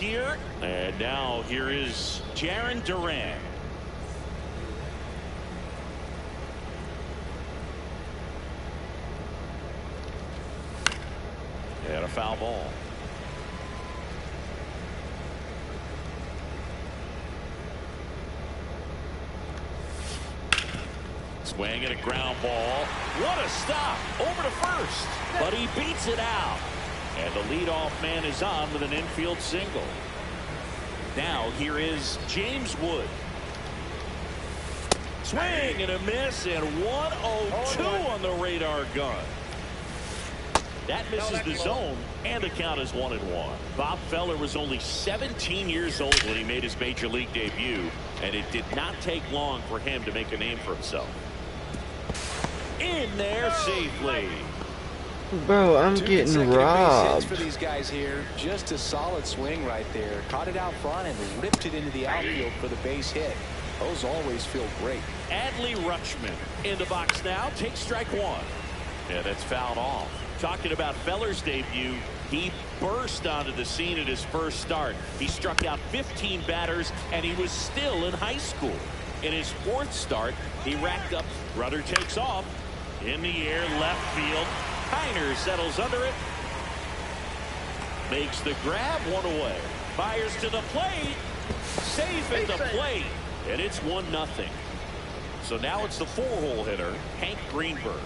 here. And now here is Jaron Duran. And a foul ball. Swing and a ground ball. What a stop. Over to first. But he beats it out. And the leadoff man is on with an infield single. Now here is James Wood. Swing and a miss, and 1-0-2 on the radar gun. That misses the zone, and the count is 1-1. Bob Feller was only 17 years old when he made his major league debut, and it did not take long for him to make a name for himself. In there safely. Bro, I'm getting robbed. For these guys here, just a solid swing right there. Caught it out front and ripped it into the outfield for the base hit. Those always feel great. Adley Rutschman in the box now. Takes strike one. Yeah, that's fouled off. Talking about Feller's debut, he burst onto the scene at his first start. He struck out 15 batters, and he was still in high school. In his fourth start, he racked up. Rudder takes off. In the air, left field. Kiner settles under it. Makes the grab, one away. Fires to the plate. Safe at the plate. And it's 1-0. So now it's the 4-hole hitter, Hank Greenberg.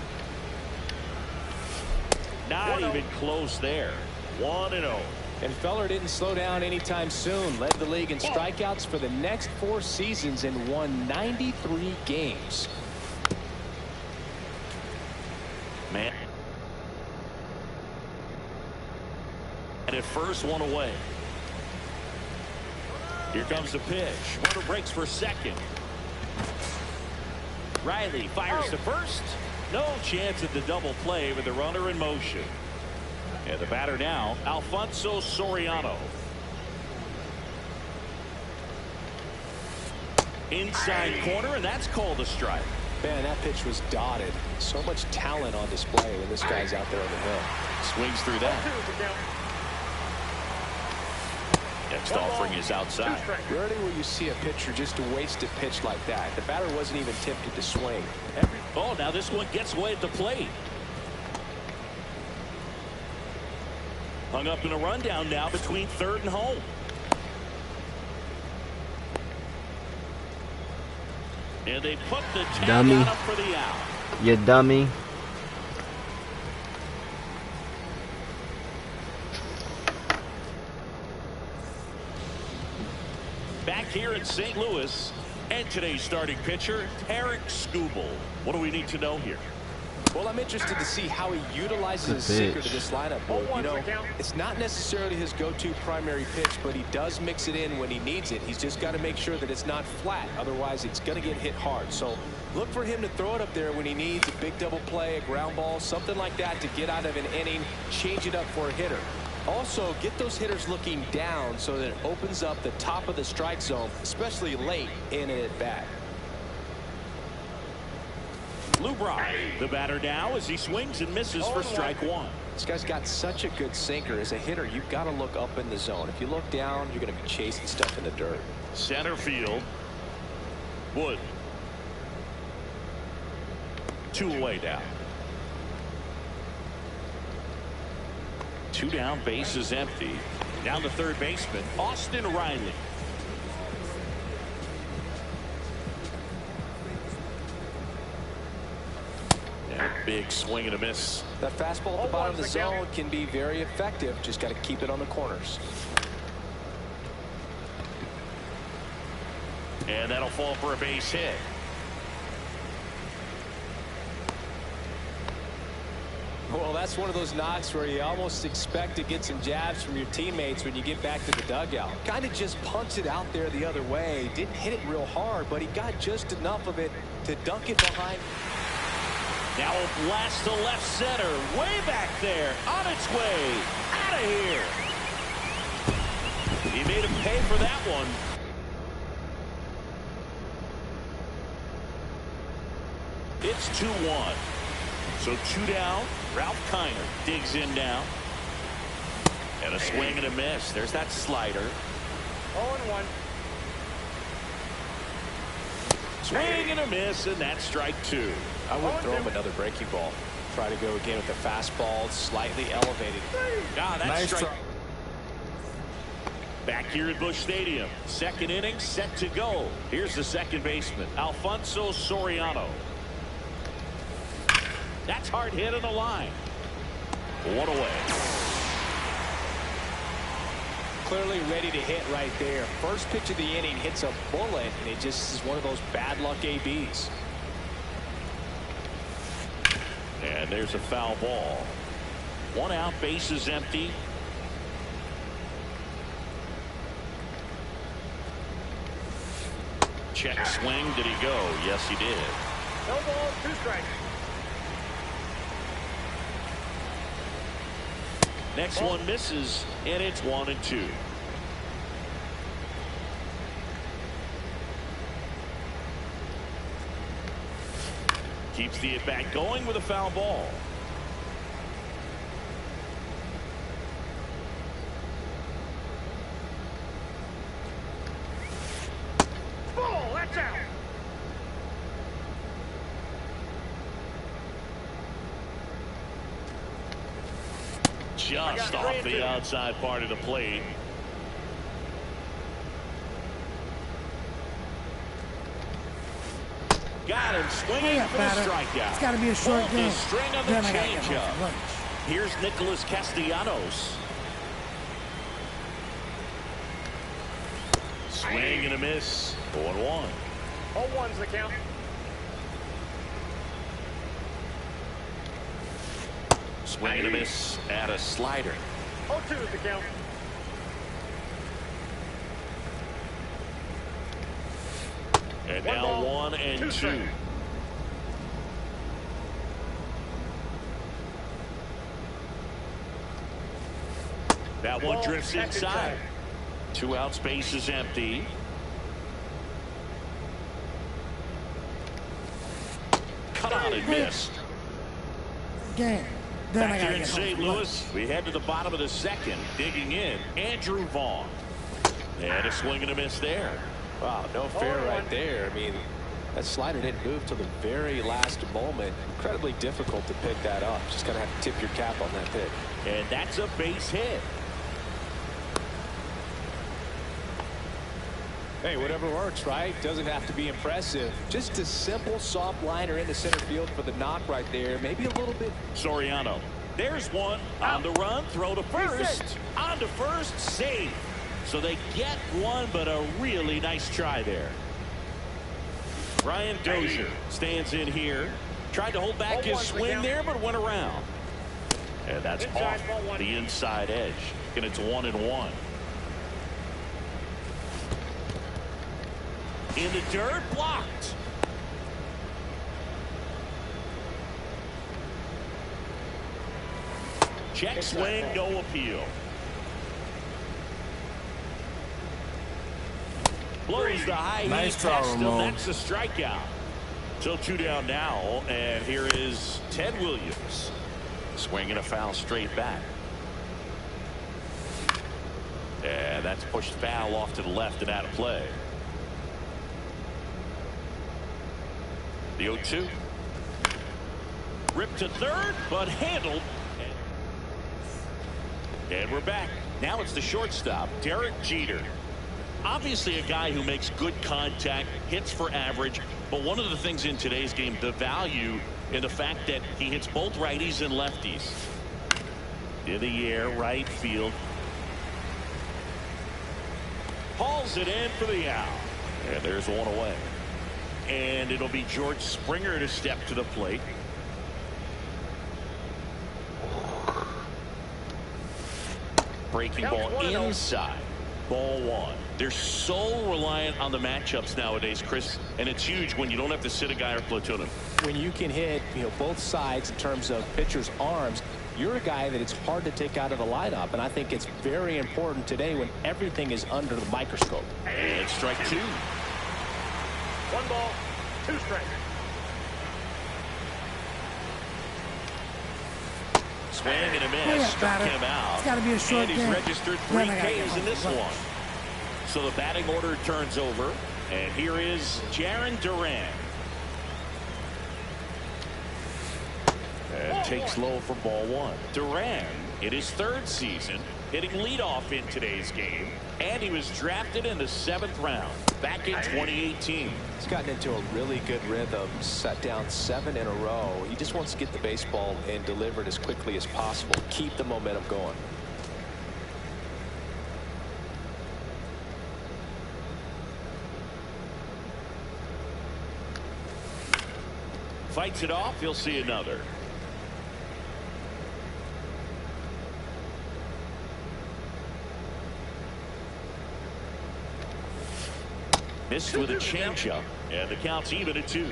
Not even close there. 1-0. And Feller didn't slow down anytime soon. Led the league in strikeouts for the next 4 seasons and won 93 games. Man. And at first, one away. Here comes the pitch. Runner breaks for second. Riley fires to first. No chance at the double play with the runner in motion. And the batter now, Alfonso Soriano. Inside corner, and that's called a strike. Man, that pitch was dotted. So much talent on display when this guy's out there on the hill. Swings through that. Next offering is outside. Rarely will you see a pitcher just waste a pitch like that. The batter wasn't even tempted to swing. Oh, now this one gets away at the plate. Hung up in a rundown now between third and home. And they put the tag on him for the out. You dummy. Back here in St. Louis, and today's starting pitcher, Tarik Skubal. What do we need to know here? Well, I'm interested to see how he utilizes his sinker to this lineup. You know, it's not necessarily his go-to primary pitch, but he does mix it in when he needs it. He's just got to make sure that it's not flat. Otherwise, it's going to get hit hard. So look for him to throw it up there when he needs a big double play, a ground ball, something like that to get out of an inning, change it up for a hitter. Also, get those hitters looking down so that it opens up the top of the strike zone, especially late in an at-bat. Lou Brock, the batter now as he swings and misses for strike one. This guy's got such a good sinker. As a hitter, you've got to look up in the zone. If you look down, you're going to be chasing stuff in the dirt. Center field. Wood. 2 away now. 2 down, base is empty. Down the third baseman, Austin Riley. And a big swing and a miss. That fastball at the bottom of the zone can be very effective. Just got to keep it on the corners. And that'll fall for a base hit. Well, that's one of those knocks where you almost expect to get some jabs from your teammates when you get back to the dugout. Kind of just punched it out there the other way. Didn't hit it real hard, but he got just enough of it to dunk it behind. Now a blast to left center. Way back there. On its way. Out of here. He made him pay for that one. It's 2-1. So 2 down. Ralph Kiner digs in now. And a swing and a miss. There's that slider. 0-1. Swing and a miss, and that's strike 2. I would throw him another breaking ball. Try to go again with the fastball, slightly elevated. Ah, that's Nice strike. try. Back here at Busch Stadium. Second inning set to go. Here's the second baseman, Alfonso Soriano. That's hard hit on the line. One away. Clearly ready to hit right there. First pitch of the inning hits a bullet, and it just is one of those bad luck ABs. And there's a foul ball. One out, base is empty. Check swing. Did he go? Yes, he did. No ball, 2 strikes. Next one misses, and it's 1-2. Keeps the at-bat going with a foul ball. Ball, that's out. Just off the outside part of the plate. Got him swinging for the strikeout. It's got to be a short game. String on the changeup. Here's Nicholas Castellanos. Swing and a miss. 0-1. 0-1's the count. Swing and a miss at a slider. 0-2's the count. And now 1-2. That one drifts inside. 2 outs, base is empty. Cut out and missed. Game. Then Back here in St. Louis, we head to the bottom of the second. Digging in, Andrew Vaughn. And a swing and a miss there. Wow, no fair right there. I mean, that slider didn't move till the very last moment. Incredibly difficult to pick that up. Just gonna have to tip your cap on that pitch. And that's a base hit. Hey, whatever works, right? Doesn't have to be impressive. Just a simple soft liner into center field for the knock right there. Maybe a little bit. Soriano. There's one on the run. Throw to first. On to first. Save. So they get one, but a really nice try there. Brian Dozier stands in here. Tried to hold back his swing there, but went around. And that's off the inside edge. And it's 1-1. In the dirt, blocked. Check swing, no appeal. Blows the high Nice heat try, past him. Ramon. That's a strikeout. So 2 down now, and here is Ted Williams. Swinging a foul straight back. And that's pushed foul off to the left and out of play. The 0-2. Ripped to third, but handled. And we're back. Now it's the shortstop, Derek Jeter. Obviously a guy who makes good contact, hits for average, but one of the things in today's game, the value in the fact that he hits both righties and lefties. In the air, right field. Hauls it in for the out. And there's one away. And it'll be George Springer to step to the plate. Breaking ball inside. Ball 1. They're so reliant on the matchups nowadays, Chris, and it's huge when you don't have to sit a guy or platoon him. When you can hit, both sides in terms of pitchers' arms, you're a guy that it's hard to take out of the lineup, and I think it's very important today when everything is under the microscope. And strike 2. 1 ball, 2 strikes. Swing and a Play miss. it, Struck batter. him out. It's got to be a short And he's game. registered Then 3 I gotta get Ks in home this for lunch. one. So the batting order turns over. And here is Jarren Duran. And takes low for ball 1. Duran, in his 3rd season, hitting leadoff in today's game. And he was drafted in the 7th round back in 2018. He's gotten into a really good rhythm, set down 7 in a row. He just wants to get the baseball and deliver it as quickly as possible. Keep the momentum going. Fights it off. He'll see another. Missed with a changeup, and the count's even at 2.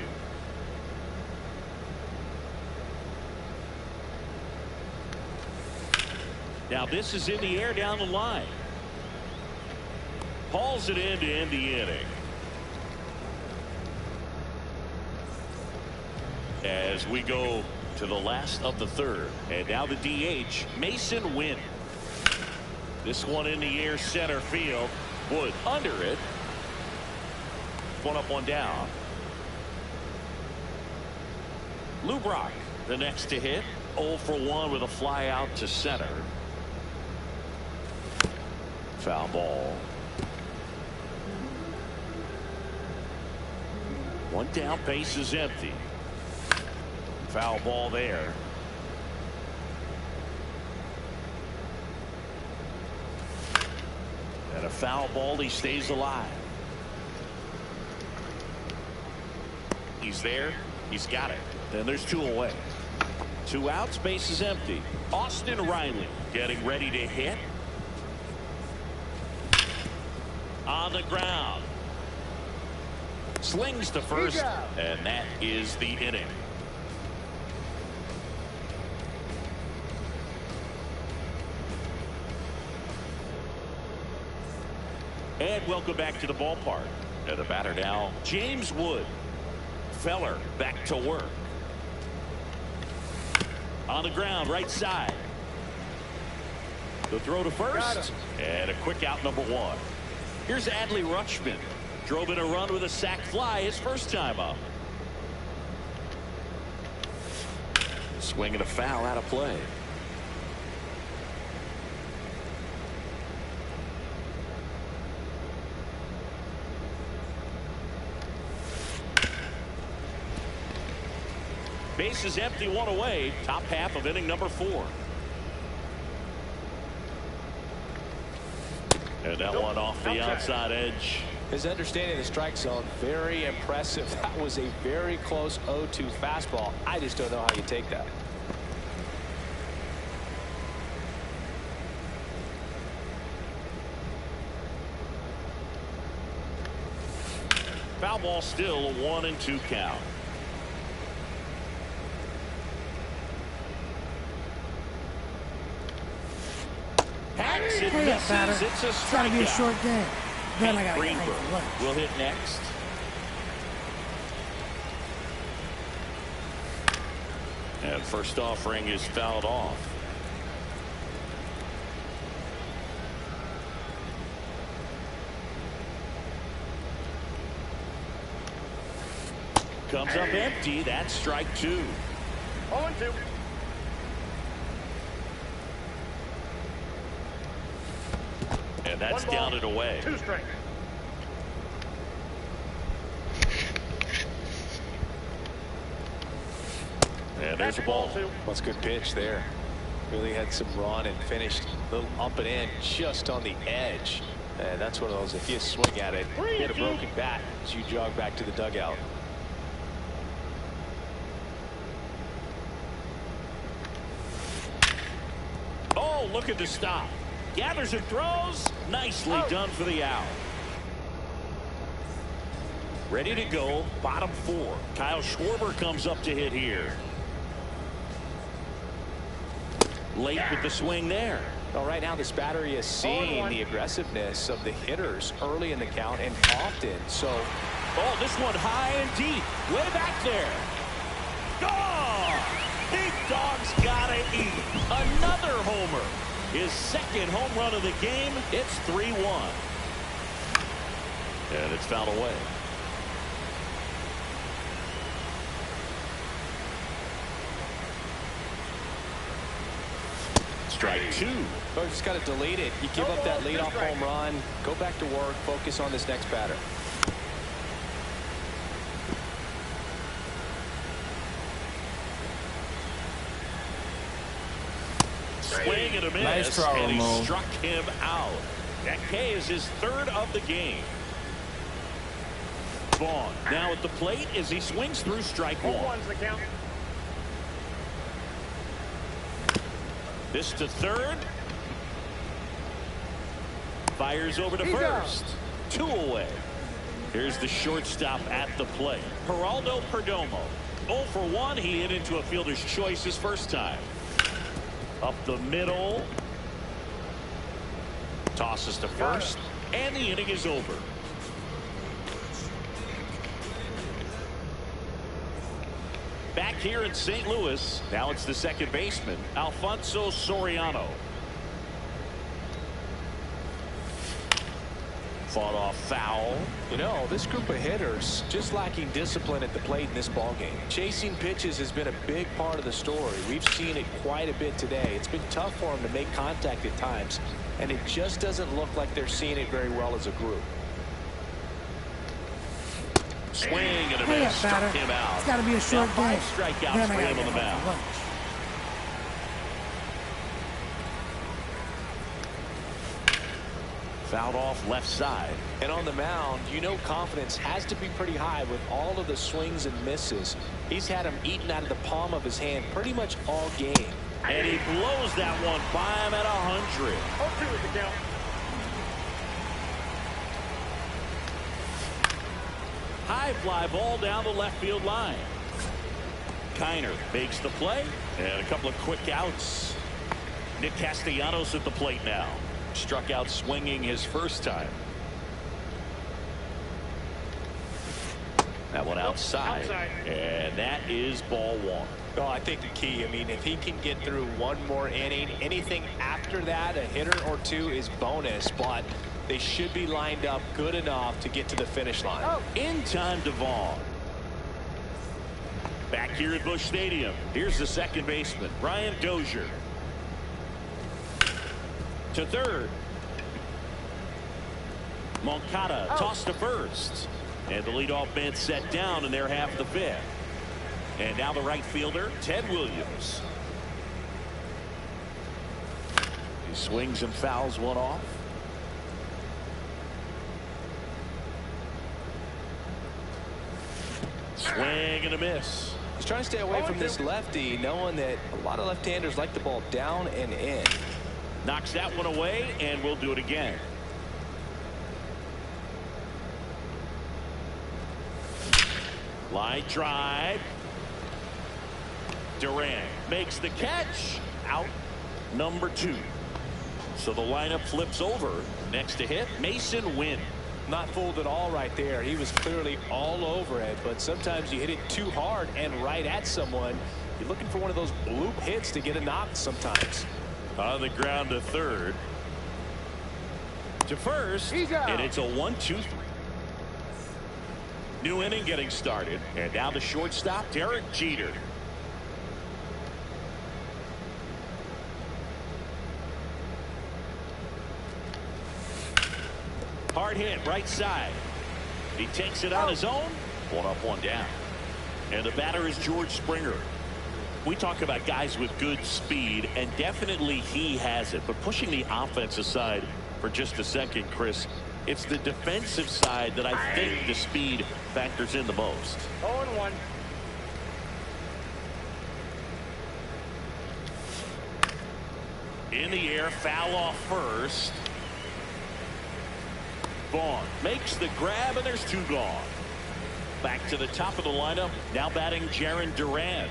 Now this is in the air down the line. Hauls it in to end the inning. As we go to the last of the 3rd, and now the DH, Mason Wynn. This one in the air, center field. Wood under it. One up, one down. Lou Brock, the next to hit. 0 for 1 with a fly out to center. Foul ball. 1 down, base is empty. Foul ball there. And a foul ball, he stays alive. He's there. He's got it. Then there's 2 away. 2 outs, base is empty. Austin Riley getting ready to hit. On the ground. Slings to first, and that is the inning. And welcome back to the ballpark. And the batter now, James Wood. Feller back to work. On the ground, right side. The throw to first. And a quick out, number 1. Here's Adley Rutschman. Drove in a run with a sac fly his first time up. Swing and a foul out of play. Base is empty, 1 away. Top half of inning number 4. And that one off the outside edge. His understanding of the strike zone, very impressive. That was a very close 0-2 fastball. I just don't know how you take that. Foul ball, still a 1-2 count. Hacks and Play it, batter. misses. It's a It's got to be a strikeout. short game. Then I got to get home Greenberg for lunch. will hit next. And first offering is fouled off. Comes up empty. That's strike 2. 0-2. And that's 1 ball, down and away. 2 strikes. And there's a ball. That's a good pitch there. Really had some run and finished a little up and in just on the edge. And that's one of those, if you swing at it, hit a broken bat as you jog back to the dugout. Oh, look at the stop. Gathers and throws. Nicely done for the out. Ready to go. Bottom 4. Kyle Schwarber comes up to hit here. Late with the swing there. Well, right now this battery is seeing the aggressiveness of the hitters early in the count and often. So, oh, this one high and deep. Way back there. Gone! Big dog's gotta eat. Another homer. His second home run of the game. It's 3-1. And it's fouled away. Strike two. Oh, just got to delete it. You give up that leadoff home run. Go back to work. Focus on this next batter. Swing and a miss. Nice try, and he Ramon. struck him out. That K is his third of the game. Vaughn now at the plate as he swings through strike one. 0-1's the count. This to third. Fires over to first. 2 away. Here's the shortstop at the plate. Geraldo Perdomo. 0 for 1. He hit into a fielder's choice his first time. Up the middle. Tosses to first. And the inning is over. Back here in St. Louis, now it's the second baseman, Alfonso Soriano. Fought off foul. You know, this group of hitters just lacking discipline at the plate in this ballgame. Chasing pitches has been a big part of the story. We've seen it quite a bit today. It's been tough for them to make contact at times, and it just doesn't look like they're seeing it very well as a group. Swing and a Hurry miss. up, Struck batter. him out. It's got to be a short Now game. 5 strikeouts Then for I gotta him on get the home mound. for lunch. Fouled off left side. And on the mound, you know confidence has to be pretty high with all of the swings and misses. He's had them eaten out of the palm of his hand pretty much all game. And he blows that one by him at 100. 0-2 is the count. High fly ball down the left field line. Kiner makes the play. And a couple of quick outs. Nick Castellanos at the plate now. Struck out swinging his first time. That one outside. And that is ball one. Oh, I think the key, I mean, if he can get through one more inning, anything after that, a hitter or two is bonus, but they should be lined up good enough to get to the finish line. In time to Vaughn. Back here at Busch Stadium. Here's the second baseman, Brian Dozier. To third. Moncada tossed to first. And the leadoff man set down in their half of the fifth. And now the right fielder, Ted Williams. He swings and fouls one off. Swing and a miss. He's trying to stay away from this lefty, knowing that a lot of left-handers like the ball down and in. Knocks that one away, and we'll do it again. Line drive. Durant makes the catch. Out number 2. So the lineup flips over. Next to hit, Mason Wynn. Not fooled at all right there. He was clearly all over it, but sometimes you hit it too hard and right at someone. You're looking for one of those bloop hits to get a knock sometimes. On the ground to third. To first. And it's a 1-2-3. New inning getting started. And now the shortstop, Derek Jeter. Hard hit right side. He takes it on his own. 1 up, 1 down. And the batter is George Springer. We talk about guys with good speed, and definitely he has it. But pushing the offense aside for just a second, Chris, it's the defensive side that I think the speed factors in the most. 0-1. In the air, foul off first. Vaughn makes the grab, and there's 2 gone. Back to the top of the lineup, now batting Jarren Duran.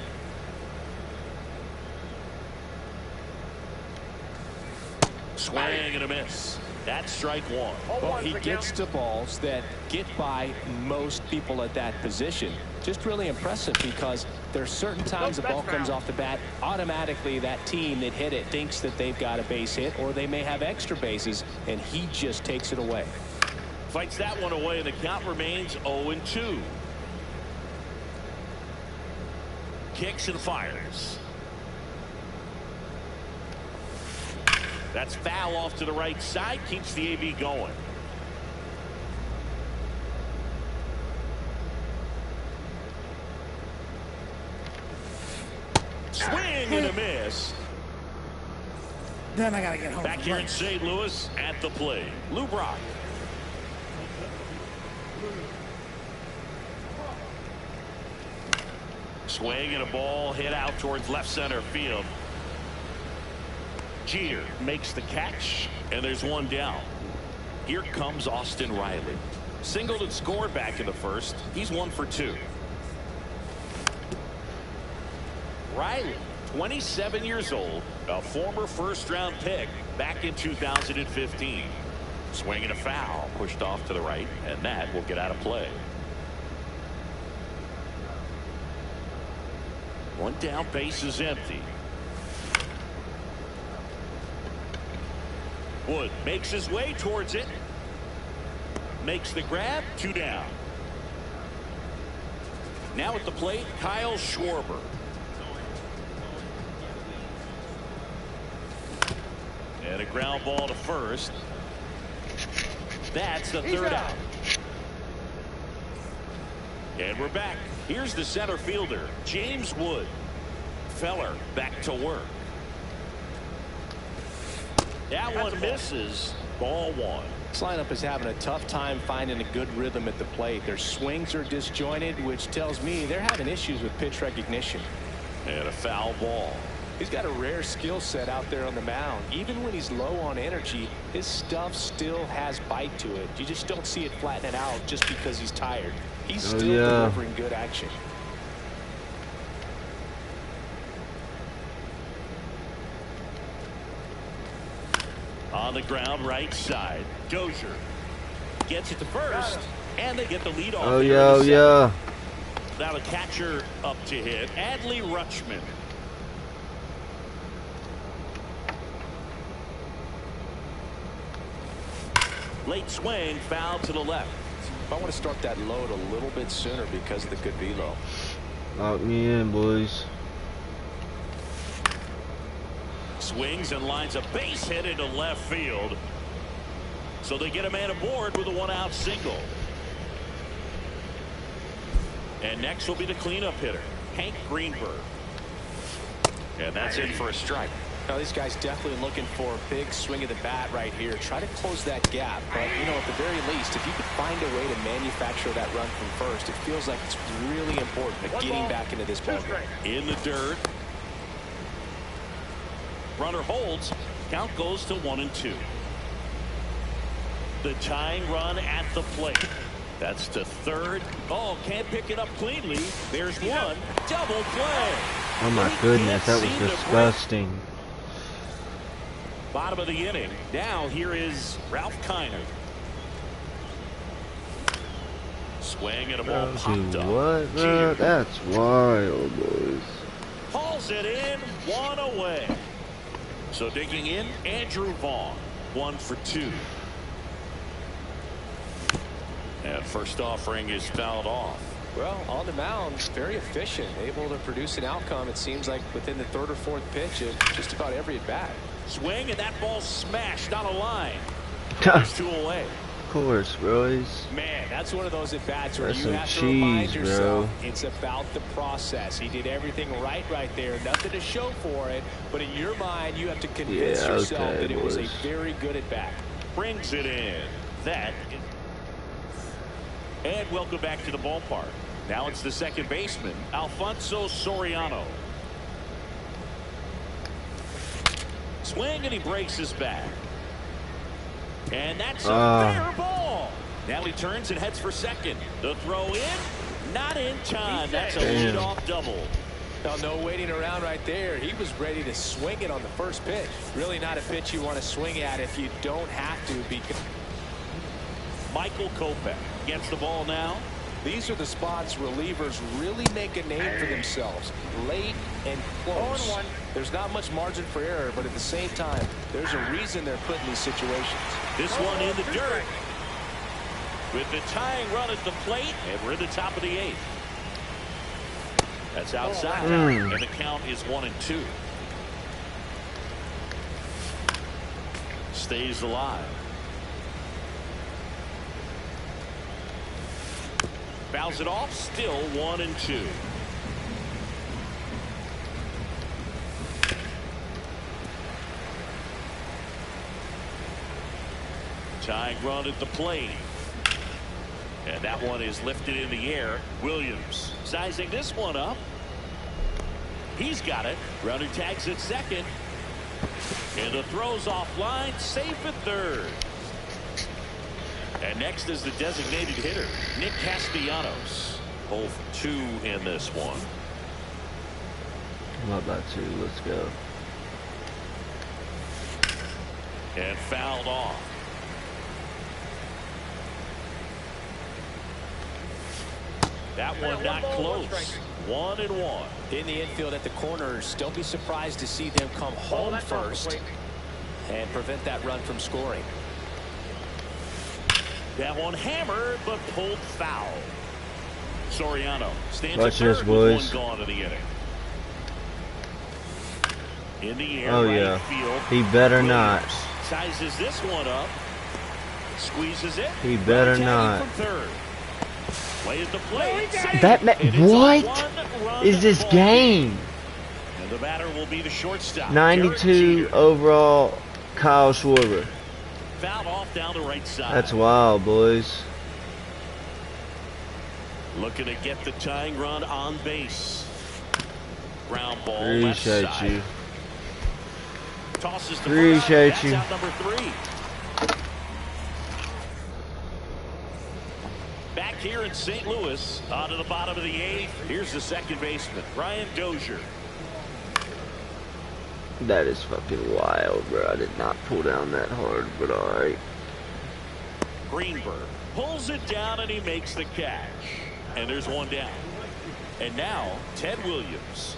Swing and a miss. That's strike one. Well, he gets to balls that get by most people at that position. Just really impressive because there are certain times the ball comes off the bat, automatically that team that hit it thinks that they've got a base hit or they may have extra bases, and he just takes it away. Fights that one away, and the count remains 0-2. Kicks and fires. That's foul off to the right side. Keeps the AV going. Swing and a miss. Then I gotta get home. Back here in St. Louis at the plate, Lou Brock. Swing and a ball hit out towards left center field. Jeter makes the catch, and there's one down. Here comes Austin Riley. Singled and scored back in the first. He's 1 for 2. Riley, 27 years old, a former first-round pick back in 2015. Swing and a foul, pushed off to the right, and that will get out of play. One down, base is empty. Wood makes his way towards it. Makes the grab. 2 down. Now at the plate, Kyle Schwarber. And a ground ball to first. That's the third out. And we're back. Here's the center fielder, James Wood. Feller back to work. That one misses. Ball 1. This lineup is having a tough time finding a good rhythm at the plate. Their swings are disjointed, which tells me they're having issues with pitch recognition. And a foul ball. He's got a rare skill set out there on the mound. Even when he's low on energy, his stuff still has bite to it. You just don't see it flatten out just because he's tired. He's still delivering good action. On the ground, right side. Dozier gets it to first, and they get the lead off. Yeah. Now the catcher up to hit, Adley Rutschman. Late swing, foul to the left. I want to start that load a little bit sooner because of the good velo. Lock me in, boys. Swings and lines a base hit into left field. So they get a man aboard with a 1-out single. And next will be the cleanup hitter, Hank Greenberg. And that's in for a strike. Now these guys definitely looking for a big swing of the bat right here. Try to close that gap. But, you know, at the very least, if you could find a way to manufacture that run from first, it feels like it's really important at getting back into this ball game. In the dirt. Runner holds. Count goes to 1-2. The tying run at the plate. That's to third. Oh, can't pick it up cleanly. There's one. Double play. Oh my goodness, that was disgusting. Bottom of the inning. Now here is Ralph Kiner. Swing and a ball popped up. What? That's wild, boys. Hauls it in. 1 away. So digging in, Andrew Vaughn. 1 for 2. And first offering is fouled off. Well, on the mound, very efficient, able to produce an outcome, it seems like, within the 3rd or 4th pitch of just about every at bat. Swing, and that ball smashed on a line. There's 2 away. Of course, boys. Man, that's one of those at bats where That's you some have to remind cheese, yourself bro. it's about the process. He did everything right there. Nothing to show for it, but in your mind, you have to convince yourself that it was a very good at bat. Brings it in. And welcome back to the ballpark. Now it's the second baseman, Alfonso Soriano. Swing, and he breaks his back. And that's a fair ball. Now he turns and heads for second. The throw in, not in time. That's a leadoff double. Well, no waiting around right there. He was ready to swing it on the first pitch. Really not a pitch you want to swing at if you don't have to. Because Michael Kopech gets the ball now. these are the spots relievers really make a name for themselves. Late and close. 0-1. There's not much margin for error, but at the same time, there's a reason they're put in these situations. This one in the dirt. With the tying run at the plate, and we're in the top of the 8th. That's outside, and the count is 1-2. Stays alive. Fouls it off, still 1-2. Tying run at the plate. And that one is lifted in the air. Williams sizing this one up. He's got it. Runner tags at second. And the throw's offline. Safe at third. And next is the designated hitter, Nick Castellanos. 0 for 2 in this one. How about 2? Let's go. And fouled off. That one not close. 1-1. In the infield at the corners, don't be surprised to see them come home first and prevent that run from scoring. That one hammered, but pulled foul. Soriano stands Watch at this, third boys. with 1 gone to the inning. In the air, Oh, right yeah. field. He better Williams not. Sizes this one up. Squeezes it. He better Tagging not. from third. Play at the plate. That And it's a what one-run is this ball game? And the batter will be the shortstop. 92 overall, Kyle Schwarber. Fouled off down the right side. That's wild, boys. Looking to get the tying run on base. Ground ball left Appreciate side. you. Tosses the Appreciate first. you. That's out number 3. Back here in St. Louis, on to the bottom of the 8th. Here's the second baseman, Brian Dozier. That is fucking wild, bro. I did not pull down that hard, but alright. Greenberg pulls it down and he makes the catch. And there's one down. And now Ted Williams.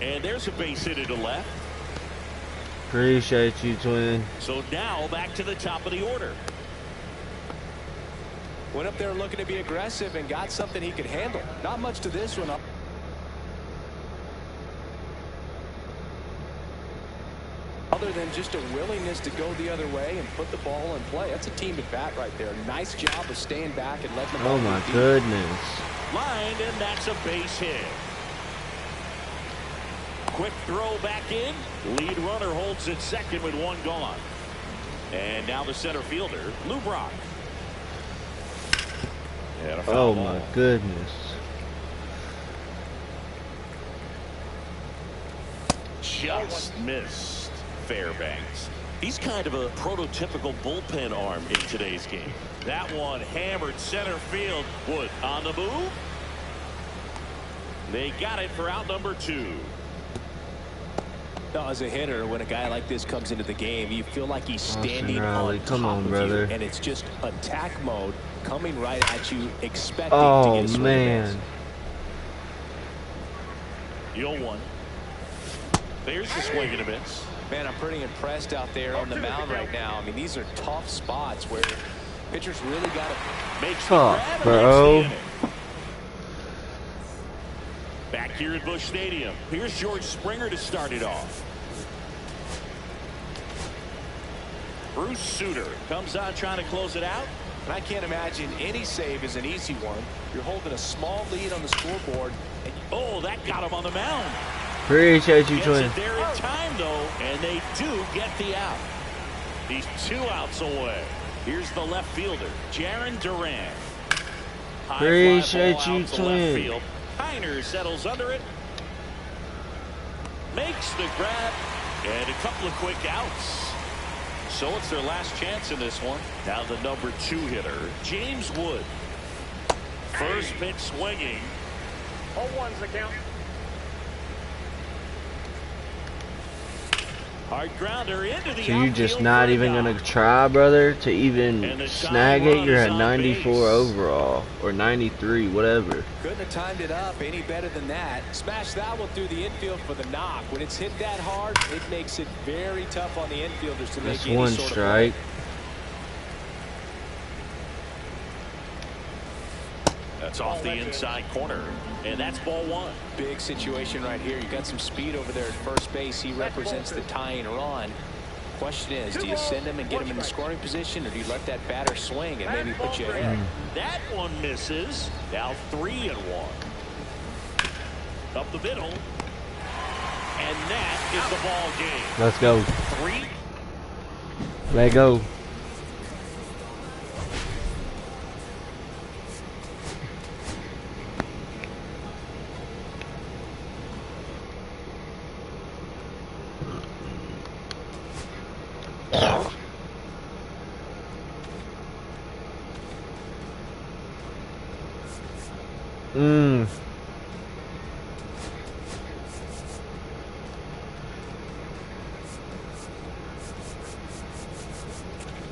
And there's a base hit to left. Appreciate you, twin. So now back to the top of the order. Went up there looking to be aggressive and got something he could handle. Not much to this one. Other than just a willingness to go the other way and put the ball in play. That's a team at bat right there. Nice job of staying back and letting the ball Oh my go deep. goodness. Lined, and that's a base hit. Quick throw back in. Lead runner holds at second with 1 gone. And now the center fielder, Lou Brock. And a foul Oh ball. my goodness. Just missed Fairbanks. He's kind of a prototypical bullpen arm in today's game. That one hammered center field. Wood on the move. They got it for out number 2. Now, as a hitter, when a guy like this comes into the game, you feel like he's Austin standing Riley, on come top on, of brother. you, and it's just attack mode coming right at you, expecting to Oh get a swing man. miss. 0-1. There's the swing and a miss. Man, I'm pretty impressed out there on the mound right now. I mean, these are tough spots where pitchers really got to Makes the Fuck, grab and bro. makes the inning. Back here at Busch Stadium, here's George Springer to start it off. Bruce Sutter comes on trying to close it out. And I can't imagine any save is an easy one. You're holding a small lead on the scoreboard. And Oh, that got him on the mound. Appreciate you, Gets twin. it there in time, though, and they do get the out. He's 2 outs away. Here's the left fielder, Jarren Duran. High fly Appreciate ball you, out to left twin. field. Kiner settles under it. Makes the grab, and a couple of quick outs. So it's their last chance in this one. Now the number 2 hitter, James Wood. First pitch swinging. 0-1's the count. Hard grounder into the So you're just outfield not for a even knock. gonna try, brother, to even And the snag tying it? run You're is at on 94 base. overall, or 93, whatever. Couldn't have timed it up any better than that. Smash that one through the infield for the knock. When it's hit that hard, it makes it very tough on the infielders to That's make any one sort strike. of play. That's off the inside corner, and that's ball one. Big situation right here. You got some speed over there at first base. He represents the tying run. Question is, do you send him and get him in the scoring position, or do you let that batter swing and maybe put you ahead? That one misses. Now 3-1. Up the middle. And that is the ball game. Let's go. 3. Let go.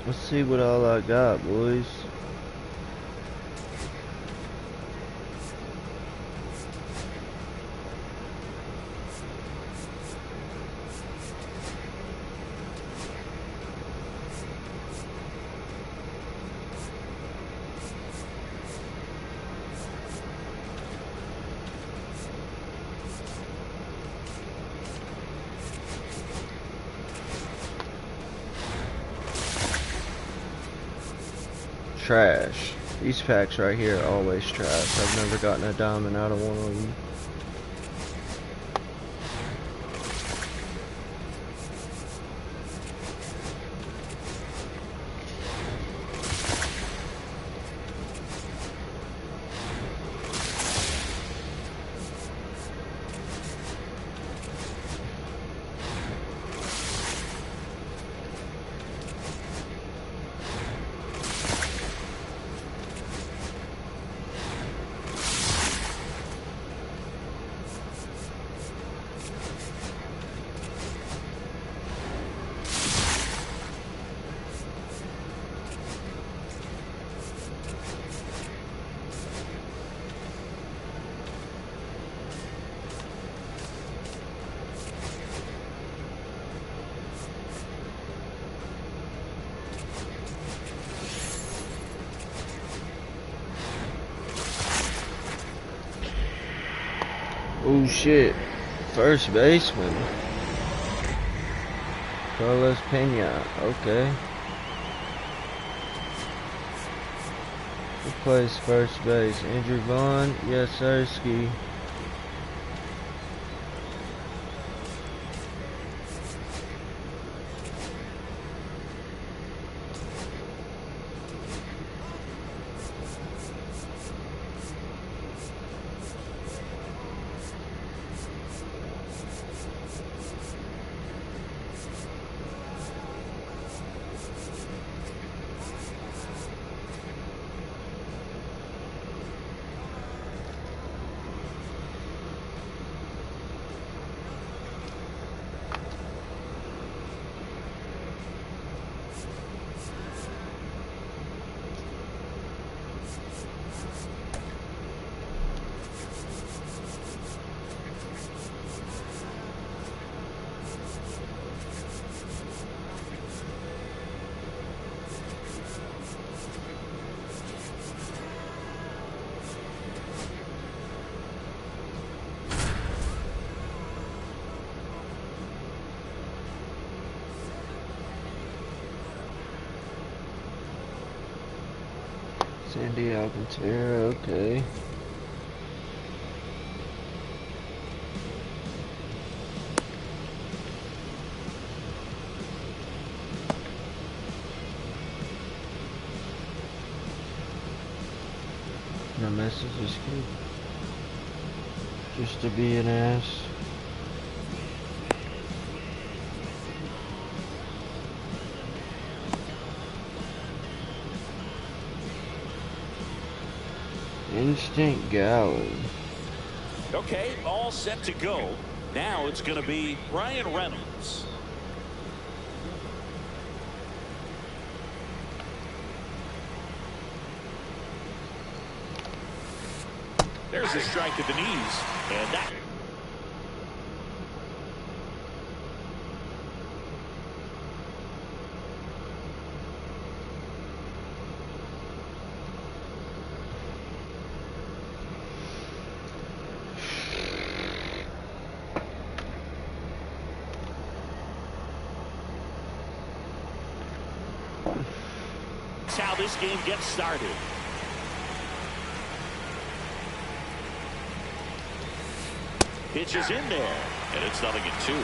Let's see what all I got, boys. Trash. These packs right here are always trash. I've never gotten a diamond out of one of them. Oh shit. First baseman. Carlos Pena. Okay. Who plays first base? Andrew Vaughn? Yes, Sirski. Sandy Alcantara, okay. My message is good. Just to be an ass. Instant Galley. Okay, all set to go. Now it's going to be Ryan Reynolds. There's a strike at the knees, and that. That's how this game gets started. Pitch is in there, and it's 0-2.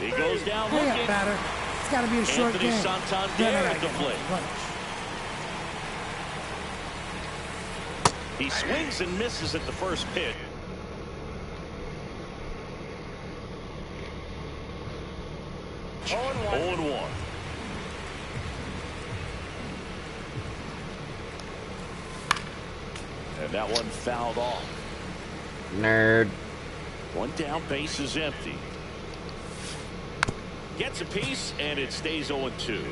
He goes down Hurry looking. up, batter. It's got to be a short Anthony game. Santander Then I at gotta the get home plate. for lunch. He swings and misses at the first pitch. Oh, 0-1. And that one fouled off. Nerd. One down, base is empty. Gets a piece, and it stays 0-2.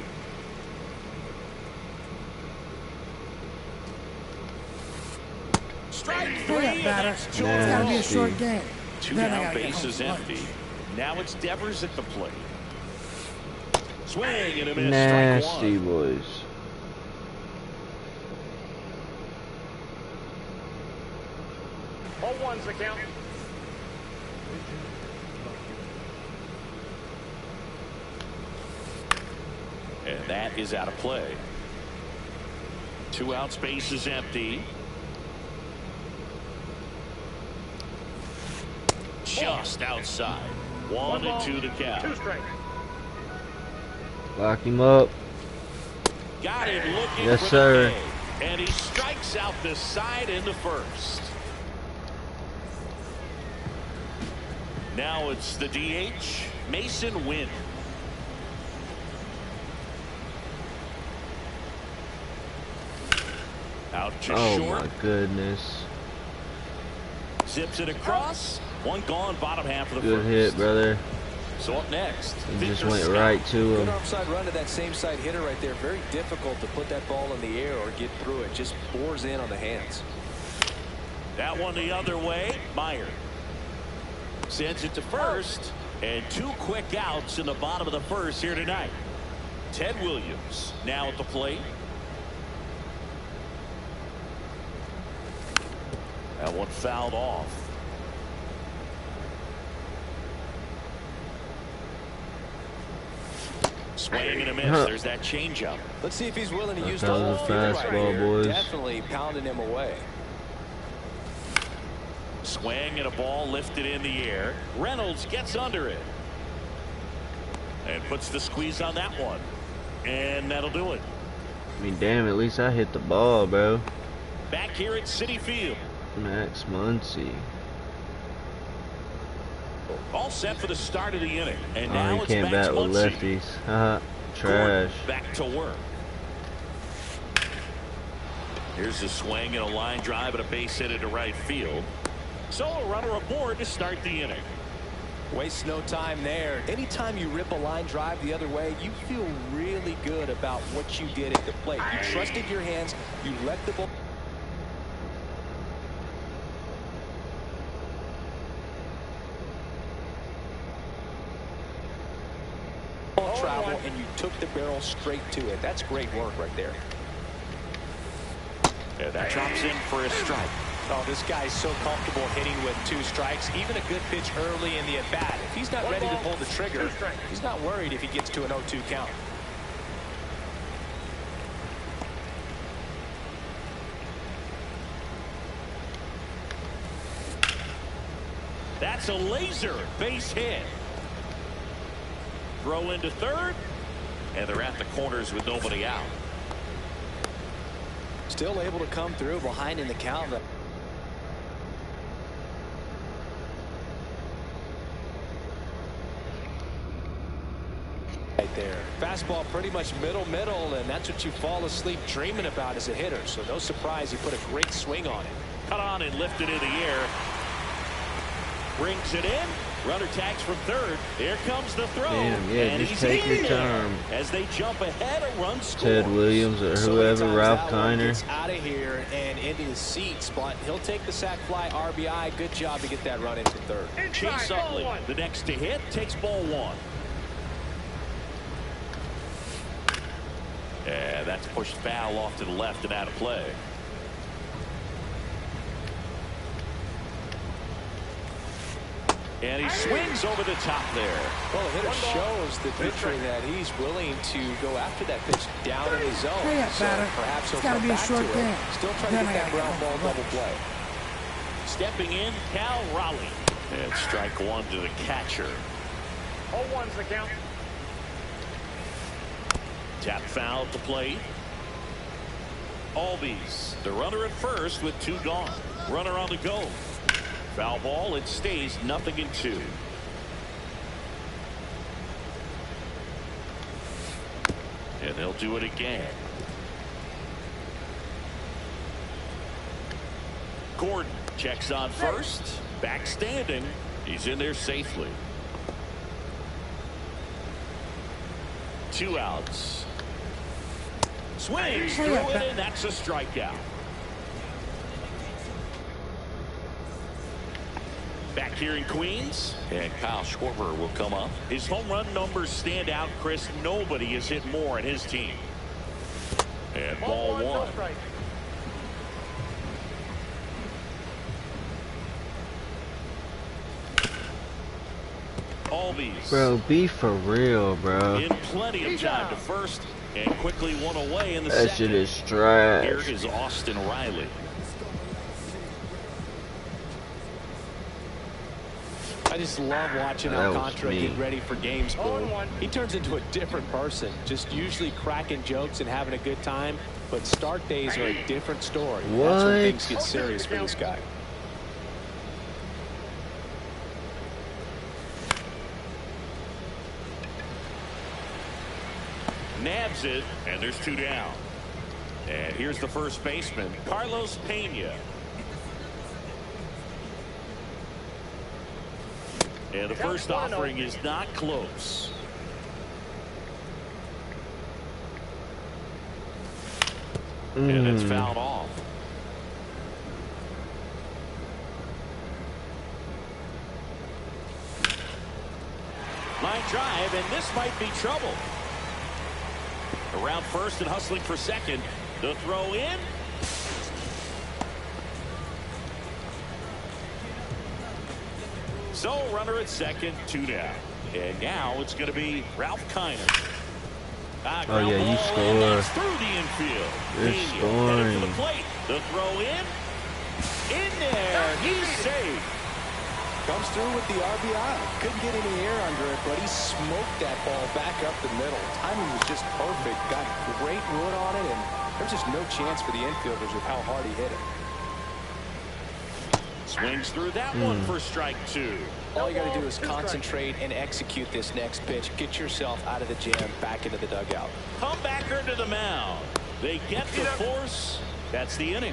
Strike three, Hurry up, and batter. that's It's got to be a Nasty. short game. Two Then I down, gotta get base home is for lunch. empty. Now it's Devers at the plate. Swing and a miss. Nasty Strike one. boys. Oh, 1's the count. And that is out of play. 2 outs, base is empty. Just outside. 1-2 to count. 2 strikes. Lock him up. Got him looking Yes, for the sir. K. And he strikes out the side into first. Now it's the DH, Mason Wynn. Out to Oh short. my goodness. Zips it across. One gone, bottom half of the Good first. hit, brother. So up next, He just Victor went Scott. right to Good him. offside run to that same side hitter right there. Very difficult to put that ball in the air or get through it. Just bores in on the hands. That one the other way. Meyer sends it to first, and 2 quick outs in the bottom of the first here tonight. Ted Williams now at the plate. That one fouled off. Swing and a miss. There's that changeup. Let's see if he's willing to use the That whole was a field right fastball, here. boys. Definitely pounding him away. Swing and a ball lifted in the air. Reynolds gets under it and puts the squeeze on that one, and that'll do it. I mean, damn, at least I hit the ball, bro. Back here at Citi Field. Max Muncy. All set for the start of the inning, and Oh, now you it's can't Max bat with Muncy. lefties. Haha. Gordon Trash. back to work. Here's a swing and a line drive and a base hit into right field. So a runner aboard to start the inning. Waste no time there. Anytime you rip a line drive the other way, you feel really good about what you did at the plate. You trusted your hands. You let the ball travel, and you took the barrel straight to it. That's great work right there. And that drops in for a strike. Oh, this guy's so comfortable hitting with 2 strikes. Even a good pitch early in the at-bat. If he's not ready to pull the trigger, he's not worried if he gets to an 0-2 count. That's a laser base hit. Throw into third, and they're at the corners with nobody out. Still able to come through behind in the count. Right there. Fastball pretty much middle, and that's what you fall asleep dreaming about as a hitter. So no surprise he put a great swing on it. Cut on and lifted in the air. Brings it in. Runner tags from third. There comes the throw. Damn, yeah, and just take your time. As they jump ahead, a run scores. Ted Williams or whoever, Ralph Kiner. Out of here and into his seats, but he'll take the sac fly RBI. Good job to get that run into third. Chase Utley, the next to hit, takes ball one. Yeah, that's pushed foul off to the left and out of play. And he swings over the top there. Well, the hitter shows the pitcher that he's willing to go after that pitch down in the zone. So perhaps he'll come back to it. Still trying to get that ground ball double play. Stepping in, Cal Raleigh. And strike one to the catcher. 0-1's the count. Tap foul at the plate. Albies, the runner at first with two gone. Runner on the go. Foul ball, it stays 0-2. And they'll do it again. Gordon checks on first. Back standing. He's in there safely. 2 outs. Swings through it, and that's a strikeout. Back here in Queens, and Kyle Schwarber will come up. His home run numbers stand out, Chris. Nobody has hit more in his team. And ball one. Albies. Bro, be for real, bro. In plenty of time to first, and quickly one away in the that second. Shit is trash. Here is Austin Riley. I just love watching Alcantara get ready for games, Boone. He turns into a different person, just usually cracking jokes and having a good time, but start days are a different story. What? That's when things get serious for this guy. Nabs it, and there's 2 down. And here's the first baseman, Carlos Pena. And the first offering is not close. And it's fouled off. Line drive, and this might be trouble. Around first and hustling for second. The throw in. So runner at second, 2 down. And now it's going to be Ralph Kiner. Oh yeah, you score. Through the infield. You're scoring. To the plate. The throw in. In there. He's safe. Comes through with the RBI. Couldn't get any air under it, but he smoked that ball back up the middle. Timing was just perfect. Got great wood on it, and there's just no chance for the infielders with how hard he hit it. Swings through that one for strike 2. All you got to do is concentrate and execute this next pitch. Get yourself out of the jam, back into the dugout. Comebacker to the mound. They get the force. That's the inning.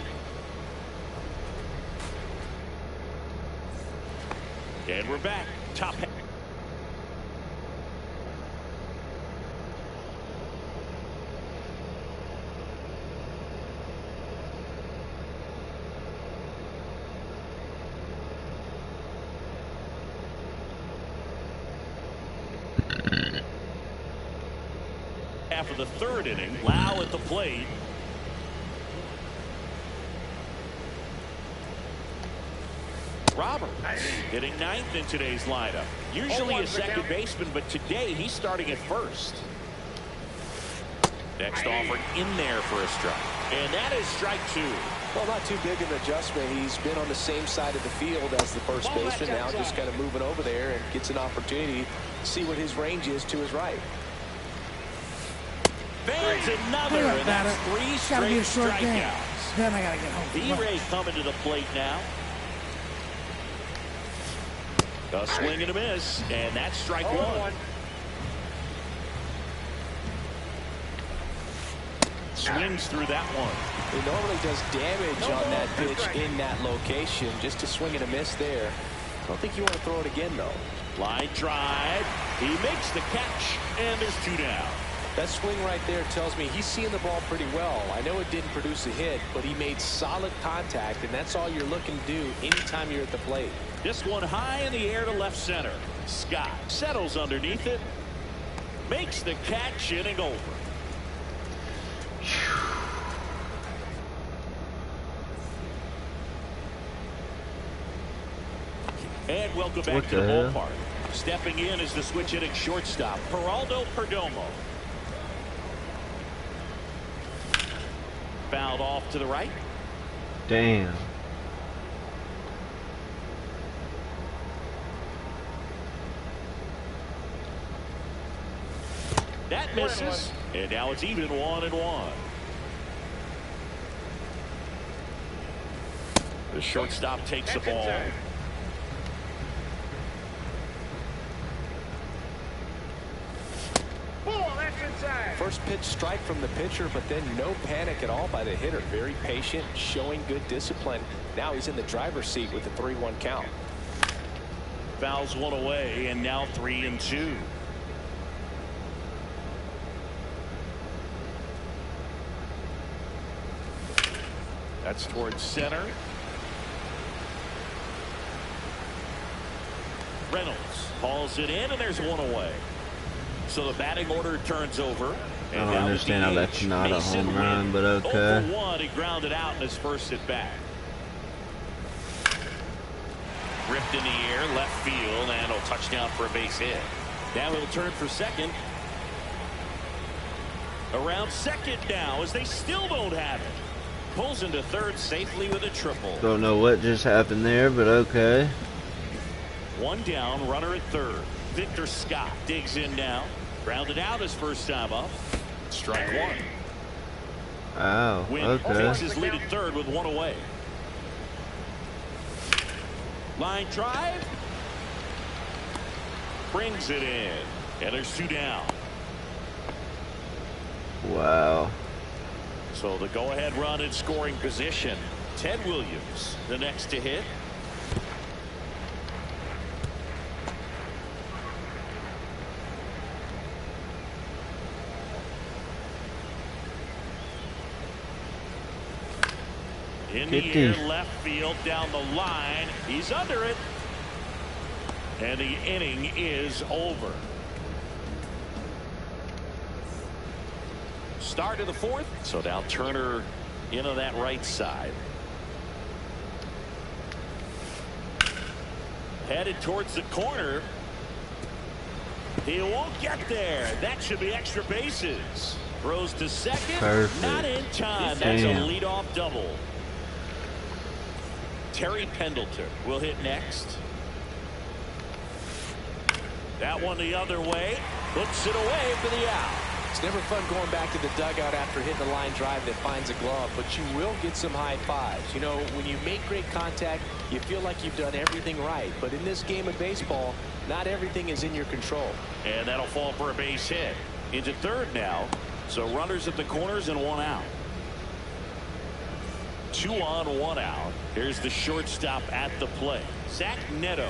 And we're back. Top. Half of the third inning. Lau at the plate. Roberts hitting 9th in today's lineup. Usually a second baseman, but today he's starting at first. Next offer in there for a strike. And that is strike 2. Well, not too big an adjustment. He's been on the same side of the field as the first baseman. Now just kind of moving over there and gets an opportunity to see what his range is to his right. Fans another, and that's 3 straight strikeouts. Then I gotta get home. B-Ray coming to the plate now. A swing and a miss, and that's strike 1. Swings through that one. He normally does damage on that pitch in that location. Just a swing and a miss there. I don't think you want to throw it again, though. Line drive. He makes the catch, and there's 2 down. That swing right there tells me he's seeing the ball pretty well. I know it didn't produce a hit, but he made solid contact, and that's all you're looking to do anytime you're at the plate. This one high in the air to left center. Scott settles underneath it. Makes the catch, inning over. And welcome back to the ballpark. Stepping in is the switch hitting shortstop, Geraldo Perdomo. Fouled off to the right. Damn. That misses, and now it's even 1-1. The shortstop takes the ball. First pitch strike from the pitcher, but then no panic at all by the hitter. Very patient, showing good discipline. Now he's in the driver's seat with the 3-1 count. Fouls one away, and now 3-2. That's towards center. Reynolds hauls it in, and there's one away. So the batting order turns over. I don't understand how that's not a home run, but okay. 0-1, he grounded out in his first at bat. Ripped in the air, left field, and a touchdown for a base hit. Now he'll turn for second. Around second now, as they still don't have it. Pulls into third safely with a triple. Don't know what just happened there, but okay. One down, runner at third. Victor Scott digs in now. Grounded out his first time up. Strike one. Wow, okay. Takes his lead at third with one away. Line drive. Brings it in. And there's 2 down. Wow. So the go-ahead run in scoring position. Ted Williams, the next to hit. In the air, left field, down the line. He's under it. And the inning is over. Start of the fourth. So now Turner into that right side. Headed towards the corner. He won't get there. That should be extra bases. Throws to second. Perfect. Not in time. Damn. That's a leadoff double. Terry Pendleton will hit next. That one the other way. Puts it away for the out. It's never fun going back to the dugout after hitting a line drive that finds a glove, but you will get some high fives. You know, when you make great contact, you feel like you've done everything right. But in this game of baseball, not everything is in your control. And that'll fall for a base hit. Into third now. So runners at the corners and one out. 2 on, 1 out. Here's the shortstop at the plate. Zach Neto.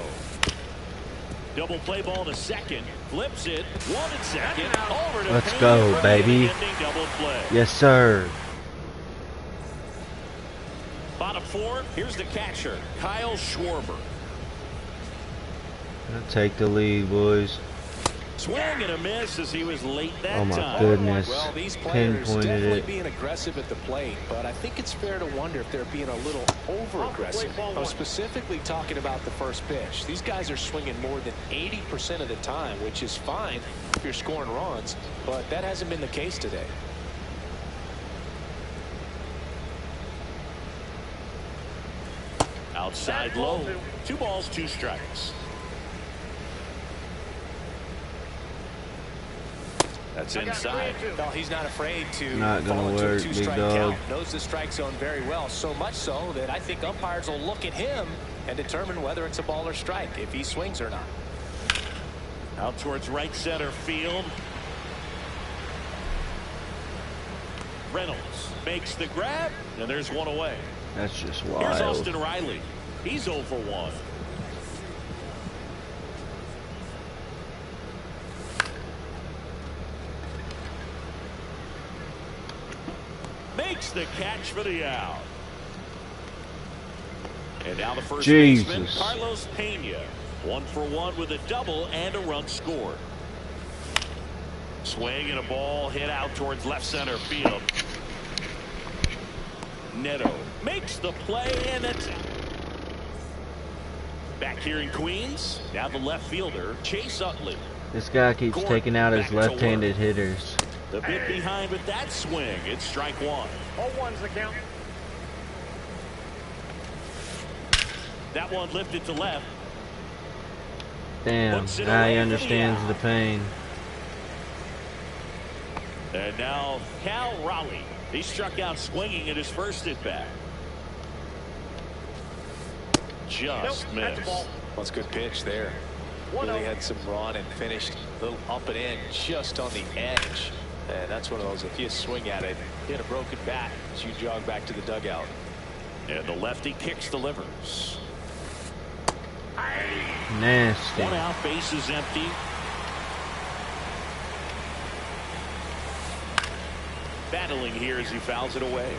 Double play ball to second. Flips it. 1 at second. Over to Let's go, baby. Double play. Yes, sir. Bottom 4. Here's the catcher, Kyle Schwarber. I'll take the lead, boys. Swing and a miss as he was late that Oh my time. goodness. Well, these players Pinpointed definitely it. being aggressive at the plate, but I think it's fair to wonder if they're being a little over-aggressive. I'm specifically talking about the first pitch. These guys are swinging more than 80% of the time, which is fine if you're scoring runs, but that hasn't been the case today. Outside low. 2 balls, 2 strikes. That's inside. Well, he's not afraid to Not gonna fall into work, a big 2-strike dog. count. Knows the strike zone very well, so much so that I think umpires will look at him and determine whether it's a ball or strike, if he swings or not. Out towards right center field. Reynolds makes the grab, and there's one away. That's just Here's wild. Austin Riley. He's 0 for 1. Makes the catch for the out. And now the first baseman, Carlos Pena. 1 for 1 with a double and a run scored. Swing and a ball hit out towards left center field. Neto makes the play, and that's it. Back here in Queens, now the left fielder, Chase Utley. This guy keeps taking out his left-handed hitters. The bit behind with that swing. It's strike one. 0-1's the count. That one lifted to left. Damn, now he understands the pain. And now Cal Raleigh. He struck out swinging at his first at bat. Just missed. Well, it's a good pitch there. Really had some run and finished a little up and in just on the edge. And that's one of those, if you swing at it, hit a broken bat as you jog back to the dugout. And the lefty kicks delivers. Nasty. 1 out, base is empty. Battling here as he fouls it away.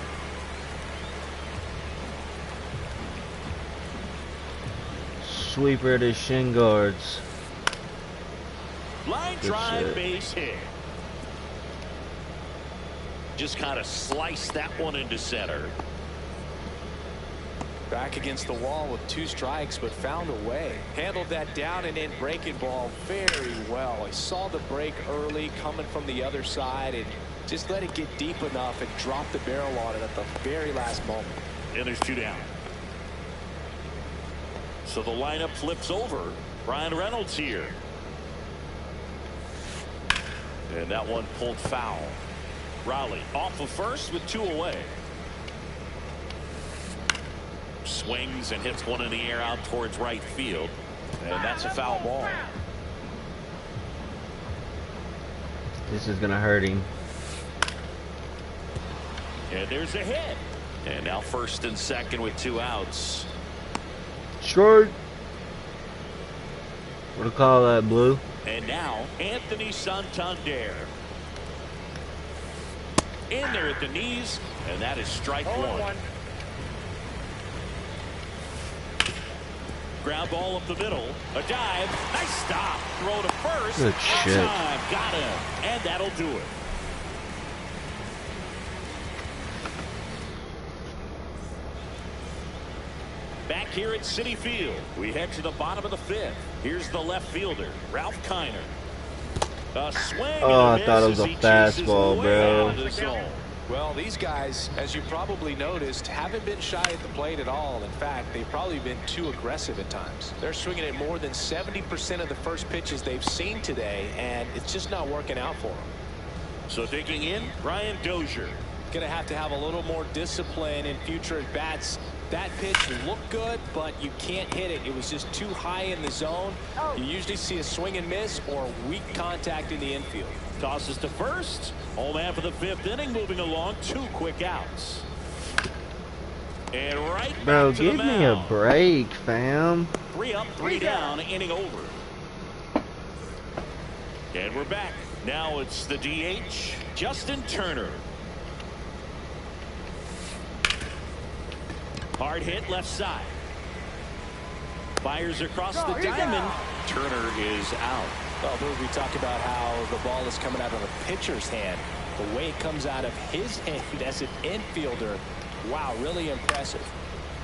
Sweeper to shin guards. Line drive, base hit. Just kind of sliced that one into center. Back against the wall with 2 strikes, but found a way. Handled that down and in breaking ball very well. He saw the break early coming from the other side and just let it get deep enough and drop the barrel on it at the very last moment. And there's 2 down. So the lineup flips over. Brian Reynolds here. And that one pulled foul. Raleigh off of first with 2 away. Swings and hits one in the air out towards right field. And that's a foul ball. This is going to hurt him. And there's a hit. And now first and second with 2 outs. Strike. What do you call that, Blue? And now Anthony Santander. In there at the knees. And that is strike 1. Ground ball up the middle. A dive. Nice stop. Throw to first. Good shit. Got him. And that'll do it. Back here at Citi Field, we head to the bottom of the 5th. Here's the left fielder, Ralph Kiner. A swing. Oh, I thought it was a fastball, bro. Well, these guys, as you probably noticed, haven't been shy at the plate at all. In fact, they've probably been too aggressive at times. They're swinging at more than 70% of the first pitches they've seen today, and it's just not working out for them. So digging in, Brian Dozier. Going to have a little more discipline in future at bats. That pitch looked good, but you can't hit it. It was just too high in the zone. You usually see a swing and miss or weak contact in the infield. Tosses to first. Home man for the 5th inning, moving along. 2 quick outs. And right back Bro, to the give me a mound. break, fam. 3 up, 3 down, inning over. And we're back. Now it's the DH, Justin Turner. Hard hit left side. Fires across the diamond. Turner is out. Well, we talk about how the ball is coming out of a pitcher's hand. The way it comes out of his hand as an infielder. Wow, really impressive.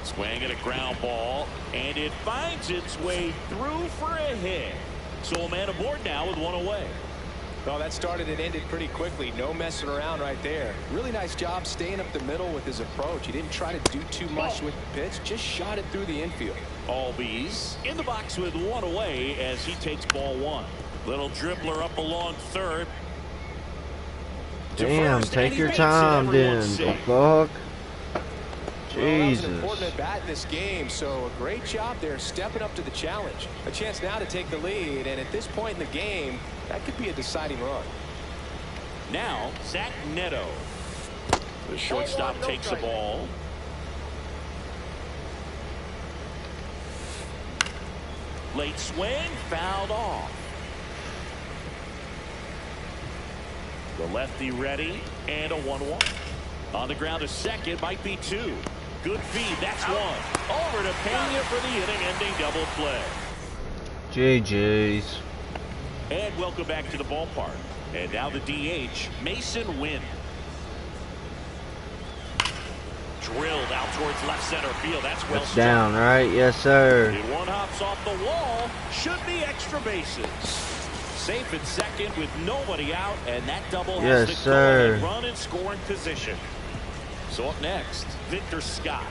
Swing at a ground ball, and it finds its way through for a hit. So a man aboard now with 1 away. Well, that started and ended pretty quickly. No messing around right there. Really nice job staying up the middle with his approach. He didn't try to do too much with the pitch. Just shot it through the infield. Albies in the box with 1 away as he takes ball 1. Little dribbler up along third. Damn, take your time then. The fuck? Jesus. Well, that was an important at bat in this game, so a great job there stepping up to the challenge. A chance now to take the lead, and at this point in the game, that could be a deciding run. Now, Zach Neto. The shortstop takes the ball. Late swing, fouled off. The lefty ready, and a 1-1. On the ground, a second, might be two. Good feed, that's one. Over to Pena for the inning-ending double play. GG's. And welcome back to the ballpark. And now the DH, Mason Wynn. Drilled out towards left center field. That's well It's down, right? Yes, sir. And one hops off the wall. Should be extra bases. Safe at second with nobody out, and that double has to go and run in scoring position. So up next, Victor Scott.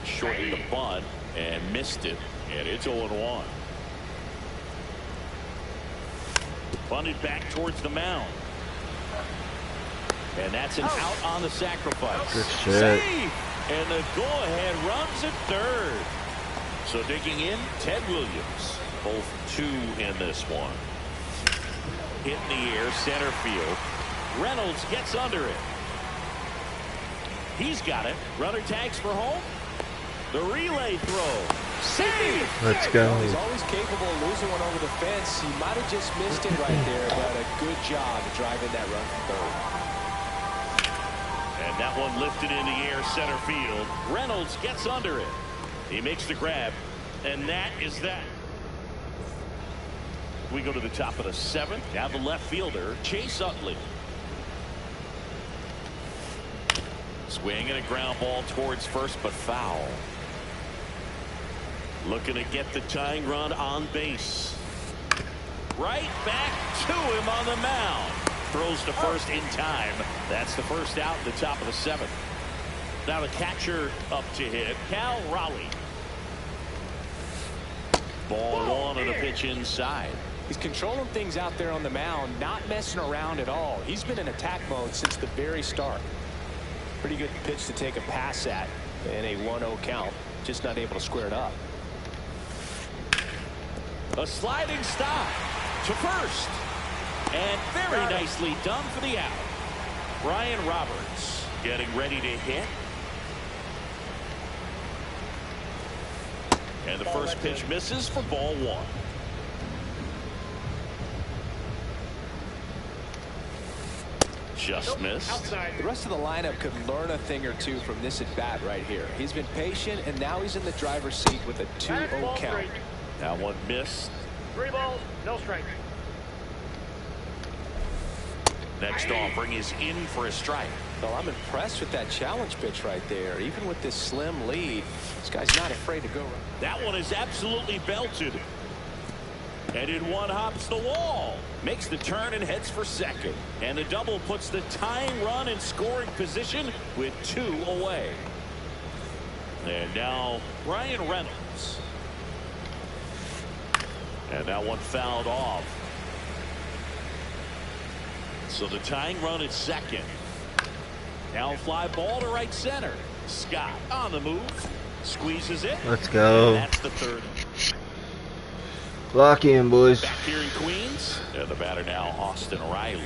Shortened the bunt and missed it, and it's 0-1. Bunted back towards the mound. And that's an out on the sacrifice. Good shit. Save! And the go-ahead runs at third. So digging in, Ted Williams. Both two in this one. Hit in the air, center field. Reynolds gets under it. He's got it. Runner tags for home. The relay throw. Save! Let's go. He's always capable of losing one over the fence. He might have just missed it right there, but a good job of driving that run from third. And that one lifted in the air, center field. Reynolds gets under it. He makes the grab, and that is that. We go to the top of the seventh. Now the left fielder, Chase Utley. Swing and a ground ball towards first, but foul. Looking to get the tying run on base. Right back to him on the mound. Throws to first in time. That's the first out in the top of the seventh. Now the catcher up to hit, Cal Raleigh. Ball one on a pitch inside. He's controlling things out there on the mound, not messing around at all. He's been in attack mode since the very start. Pretty good pitch to take a pass at in a 1-0 count. Just not able to square it up. A sliding stop to first. And very nicely done for the out. Brian Roberts getting ready to hit. And the first pitch misses for ball one. Just missed. The rest of the lineup could learn a thing or two from this at bat right here. He's been patient, and now he's in the driver's seat with a 2-0 count. That one missed. 3 balls, no strike. Next offering is in for a strike. Well, I'm impressed with that challenge pitch right there. Even with this slim lead, this guy's not afraid to go. That one is absolutely belted. And in one hops the wall. Makes the turn and heads for second. And the double puts the tying run in scoring position with 2 away. And now Ryan Reynolds. And that one fouled off. So the tying run at second. Now fly ball to right center. Scott on the move. Squeezes it. Let's go. And that's the third. Lock in, boys. Back here in Queens. And the batter now, Austin Riley.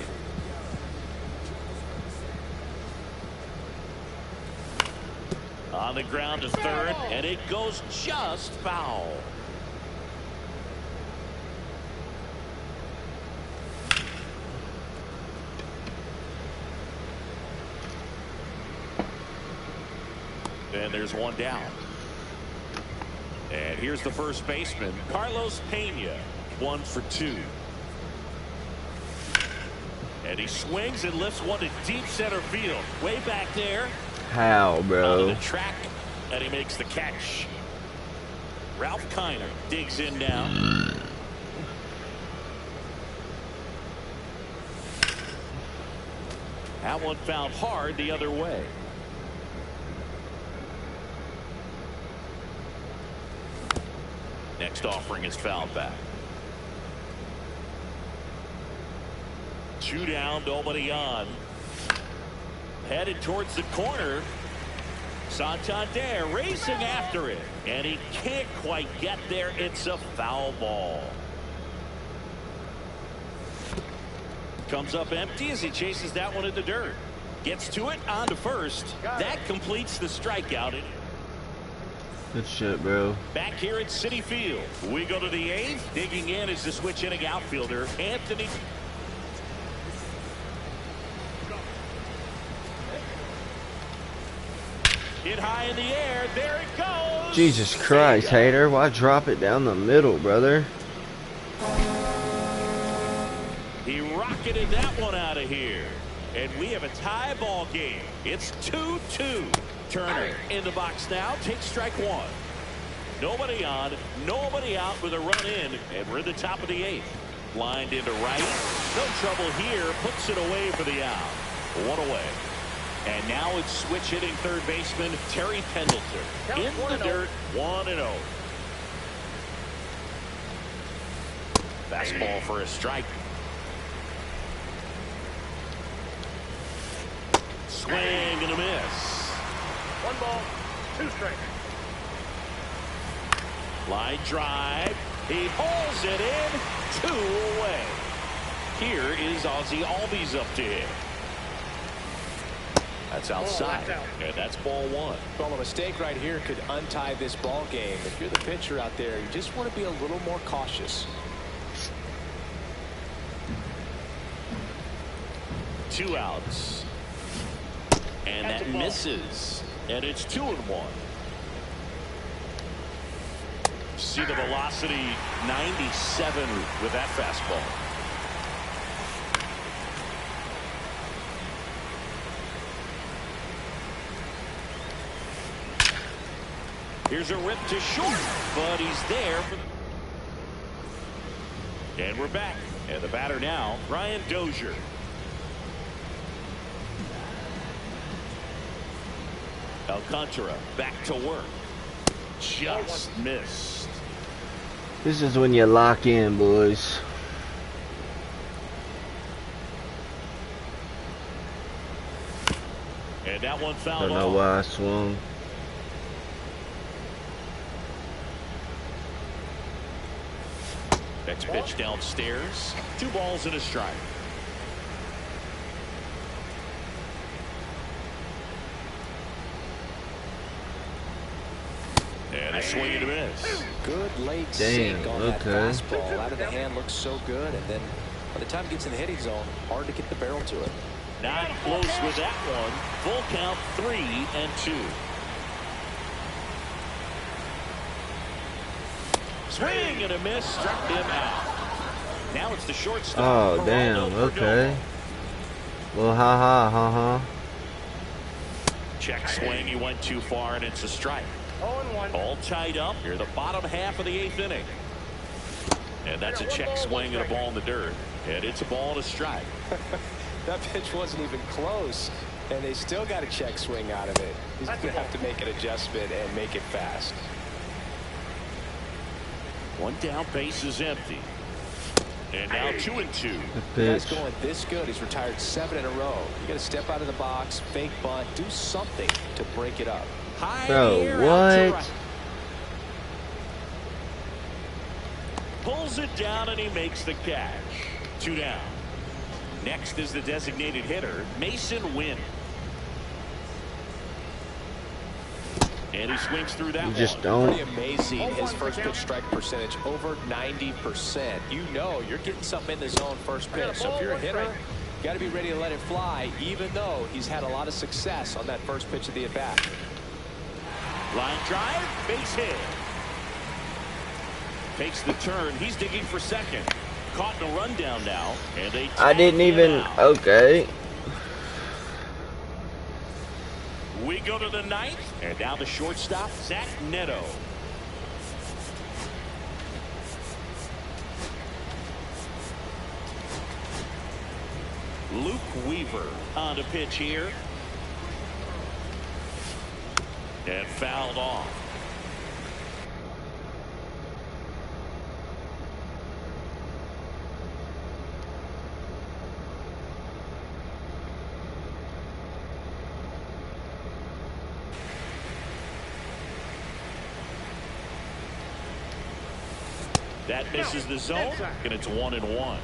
On the ground to third, and it goes just foul. And there's one down. And here's the first baseman, Carlos Pena, 1 for 2. And he swings and lifts one to deep center field. Way back there. How, bro? On the track, and he makes the catch. Ralph Kiner digs in now. That one fouled hard the other way. Next offering is fouled back. 2 down, nobody on. Headed towards the corner. Santander racing after it. And he can't quite get there. It's a foul ball. Comes up empty as he chases that one in the dirt. Gets to it, on to first. That completes the strikeout. Good shit, bro. Back here at Citi Field. We go to the 8th. Digging in is the switch hitting outfielder, Anthony. Hit high in the air. There it goes. Jesus Christ, Hater. Why drop it down the middle, brother? He rocketed that one out of here. And we have a tie ball game. It's 2-2. Turner in the box now. Takes strike one. Nobody on, nobody out with a run in. And we're at the top of the 8th. Lined into right. No trouble here. Puts it away for the out. One away. And now it's switch hitting third baseman Terry Pendleton. In the dirt, 1-0. Fastball for a strike. Swing and a miss. 1 ball, 2 strikes. Line drive. He pulls it in. 2 away. Here is Ozzie Albies up to hit. That's outside. And that's ball 1. Well, a mistake right here could untie this ball game. If you're the pitcher out there, you just want to be a little more cautious. 2 outs. And that misses. And it's 2-1. See the velocity, 97 with that fastball. Here's a rip to short, but he's there. And we're back. And the batter now, Brian Dozier. Alcantara back to work. Just missed. This is when you lock in, boys. And that one fouled off. Don't know why I swung. Next pitch downstairs. 2 balls and a strike. And a swing and a miss. Good late sink on that fastball. Out of the hand looks so good, and then by the time it gets in the hitting zone, hard to get the barrel to it. Not close with that one. Full count, 3-2. Swing and a miss, struck him out. Now it's the shortstop. Oh, damn, okay. Well, ha. Check swing, he went too far, and it's a strike. 0-1. All tied up. Here, the bottom half of the 8th inning. And that's a check swing and a ball in the dirt. And it's a ball and a strike. That pitch wasn't even close, and they still got a check swing out of it. He's going to have to make an adjustment and make it fast. 1 down, base is empty. And now 2-2. The guy's going this good. He's retired 7 in a row. You got to step out of the box, fake bunt, do something to break it up. High Bro, air what? out to right. Pulls it down and he makes the catch. 2 down. Next is the designated hitter, Mason Wynn. And he swings through that You one. just don't. Pretty amazing, his first pitch strike percentage, over 90%. You know you're getting something in the zone first pitch. So if you're a hitter, you got to be ready to let it fly, even though he's had a lot of success on that first pitch of the at-bat. Line drive, base hit. Takes the turn. He's digging for second. Caught in a rundown now, and they I didn't even. Okay. We go to the 9th, and now the shortstop, Zach Neto. Luke Weaver on the pitch here. And fouled off. That misses the zone, and it's 1-1.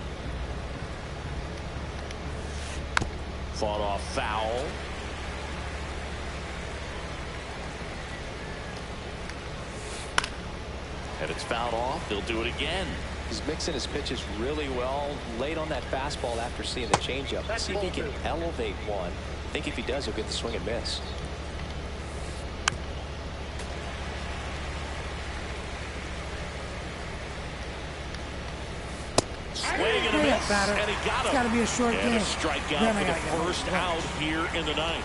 Fought off foul. And it's fouled off. He'll do it again. He's mixing his pitches really well. Late on that fastball after seeing the changeup. Let's see if he can elevate one. I think if he does, he'll get the swing and miss. Swing and a miss, and he got him. It's got to be a short game. And a strikeout for the first out here in the ninth.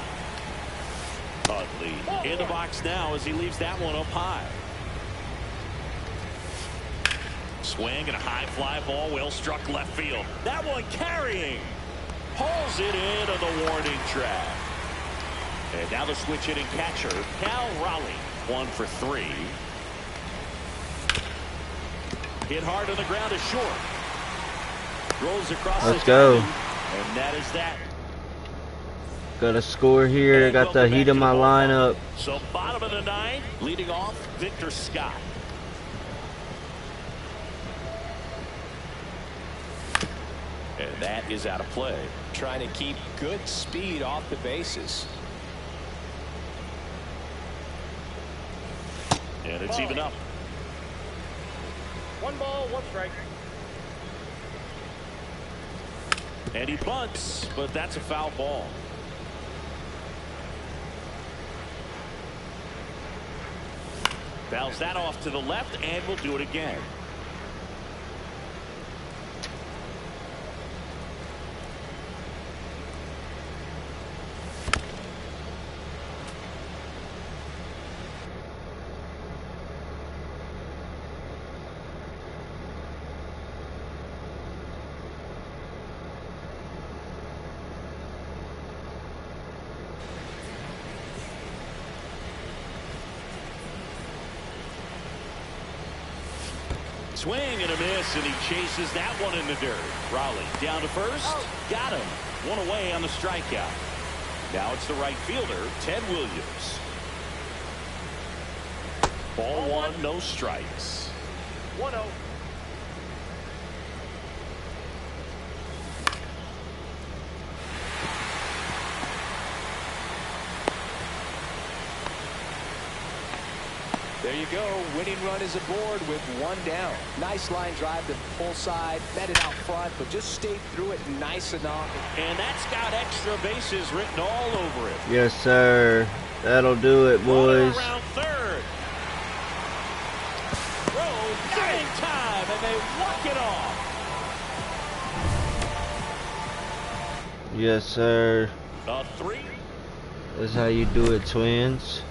Utley in the box now as he leaves that one up high. Swing and a high fly ball, well struck left field. That one carrying. Hauls it in on the warning track. And now the switch hitting catcher, Cal Raleigh, 1 for 3. Hit hard on the ground is short. Rolls across. Let's go. And that is that. Got a score here. Got the heat of my lineup. So bottom of the ninth, leading off Victor Scott. And that is out of play. Trying to keep good speed off the bases. And it's even up. 1 ball, 1 strike. And he bunts, but that's a foul ball. Fouls that off to the left, and we'll do it again. Swing and a miss, and he chases that one in the dirt. Raleigh down to first. Got him. One away on the strikeout. Now it's the right fielder, Ted Williams. Ball 1, no strikes. 1-0. There you go. Winning run is aboard with 1 down. Nice line drive to pull side, fed it out front, but just stayed through it nice enough. And that's got extra bases written all over it. Yes, sir. That'll do it, boys. Around third. Throw, game time, and they walk it off. Yes, sir. A 3. That's how you do it, Twins.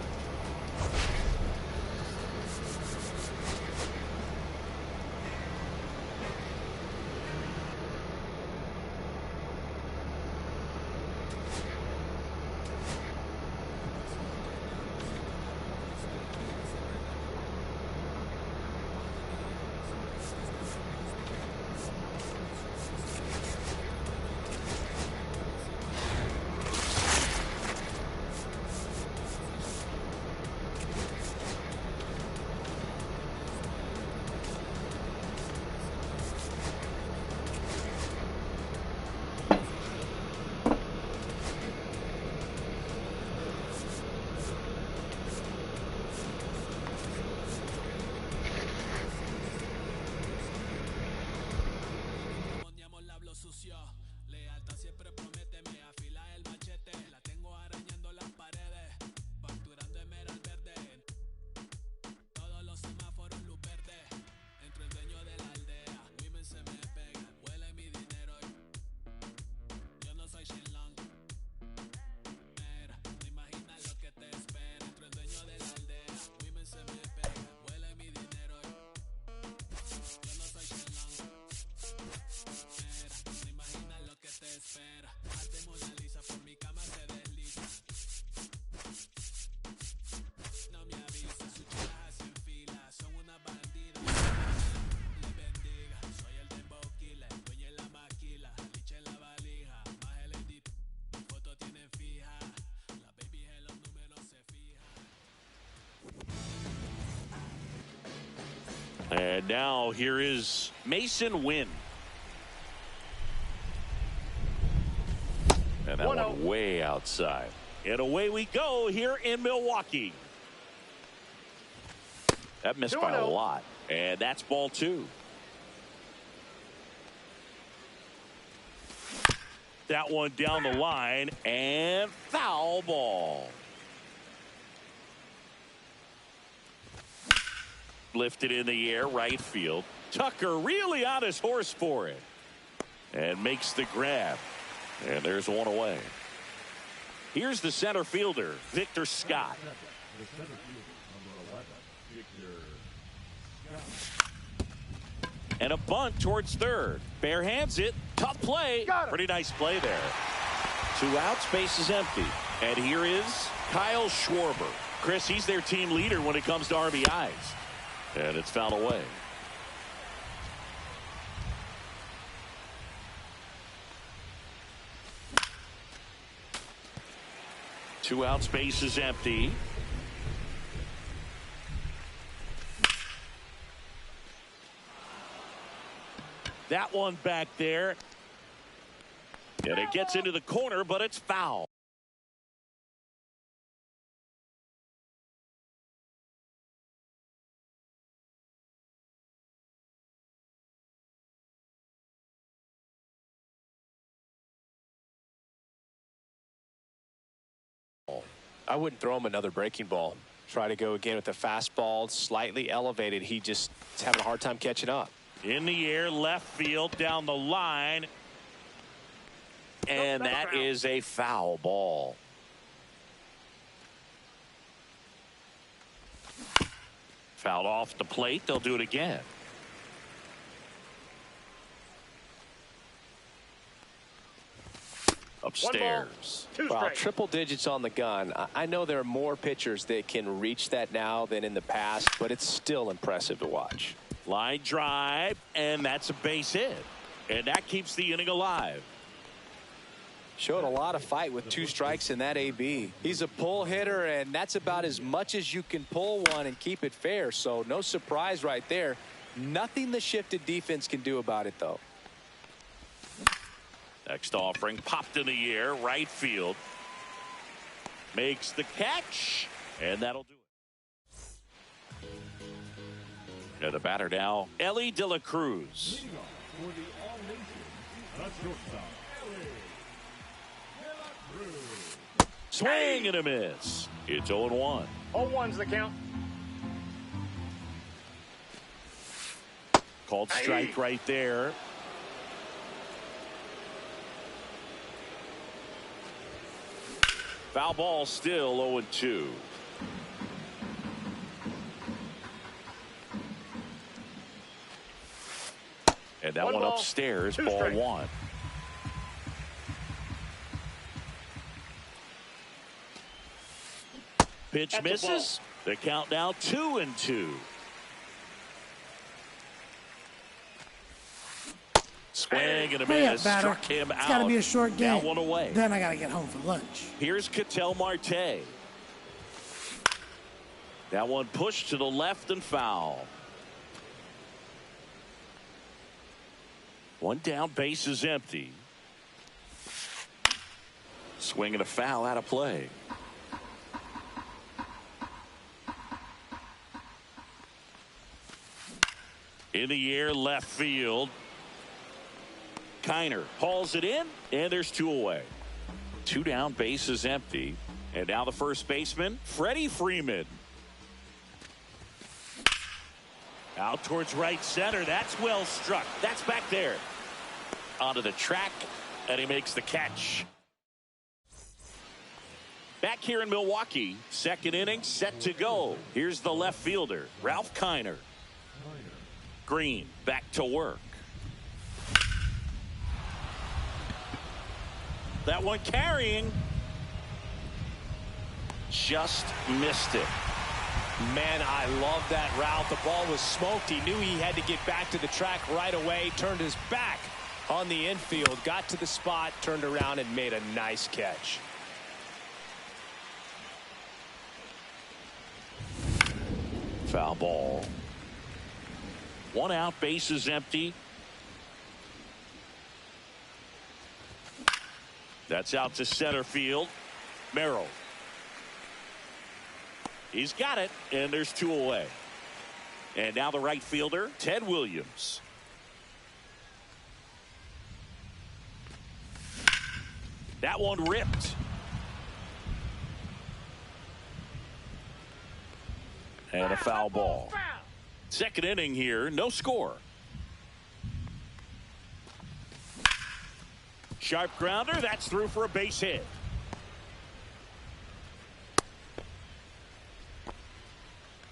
And now here is Mason Wynn. And that one way outside. And away we go here in Milwaukee. That missed by a lot. And that's ball 2. That one down the line and foul ball. Lifted in the air, right field. Tucker really on his horse for it. And makes the grab. And there's one away. Here's the center fielder, Victor Scott. And a bunt towards third. Bare hands it. Tough play. Pretty nice play there. 2 outs, base is empty. And here is Kyle Schwarber. Chris, he's their team leader when it comes to RBIs. And it's fouled away. Two outs, base is empty. That one back there. And it gets into the corner, but it's foul. I wouldn't throw him another breaking ball. Try to go again with the fastball, slightly elevated. He just is having a hard time catching up. In the air, left field, down the line. And that is a foul ball. Fouled off the plate. They'll do it again. Upstairs. Well, triple digits on the gun. I know there are more pitchers that can reach that now than in the past, but it's still impressive to watch. Line drive, and that's a base hit. And that keeps the inning alive. Showed a lot of fight with 2 strikes in that AB. He's a pull hitter, and that's about as much as you can pull one and keep it fair. So no surprise right there. Nothing the shifted defense can do about it, though. Next offering popped in the air, right field. Makes the catch, and that'll do it. And the batter now, Ellie De La Cruz. Swing and a miss. It's 0-1. 0-1's the count. Called strike right there. Foul ball, still 0-2. And that one upstairs, ball 1. Pitch misses. The count now 2-2. Swing and a miss. Struck him out. It's got to be a short game. Now 1 away. Then I got to get home for lunch. Here's Ketel Marte. That one pushed to the left and foul. 1 down, base is empty. Swing and a foul out of play. In the air, left field. Kiner hauls it in, and there's 2 away. 2 down, base is empty. And now the first baseman, Freddie Freeman. Out towards right center. That's well struck. That's back there. Onto the track, and he makes the catch. Back here in Milwaukee, second inning set to go. Here's the left fielder, Ralph Kiner. Green back to work. That one carrying. Just missed it. Man, I love that route. The ball was smoked. He knew he had to get back to the track right away. Turned his back on the infield. Got to the spot, turned around, and made a nice catch. Foul ball. 1 out, base is empty. That's out to center field. Merrill. He's got it, and there's 2 away. And now the right fielder, Ted Williams. That one ripped. And a foul ball. Second inning here, no score. Sharp grounder, that's through for a base hit.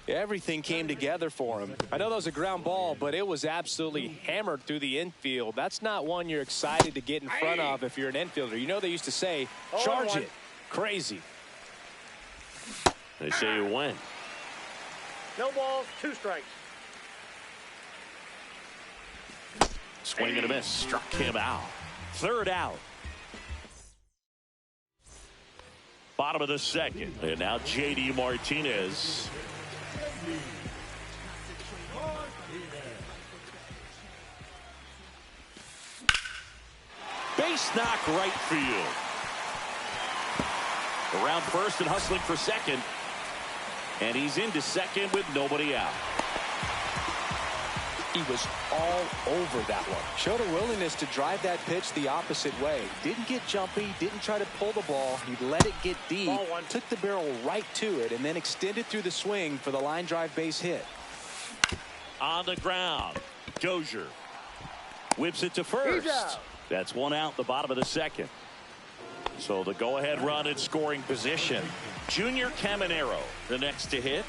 Everything came together for him. I know that was a ground ball, but it was absolutely hammered through the infield. That's not one you're excited to get in front of if you're an infielder. You know they used to say, charge it. Crazy. They say you win. No balls, 2 strikes. Swing and a miss. Struck him out. Third out. Bottom of the second. And now J.D. Martinez. Base knock right field. Around first and hustling for second. And he's into second with nobody out. He was all over that one. Showed a willingness to drive that pitch the opposite way. Didn't get jumpy, didn't try to pull the ball. He let it get deep, took the barrel right to it, and then extended through the swing for the line drive base hit. On the ground, Dozier whips it to first. That's 1 out, the bottom of the second. So the go-ahead run in scoring position. Junior Caminero, the next to hit.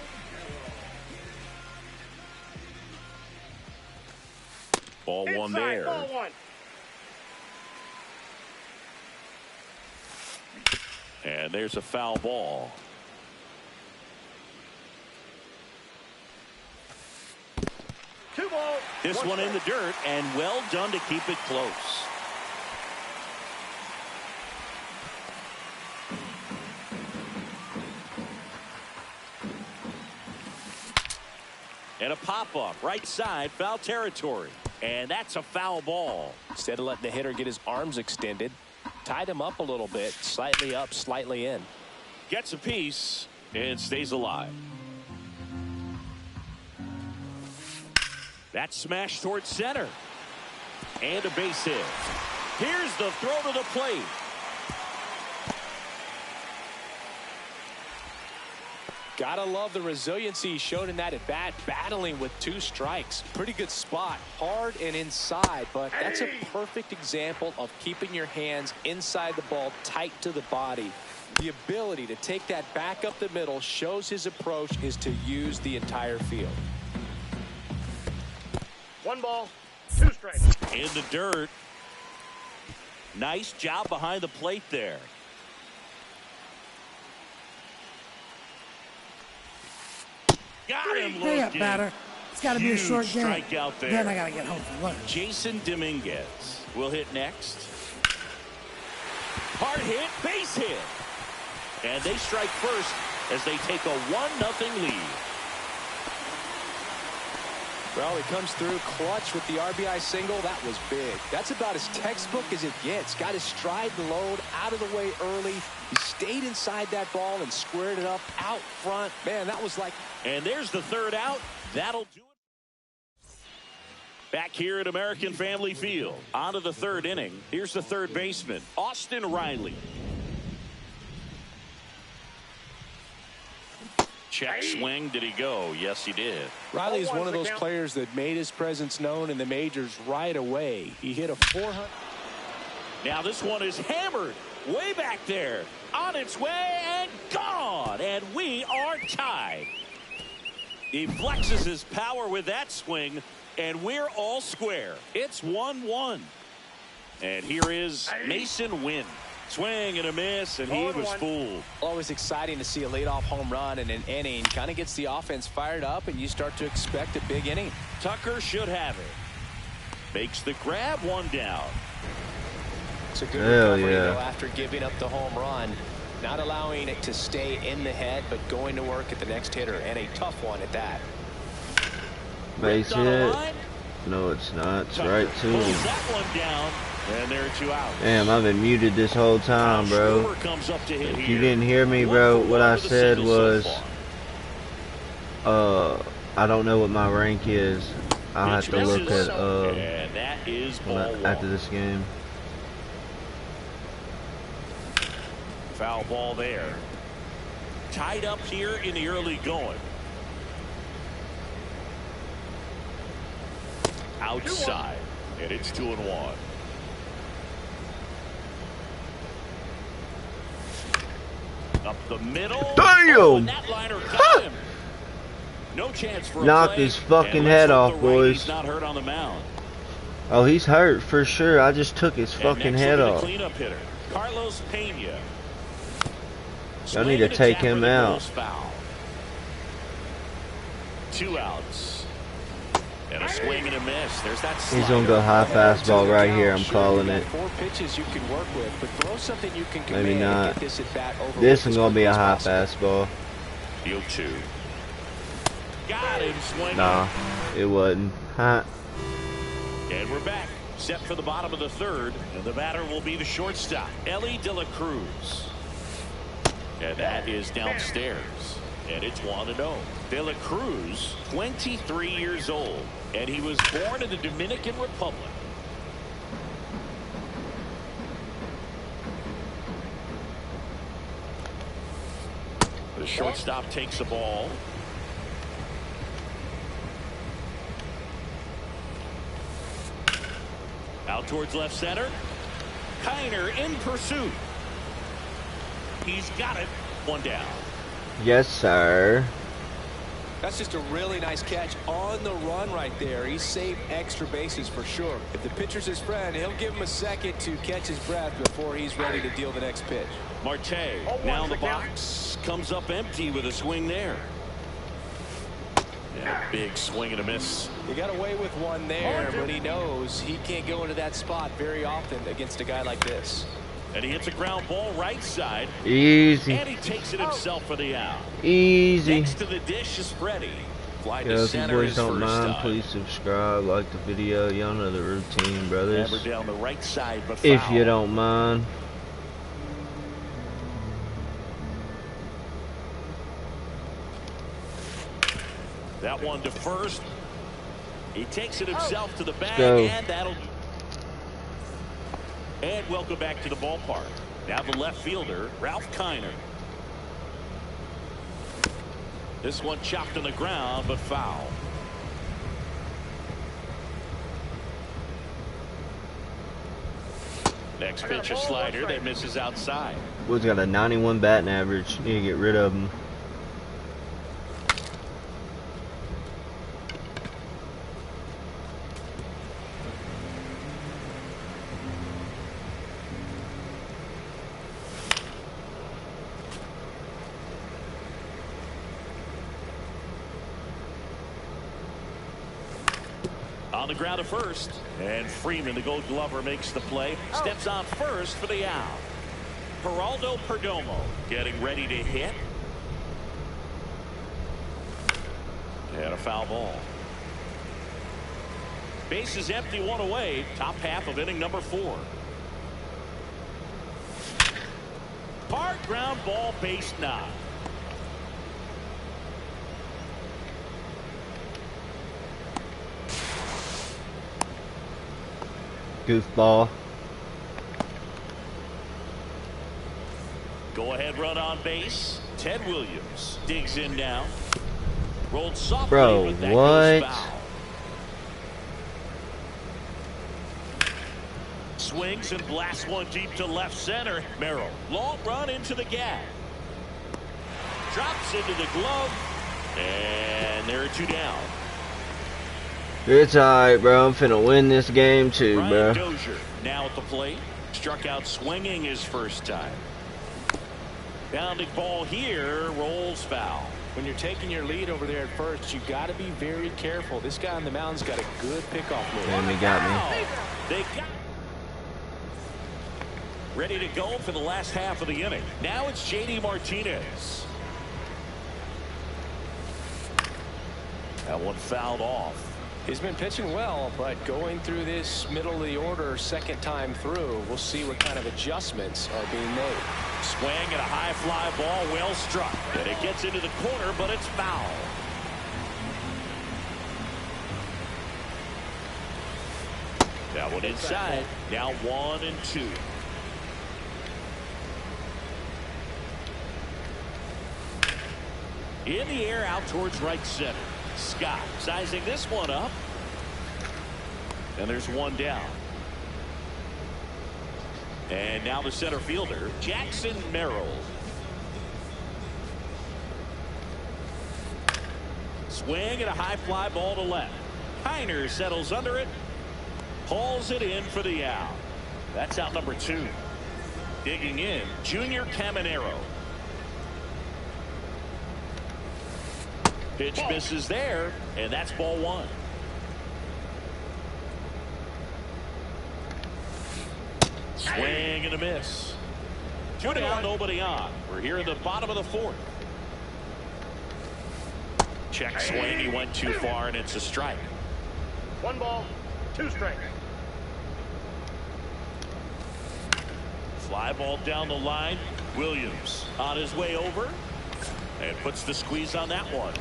Ball one there. Ball 1. And there's a foul ball. Two balls. This one in the dirt, and well done to keep it close. And a pop-up, right side, foul territory. And that's a foul ball. Instead of letting the hitter get his arms extended, tied him up a little bit, slightly up, slightly in. Gets a piece and stays alive. That smash towards center. And a base hit. Here's the throw to the plate. Gotta love the resiliency shown in that at bat, battling with 2 strikes. Pretty good spot, hard and inside, but that's a perfect example of keeping your hands inside the ball, tight to the body. The ability to take that back up the middle shows his approach is to use the entire field. 1 ball, 2 strikes. In the dirt. Nice job behind the plate there. Got him Hurry up, looking. batter. It's got to be a short game. Strikeout there. Then I got to get home for lunch. Jason Dominguez will hit next. Hard hit, base hit. And they strike first as they take a 1-0 lead. Well, he comes through clutch with the RBI single. That was big. That's about as textbook as it gets. Got his stride and load out of the way early. He stayed inside that ball and squared it up out front. Man, that was like... And there's the third out. That'll do it. Back here at American Family Field. On to the third inning. Here's the third baseman, Austin Riley. Check swing. Did he go? Yes, he did. Riley's one of those players that made his presence known in the majors right away. He hit a 400. Now this one is hammered way back there. On its way and gone. And we are tied. He flexes his power with that swing, and we're all square. It's 1-1. And here is Mason Wynn. Swing and a miss, and he was fooled. Always exciting to see a leadoff home run in an inning. Kind of gets the offense fired up, and you start to expect a big inning. Tucker should have it. Makes the grab, 1 down. It's a good recovery, though, after giving up the home run. Not allowing it to stay in the head, but going to work at the next hitter, and a tough one at that. Base hit. No, it's not. It's right to him. That one down. And there are 2 outs. Damn, I've been muted this whole time, bro. Comes up to hit If you didn't hear me, bro, what I said was, I don't know what my rank is. I'll have to look at, and that is after this game. Foul ball there. Tied up here in the early going. Outside, and it's 2-1. Up the middle. Damn! Oh, and that liner caught him. No chance for a Knocked play, his fucking and head let's hope off, the righty's boys. not hurt on the mound. Oh, he's hurt for sure. I just took his fucking head off. Cleanup hitter, Carlos Pena. Y'all need to take him out. Foul. 2 outs. And a swing and a miss. There's that slider. He's gonna go high fastball right here. I'm calling it. 4 pitches you can work with, but throw something you can Maybe command not. and get this at bat over. This is gonna be a high fastball. Field 2. Got him swinging. Nah, it wasn't. Huh. And we're back. Set for the bottom of the 3rd. And the batter will be the shortstop, Ellie De La Cruz. And that is downstairs. And it's 1-0. De La Cruz, 23 years old. And he was born in the Dominican Republic. The shortstop takes the ball. Out towards left center. Kiner in pursuit. He's got it. 1 down. Yes, sir. That's just a really nice catch on the run right there. He saved extra bases for sure. If the pitcher's his friend, he'll give him a second to catch his breath before he's ready to deal the next pitch. Marte now in the box, comes up empty with a swing there. Yeah, big swing and a miss. He got away with one there, but he knows he can't go into that spot very often against a guy like this. And he hits a ground ball right side. Easy. And he takes it himself for the out. Easy. Next to the dish is Freddie. Fly Yo, to if you center boys his don't first mind, time. please subscribe, like the video. Y'all know the routine, brothers. Hammer down the right side, but If foul. you don't mind. That one to first. He takes it himself to the bag, go. and that'll. And welcome back to the ballpark. Now the left fielder, Ralph Kiner. This one chopped on the ground, but foul. Next pitch, a slider that misses outside. Boy's got a 91 batting average. Need to get rid of him. On the ground at first, and Freeman, the Gold Glover, makes the play. Steps on first for the out. Geraldo Perdomo getting ready to hit. And a foul ball. Base is empty, 1 away. Top half of inning number 4. Hard ground ball, base knock. Goofball. Go ahead run on base. Ted Williams digs in now. Rolled softly, Bro, but that what? goes foul. Swings and blasts one deep to left center. Merrill, long run into the gap. Drops into the glove. And there are 2 down. It's alright, bro. I'm finna win this game too, Ryan bro. Dozier now at the plate. Struck out swinging his first time. Bounding ball here, rolls foul. When you're taking your lead over there at first, you got to be very careful. This guy on the mound's got a good pickoff move. Damn, he got me. They got ready to go for the last half of the inning. Now it's JD Martinez. That one fouled off. He's been pitching well, but going through this middle of the order second time through, we'll see what kind of adjustments are being made. Swing and a high fly ball, well struck. And it gets into the corner, but it's foul. That one inside. Now 1-2. In the air out towards right center. Scott sizing this one up. And there's one down. And now the center fielder, Jackson Merrill. Swing and a high fly ball to left. Kiner settles under it. Hauls it in for the out. That's out number 2. Digging in, Junior Caminero. Pitch misses there, and that's ball 1. Swing and a miss. 2 down, nobody on. We're here in the bottom of the 4th. Check swing, he went too far, and it's a strike. 1 ball, 2 strikes. Fly ball down the line. Williams on his way over and puts the squeeze on that one.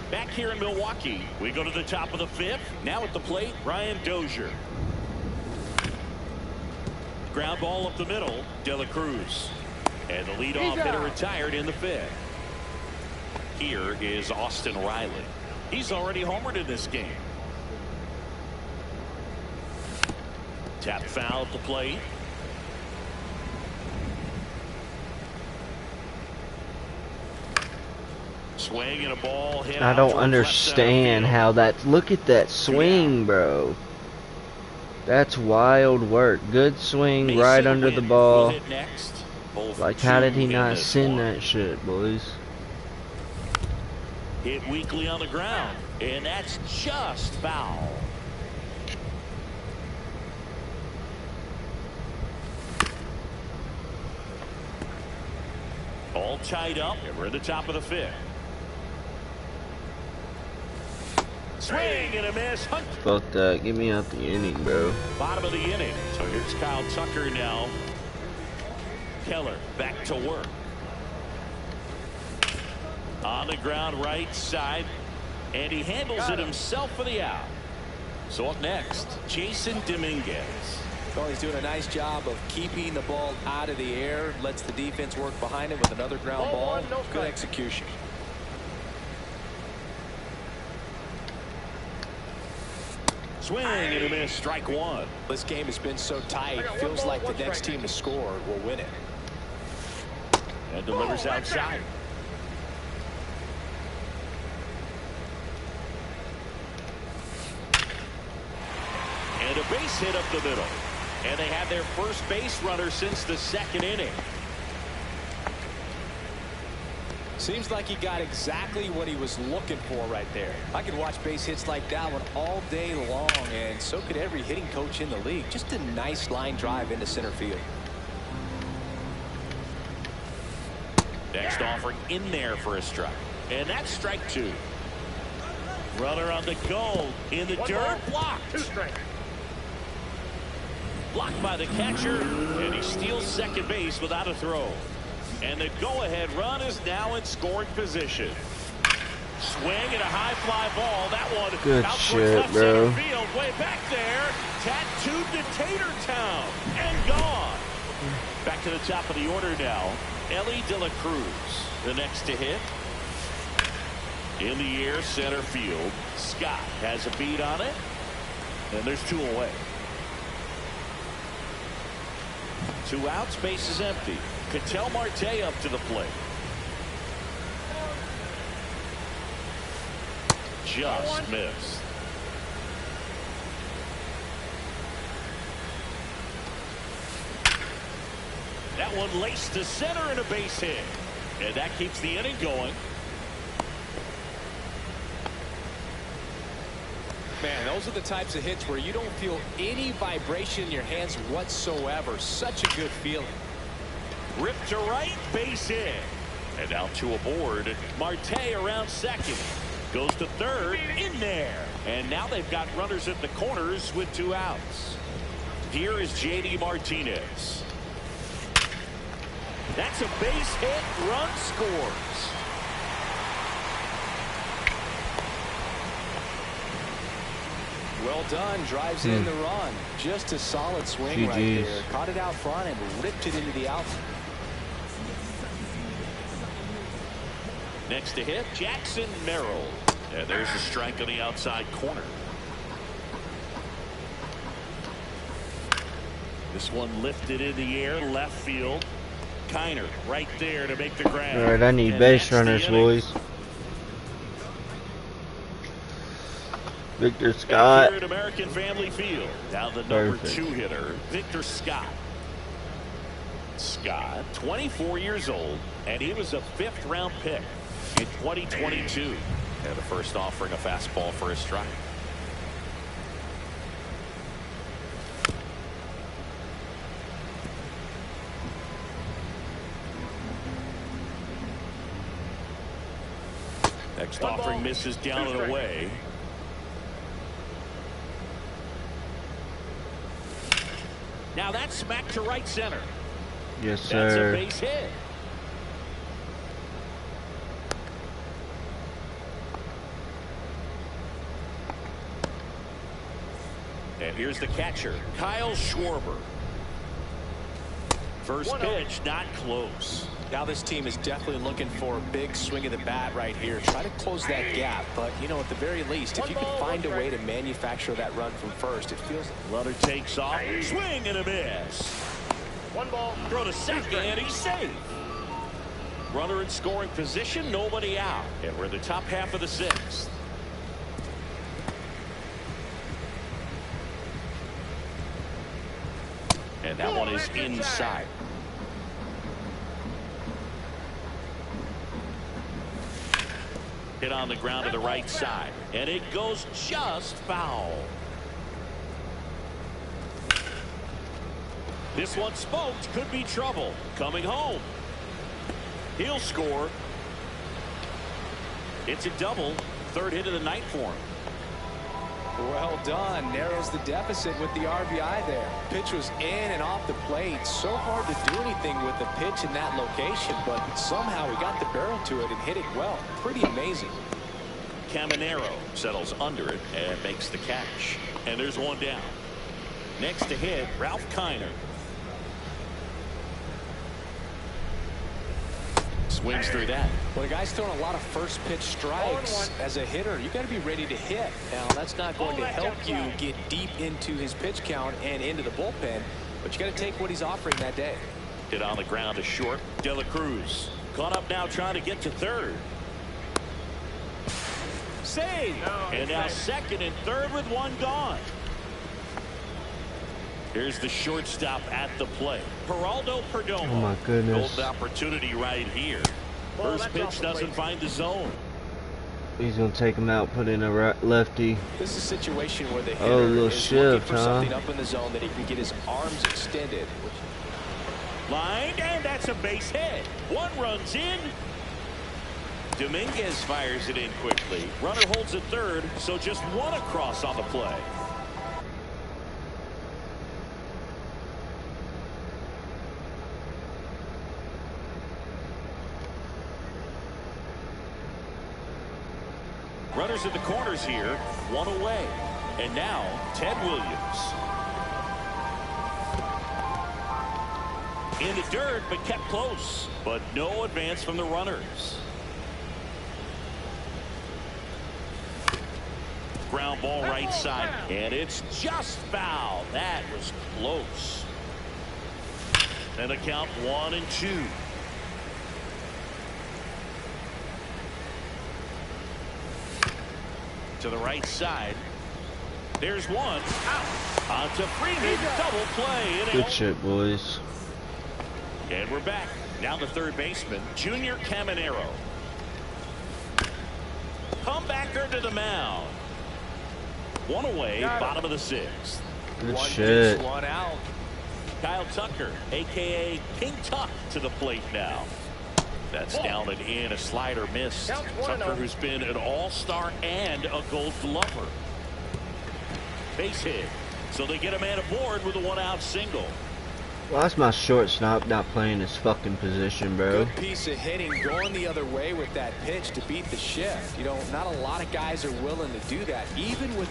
Back here in Milwaukee, we go to the top of the 5th. Now at the plate, Ryan Dozier. Ground ball up the middle, De La Cruz. And the leadoff hitter retired in the 5th. Here is Austin Riley. He's already homered in this game. Tap foul at the plate. Swing and a ball hit. I don't understand how that. Look at that swing, bro. That's wild work. Good swing right under the ball. Like, how did he not send that shit, boys? Hit weakly on the ground, and that's just foul. All tied up, and we're at the top of the 5th. Swing and a miss. Hunt. Fuck that. Get me out the inning, bro. Bottom of the inning. So here's Kyle Tucker now. Keller back to work. On the ground right side. And he handles it himself for the out. So up next, Jason Dominguez. Well, he's doing a nice job of keeping the ball out of the air. Lets the defense work behind him with another ground ball. Good execution. Swing and a miss. Strike 1. This game has been so tight. Feels like the next team to score will win it. And delivers outside. And a base hit up the middle. And they have their first base runner since the 2nd inning. Seems like he got exactly what he was looking for right there. I could watch base hits like that one all day long, and so could every hitting coach in the league. Just a nice line drive into center field. Next offering in there for a strike. And that's strike 2. Runner on the go. In the dirt. Blocked. 2 strikes. Blocked by the catcher. And he steals second base without a throw. And the go-ahead run is now in scoring position. Swing and a high fly ball. That one good out shit, left bro. center field. Way back there. Tattooed to Tatertown. And gone. Back to the top of the order now. Ellie De La Cruz, the next to hit. In the air, center field. Scott has a beat on it. And there's 2 away. 2 outs, base is empty. Ketel Marte up to the plate. Just missed. That one laced to center and a base hit. And that keeps the inning going. Man, those are the types of hits where you don't feel any vibration in your hands whatsoever. Such a good feeling. Ripped to right, base hit. And now 2 aboard. Marte around second. Goes to third, in there. And now they've got runners at the corners with 2 outs. Here is J.D. Martinez. That's a base hit. Run scores. Well done. Drives in the run. Just a solid swing right there. Caught it out front and ripped it into the outfield. Next to hit, Jackson Merrill. And there's a strike on the outside corner. This one lifted in the air, left field. Kiner right there to make the grab. All right, I need base runners, boys. Victor Scott. Here at American Family Field. Now the number 2 hitter, Victor Scott. Scott, 24 years old, and he was a 5th-round pick in 2022. And the first offering a fastball for a strike. Next offering misses down and away. Now that's smacked to right center. Yes, sir. That's a base hit. And here's the catcher, Kyle Schwarber. First pitch, not close. Now this team is definitely looking for a big swing of the bat right here. Try to close that gap, but you know, at the very least, if you can find a way to manufacture that run from first, it feels. Runner takes off, swing and a miss. 1 ball. Throw to second, and he's safe. Runner in scoring position, nobody out, and we're in the top half of the 6th. And that one is inside. Hit on the ground to the right side, and it goes just foul. This one smoked, could be trouble. Coming home. He'll score. It's a double. 3rd hit of the night for him. Well done. Narrows the deficit with the RBI there. Pitch was in and off the plate. So hard to do anything with the pitch in that location, but somehow he got the barrel to it and hit it well. Pretty amazing. Caminero settles under it and makes the catch. And there's one down. Next to hit, Ralph Kiner. Swings through that. Well, the guy's throwing a lot of first pitch strikes. As a hitter, you got to be ready to hit. Now, that's not going to help you get deep into his pitch count and into the bullpen, but you got to take what he's offering that day. Hit on the ground to short. De La Cruz caught up now, trying to get to third. Save. And now second and third with one gone. Here's the shortstop at the plate, Geraldo Perdomo. Oh my goodness. Golden opportunity right here. First pitch doesn't find the zone. He's gonna take him out, put in a lefty. This is a situation where the Oh, hitter little is shift, looking for huh? something up in the zone that he can get his arms extended. Lined, and that's a base hit. One runs in. Dominguez fires it in quickly. Runner holds at third, so just one across on the play. Runners at the corners here, one away. And now, Ted Williams. In the dirt, but kept close. But no advance from the runners. Ground ball right side. And it's just foul. That was close. And a count 1-2. To the right side. There's one. Out. On to Freeman. Double play. Good shit, boys. And we're back. Now the third baseman, Junior Caminero. Comebacker to the mound. One away, bottom of the 6th. Good One shit. pitch, one out. Kyle Tucker, a.k.a. King Tuck, to the plate now. That's down and in, a slider missed. Tucker, who's been an all-star and a Gold Glover. Base hit. So they get a man aboard with a one-out single. Well, that's my shortstop not playing his fucking position, bro. Good piece of hitting, going the other way with that pitch to beat the shift. You know, not a lot of guys are willing to do that, even with.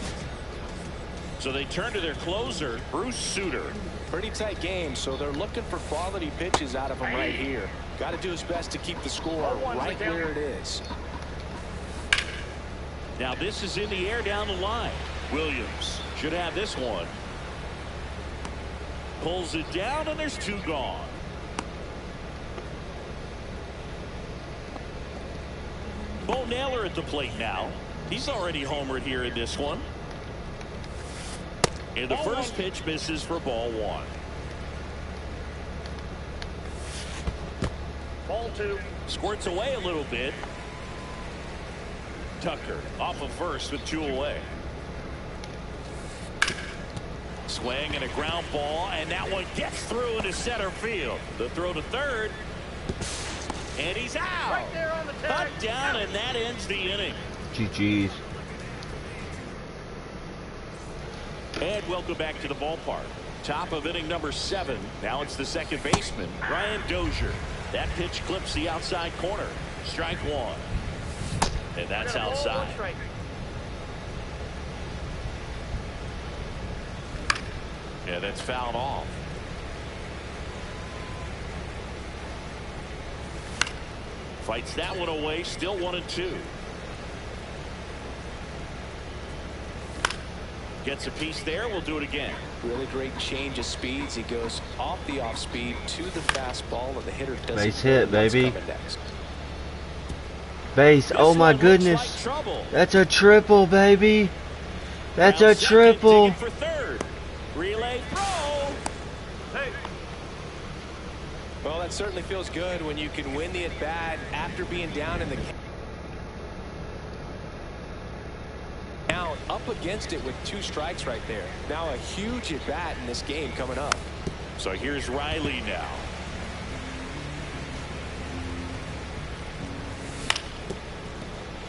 So they turn to their closer, Bruce Sutter. Pretty tight game, so they're looking for quality pitches out of him right here. Got to do his best to keep the score right where it is. Now this is in the air down the line. Williams should have this one. Pulls it down, and there's two gone. Bo Naylor at the plate now. He's already homered here in this one. And the first pitch misses for ball one. Ball two. Squirts away a little bit. Tucker off of first with two away. Swing and a ground ball, and that one gets through into center field. The throw to third, and he's out. Right there on the tag. Cut down, and that ends the inning. GG's. And welcome back to the ballpark. Top of inning number 7. Now it's the second baseman, Brian Dozier. That pitch clips the outside corner. Strike one. And that's outside. Yeah, that's fouled off. Fights that one away. Still 1-2. Gets a piece there. We'll do it again. Really great change of speeds. He goes off the off speed to the fastball, and the hitter doesn't. Base hit, baby. Base. Oh my goodness. That's a triple, baby. That's a triple. For third. Relay throw. Hey. Well, that certainly feels good when you can win the at bat after being down in the count, up against it with 2 strikes right there. Now a huge at bat in this game coming up. So here's Riley now.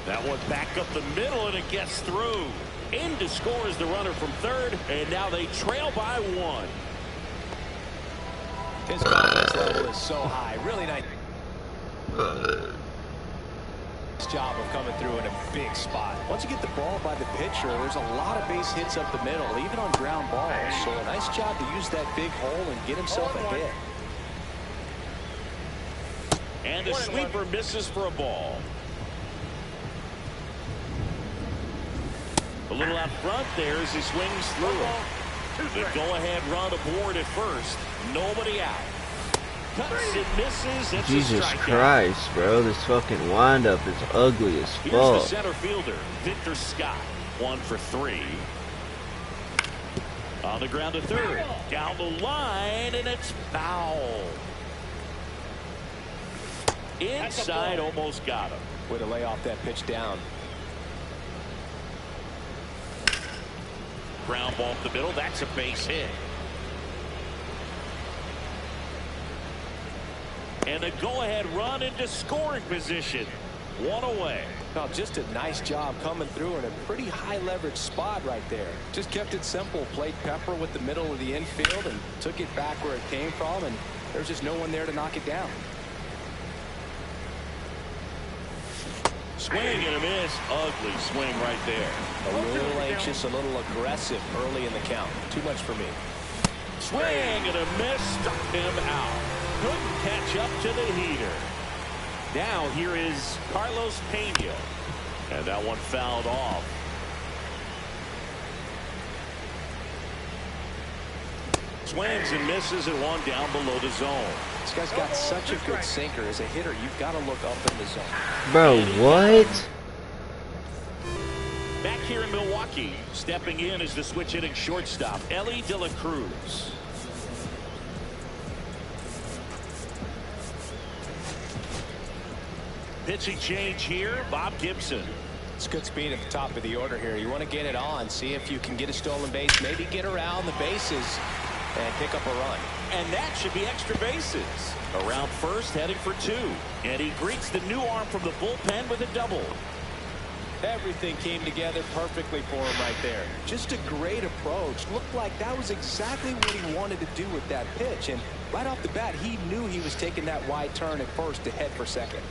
That one back up the middle, and it gets through. In to score is the runner from third, and now they trail by 1. His confidence level is so high. Really nice job of coming through in a big spot. Once you get the ball by the pitcher, there's a lot of base hits up the middle, even on ground balls. So a nice job to use that big hole and get himself a hit. And the sweeper misses for a ball. A little out front there as he swings through. The go-ahead run aboard at first. Nobody out. Cuts and misses. That's Jesus Christ, bro. This fucking windup is ugly as fuck. Here's the center fielder, Victor Scott. 1 for 3. On the ground to third. Down the line, and it's foul. Inside, almost got him. Way to lay off that pitch down. Ground ball up the middle. That's a base hit. And a go-ahead run into scoring position. 1 away. Now, just a nice job coming through in a pretty high leverage spot right there. Just kept it simple. Played pepper with the middle of the infield and took it back where it came from, and there's just no one there to knock it down. Swing and a miss. Ugly swing right there. A little anxious, a little aggressive early in the count. Too much for me. Swing and a miss. Struck him out. Couldn't catch up to the heater. Now here is Carlos Pena. And that one fouled off. Swings and misses and one down below the zone. This guy's got such a good sinker. As a hitter, you've got to look up in the zone. Bro, what? Back here in Milwaukee, stepping in as the switch hitting shortstop, Ellie De La Cruz. Pitching change here, Bob Gibson. It's good speed at the top of the order here. You want to get it on, see if you can get a stolen base, maybe get around the bases. and pick up a run. And that should be extra bases. Around first, heading for 2. And he greets the new arm from the bullpen with a double. Everything came together perfectly for him right there. Just a great approach. Looked like that was exactly what he wanted to do with that pitch. And right off the bat, he knew he was taking that wide turn at first to head for second.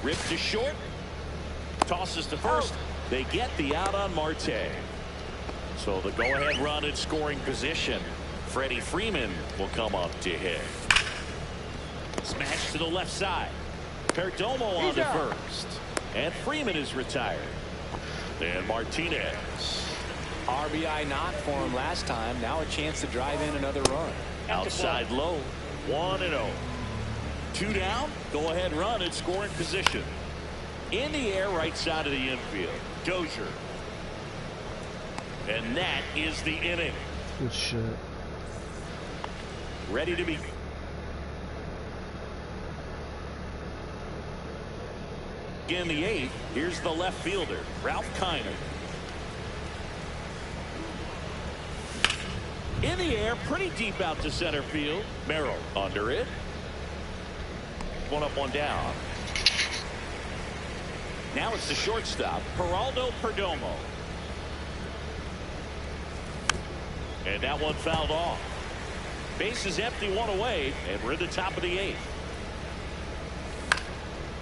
Ripped to short. Tosses to first. They get the out on Marte. So the go-ahead run in scoring position. Freddie Freeman will come up to hit. Smash to the left side. Perdomo on to first. And Freeman is retired. And Martinez. RBI knock for him last time. Now a chance to drive in another run. Outside low. 1-0. 2 down. Go-ahead run in scoring position. In the air, right side of the infield. Dozier. And that is the inning. Good shit. Ready to be. In the 8th, here's the left fielder, Ralph Kiner. In the air, pretty deep out to center field. Merrill under it. 1 up, 1 down. Now it's the shortstop, Geraldo Perdomo. And that one fouled off. Base is empty, 1 away, and we're at the top of the 8th.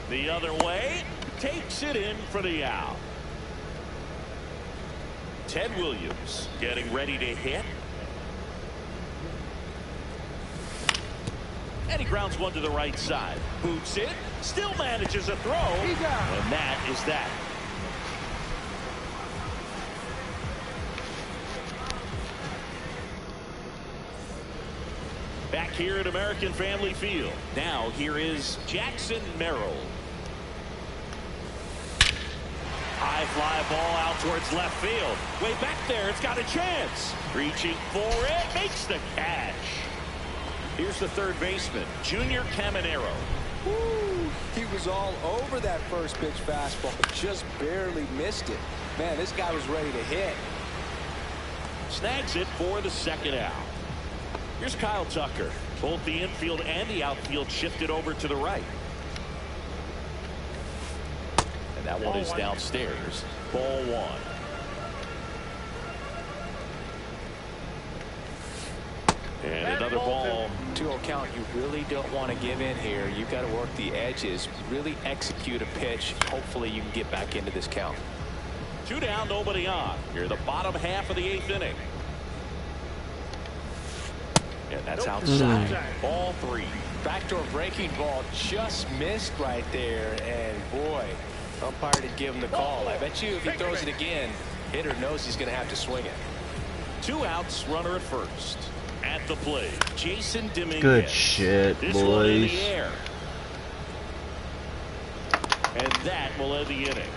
The other way, takes it in for the out. Ted Williams getting ready to hit. And he grounds one to the right side. Boots it, still manages a throw, and that is that. Back here at American Family Field. Now here is Jackson Merrill. High fly ball out towards left field. Way back there, it's got a chance. Reaching for it, makes the catch. Here's the third baseman, Junior Caminero. Woo, he was all over that first pitch fastball, just barely missed it. Man, this guy was ready to hit. Snags it for the second out. Here's Kyle Tucker. Both the infield and the outfield shifted over to the right. And that one is downstairs. Ball 1. And another ball. 2-0 count. You really don't want to give in here. You've got to work the edges, really execute a pitch. Hopefully you can get back into this count. 2 down, nobody on. Here the bottom half of the 8th inning. And that's outside. Ball 3. Backdoor breaking ball just missed right there. And boy, umpire didn't give him the call. I bet you if he throws it again, hitter knows he's going to have to swing it. 2 outs, runner at first. At the plate, Jason Dominguez. Good shit, this one in the boys. air. And that will end the inning.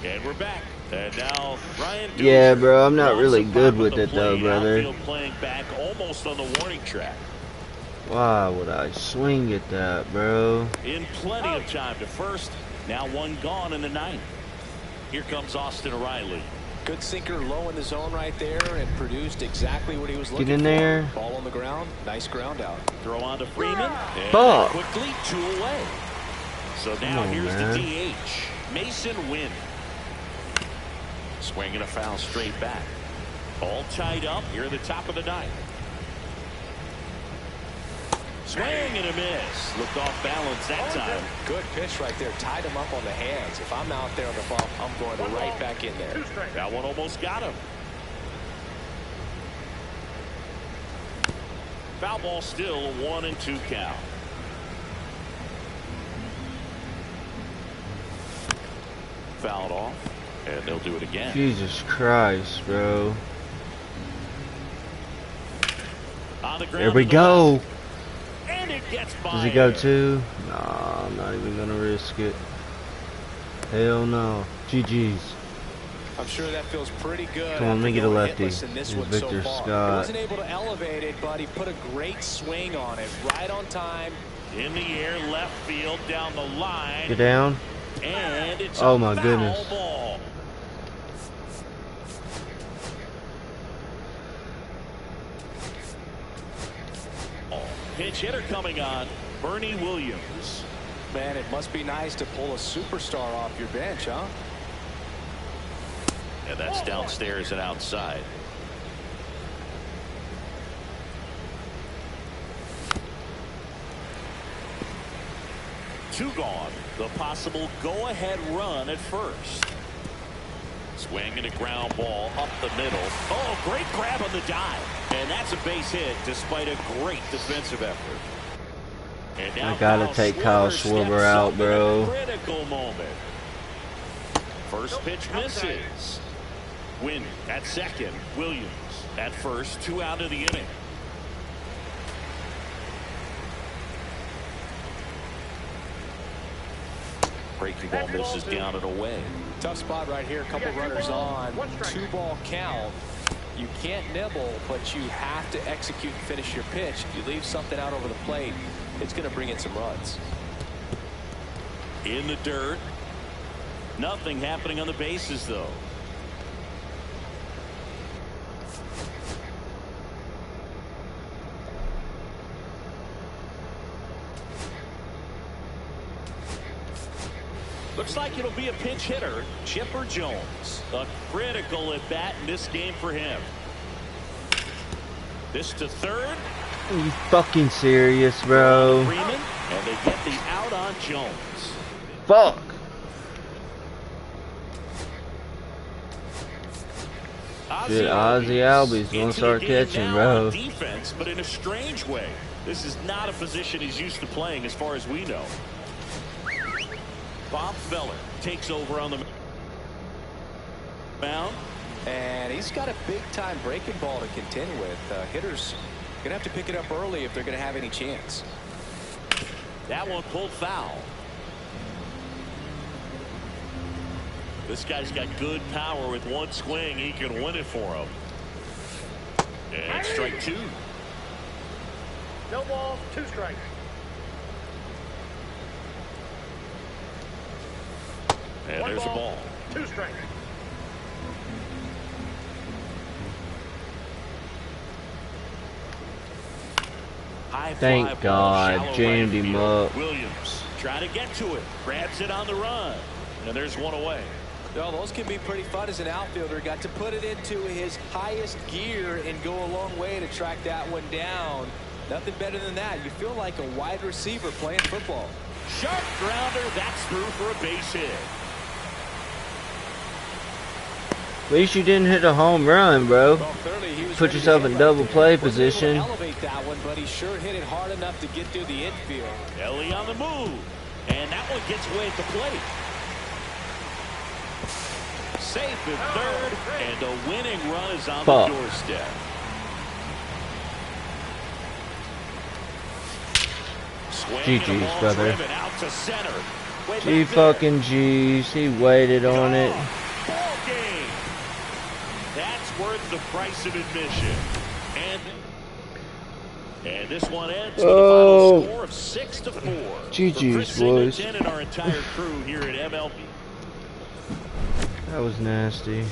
And we're back. And now Ryan Dozier. Yeah, bro, I'm not really good with it though, brother. Outfield playing back almost on the warning track. Why would I swing at that, bro? In plenty of time to first. Now 1 gone in the 9th. Here comes Austin Riley. Good sinker low in the zone right there and produced exactly what he was looking for. Get in there. Ball on the ground. Nice ground out. Throw on to Freeman. And Fuck. quickly 2 away. So now here's the DH. Mason Wynn. Swinging a foul straight back. All tied up here at the top of the 9th. Swing and a miss. Looked off balance that time. Good pitch right there. Tied him up on the hands. If I'm out there on the ball, I'm going right back in there. That one almost got him. Foul ball still, 1-2 count. Fouled off. And they'll do it again. Jesus Christ, bro. On the ground. There we go. And it gets by. Does he go 2? Nah, I'm not even gonna risk it. Hell no. GG's. I'm sure that feels pretty good. Come on, let me get a lefty. Here's Victor Scott. He wasn't able to elevate it, but he put a great swing on it. Right on time. In the air, left field, down the line. Get down. And it's oh a my foul goodness. Ball. pinch hitter coming on, Bernie Williams. Man, it must be nice to pull a superstar off your bench, huh? And that's downstairs and outside. Two gone. The possible go-ahead run at first. Swing and a ground ball up the middle. Oh, great grab on the dive. And that's a base hit despite a great defensive effort. And now I gotta take Kyle Schwarber out, bro. Critical moment. First pitch misses. Win at second. Williams at first. 2 out of the inning. Breaking ball misses down and away. Tough spot right here. A couple runners on. 2-ball count. You can't nibble, but you have to execute and finish your pitch. If you leave something out over the plate, it's going to bring in some runs. In the dirt. Nothing happening on the bases, though. Looks like it'll be a pinch hitter, Chipper Jones. A critical at bat in this game for him. This to third. Are you fucking serious, bro? Freeman, and they get the out on Jones. Fuck. Shit, Ozzy Albies gonna start catching, bro. Defense, but in a strange way. This is not a position he's used to playing, as far as we know. Bob Feller takes over on the mound. And he's got a big-time breaking ball to contend with. Hitters going to have to pick it up early if they're going to have any chance. That one pulled foul. This guy's got good power. With one swing, he can win it for him. And strike 2. No balls, 2 strikes. And there's a ball. 2 strikes. Thank God, jammed him up. Williams trying to get to it. Grabs it on the run. And there's one away. Well, those can be pretty fun as an outfielder. Got to put it into his highest gear and go a long way to track that one down. Nothing better than that. You feel like a wide receiver playing football. Sharp grounder. That's through for a base hit. At least you didn't hit a home run, bro. Well, clearly he was Put yourself in double play position. Elevate that one, but he sure hit it hard enough to get through the infield. Ellie on the move. And that one gets away at the plate. Safe at third, and a winning run is on the doorstep. GG's, brother. Out to center. G fucking G's. He waited on it. Ball game. That's worth the price of admission. And this one ends with a final score of 6-4. GG's, boys. And our entire crew here at MLB. That was nasty.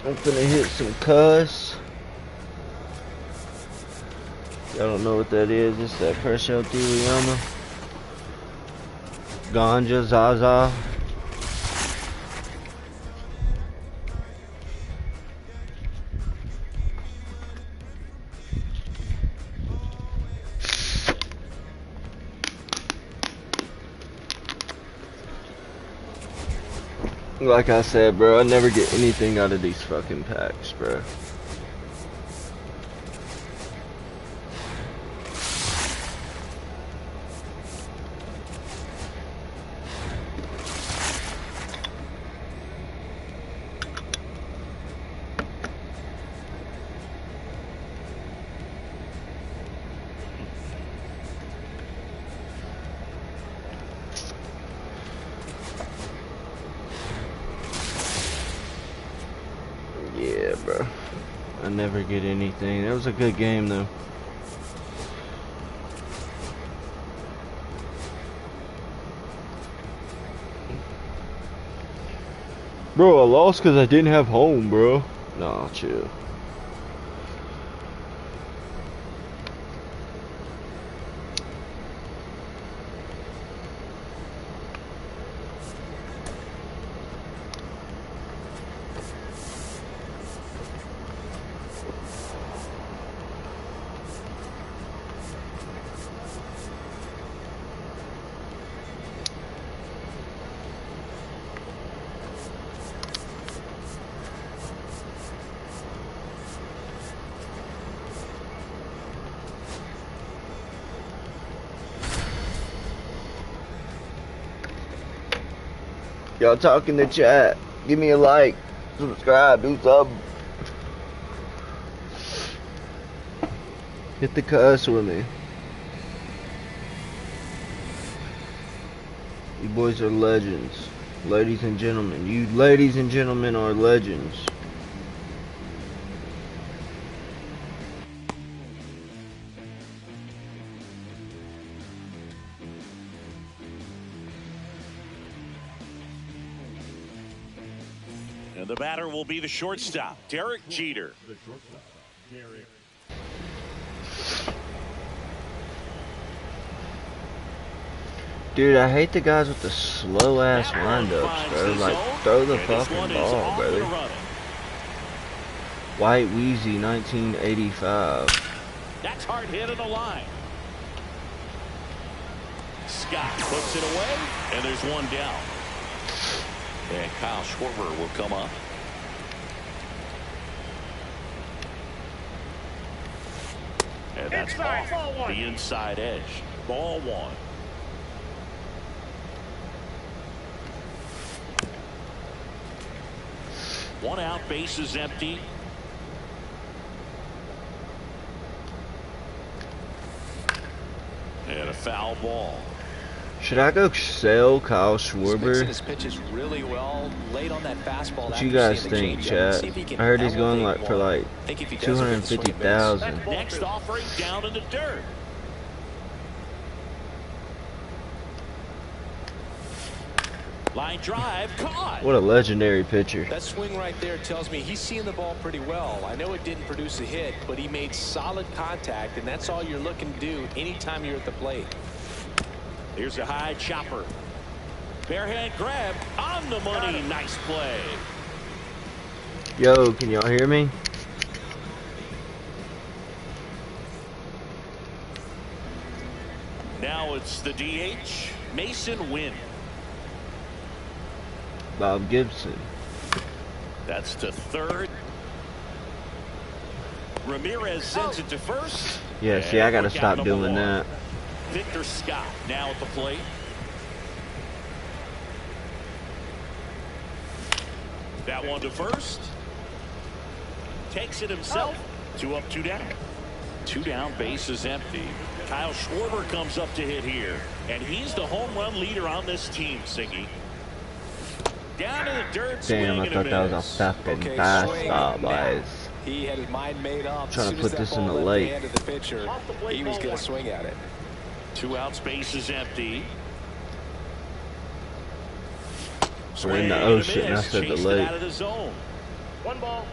I'm finna hit some cuss. I don't know what that is. It's that fresh out Yama. Ganja, Zaza. Like I said, bro, I never get anything out of these fucking packs, bro. I never get anything. That was a good game though. Bro, I lost because I didn't have home, bro. Nah, chill. Y'all talk in the chat. Give me a like. Subscribe. Do something. Hit the cuss with me. You boys are legends. Ladies and gentlemen. You ladies and gentlemen are legends. And the batter will be the shortstop, Derek Jeter. Dude, I hate the guys with the slow ass windups, bro. Like, throw the fucking ball, brother. White Wheezy, 1985. That's hard hit in the line. Scott puts it away, and there's one down. And Kyle Schwarber will come up. And that's off the inside edge. Ball one. One out, base is empty. And a foul ball. Should I go sell Kyle Schwarber? His pitches really well, late on that fastball. What you guys think, chat? I heard he's going like for like 250,000. Next offering down in the dirt. Line drive caught. What a legendary pitcher. That swing right there tells me he's seeing the ball pretty well. I know it didn't produce a hit, but he made solid contact, and that's all you're looking to do anytime you're at the plate. Here's a high chopper. Barehand grab on the money. Nice play. Yo, can y'all hear me? Now it's the DH, Mason Wynn. Bob Gibson. That's to third. Ramirez sends it to first. Yeah, see, I gotta stop doing that. Victor Scott now at the plate. That one to first. Takes it himself. 2 up, 2 down. 2 down, base is empty. Kyle Schwarber comes up to hit here. And he's the home run leader on this team, Siggy. Down in the dirt. Damn, I thought that was a fucking fastball, boys. He had his mind made up. Trying to put this in the lake. He was going to swing at it. 2 outs, base is empty. We're in the ocean. I said the lake. Out of the zone. 1 ball,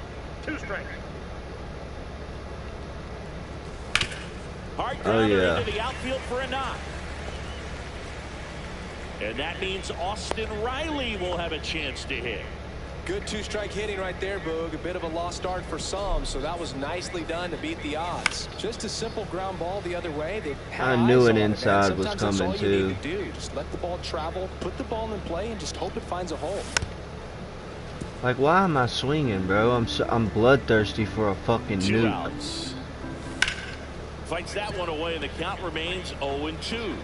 2 strikes. Hard grounder into the outfield for a knock. And that means Austin Riley will have a chance to hit. Good 2-strike hitting right there, Boog. A bit of a lost start for some, so that was nicely done to beat the odds. Just a simple ground ball the other way. I knew an inside was coming too. Just let the ball travel, put the ball in play, and just hope it finds a hole. Like, why am I swinging, bro? I'm bloodthirsty for a fucking 2 nuke. outs. Fights that one away, and the count remains 0-2.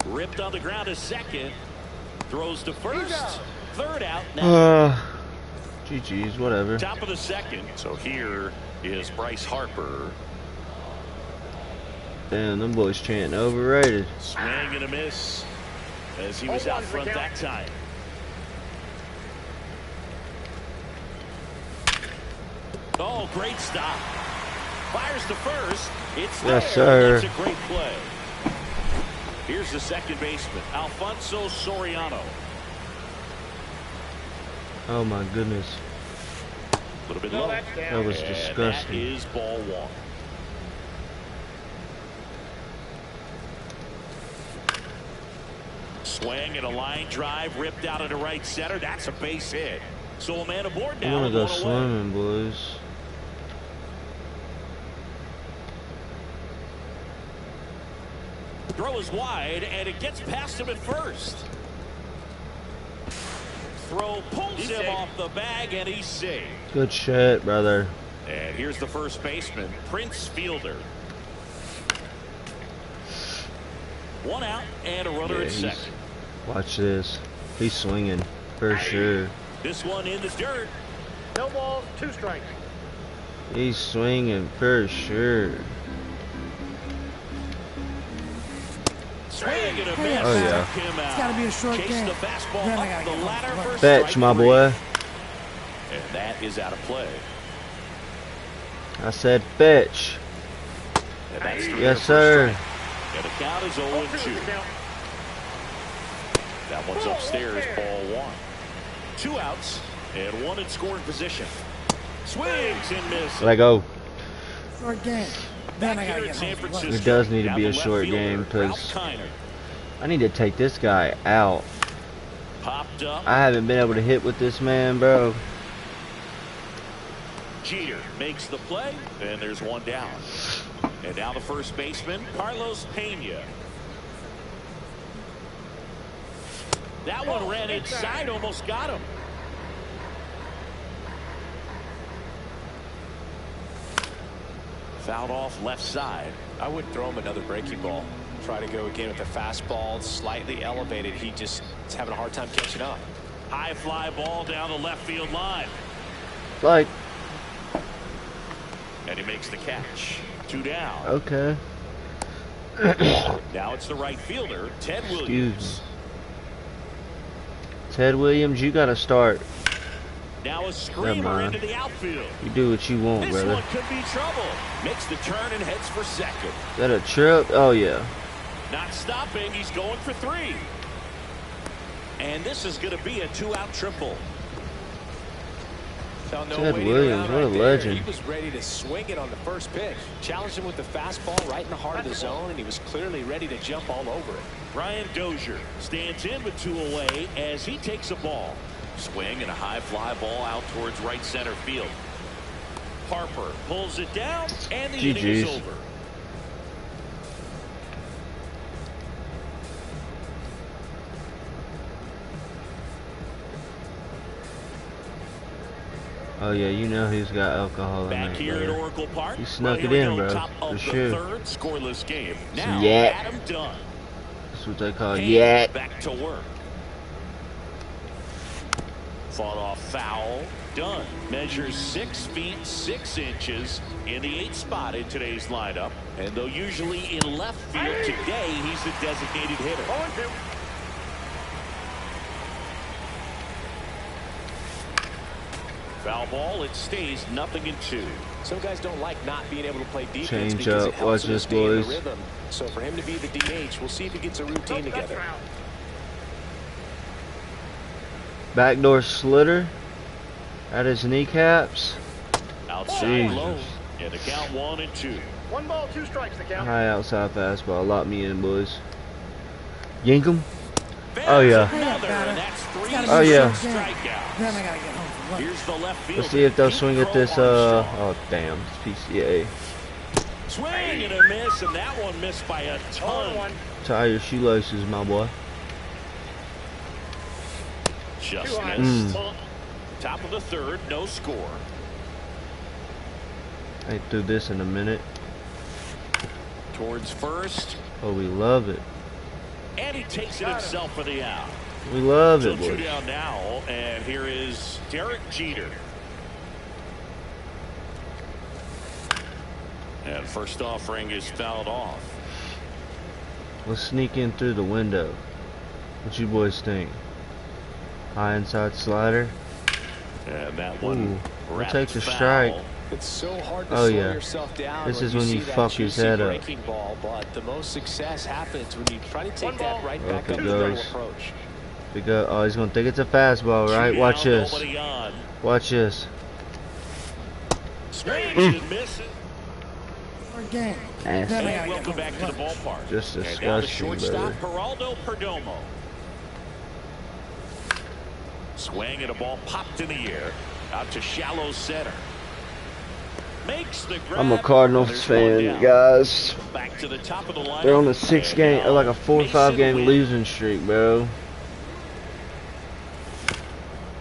Ripped on the ground to second. Throws to first. Third out. GG's, whatever. Top of the second. So here is Bryce Harper. Damn, them boys chanting overrated. Swing and a miss as he was out front that time. Oh, great stop. Fires to first. It's Yes, there. sir. That's a great play. Here's the second baseman, Alfonso Soriano. Oh my goodness. A little bit No, low. that's down. That was And disgusting. that is ball one. Swing and a line drive ripped out into right center. That's a base hit. So a man aboard You now. wanna go with one away. swimming, boys? Throw is wide, and it gets past him at first. Throw pulls him off the bag, and he's saved. Good shit, brother. And here's the first baseman, Prince Fielder. One out and a runner Yeah, at he's- second. Watch this. He's swinging for sure. This one in the dirt. No balls, 2 strikes. He's swinging for sure. Swing and a Oh, miss. yeah. Took him out. It's gotta be a short Chased game. the fastball Then I up gotta the get home ladder for for lunch. Fetch, strike my 3. boy. And that is out of play. I said fetch. And that's the Yes, first sir. strike. And the count is 0-2. That one's upstairs, ball one. 2 outs and 1 in scoring position. Swings and misses. Let go. Short game. Then Back I gotta here get in San home for lunch. Francisco. It does need to Now be the a left short fielder, game, 'cause Ralph Kiner. I need to take this guy out. Popped up. I haven't been able to hit with this man, bro. Jeter makes the play, and there's one down. And now the first baseman, Carlos Pena. That one ran inside, almost got him. Fouled off left side. I would throw him another breaking ball. Try to go again with the fastball, slightly elevated. He just is having a hard time catching up. High fly ball down the left field line. Like, And he makes the catch. 2 down. okay. Now it's the right fielder, Ted Excuse Williams. Ted Williams, you gotta start. Now a screamer mind. into the outfield. You do what you want, This brother. one could be trouble. Makes the turn and heads for second. Is that a trip? Oh, yeah. Not stopping. He's going for 3. And this is going to be a 2-out triple. Tell no Ted waiting Williams, around what a right there. legend. He was ready to swing it on the first pitch. Challenged him with the fastball right in the heart of the zone, and he was clearly ready to jump all over it. Brian Dozier stands in with 2 away as he takes a ball. Swing and a high fly ball out towards right center field. Harper pulls it down, and the inning is GG's. over. Oh, yeah, you know who's got alcohol in Back it, here at brother. Oracle Park. You snuck Well, it here we in, go, bro, top of for the sure. 3rd, scoreless game. Some Now, yak. Adam Dunn. That's what they call Hayes yak. back to work. Fought off foul. Dunn measures 6 feet 6 inches in the 8th spot in today's lineup. And though usually in left field, today he's the designated hitter. 0-2. Foul ball. It stays 0-2. Some guys don't like not being able to play defense Change because up. it helps Watch them to this, stay in the boys. rhythm. So for him to be the DH, we'll see if he gets a routine Nope, that's together. foul. Backdoor slitter at his kneecaps. Outside Jesus. low. And the count 1-2. 1 ball, 2 strikes, the count. High outside fastball. Lock me in, boys. Yank him. Oh, yeah. Another, and that's 3 Oh, yeah. strikeouts. Then I gotta get home for lunch. Here's the left fielder. Let's see if they'll Pete swing at Crow this, Armstrong. oh, damn. It's PCA. Swing and a miss, and that one missed by a ton. 0-1. Tie your shoelaces, my boy. Just 2 eyes. missed. Ball. Top of the 3rd, no score. I ain't through this in a minute. Towards first, Oh, we love it. and he takes it himself for the out. We love So it, 2 boys. down now, and here is Derek Jeter. And first offering is fouled off. Let's sneak in through the window. What you boys think? High inside slider. And that one Ooh, we'll wrapped take the foul. strike. It's so hard to Oh, slow yeah. yourself down. This when is when you see that fuck his juicy head up. breaking ball, but the most success happens when you try to take that right Oh, back if it up the middle goes. approach. Oh, he's gonna think it's a fastball, right? Watch this. Watch this. Misses. Again. Nasty. Then I And gotta welcome get back to the ballpark. Just And now the disgusting, shortstop, brother. Geraldo Perdomo. Swing and a ball popped in the air. Out to shallow center. Makes the grab. I'm a Cardinals There's fan, one down. guys. Back to the top of the lineup. They're on a 6-game, And like a 4 or 5 game Mason losing streak, bro.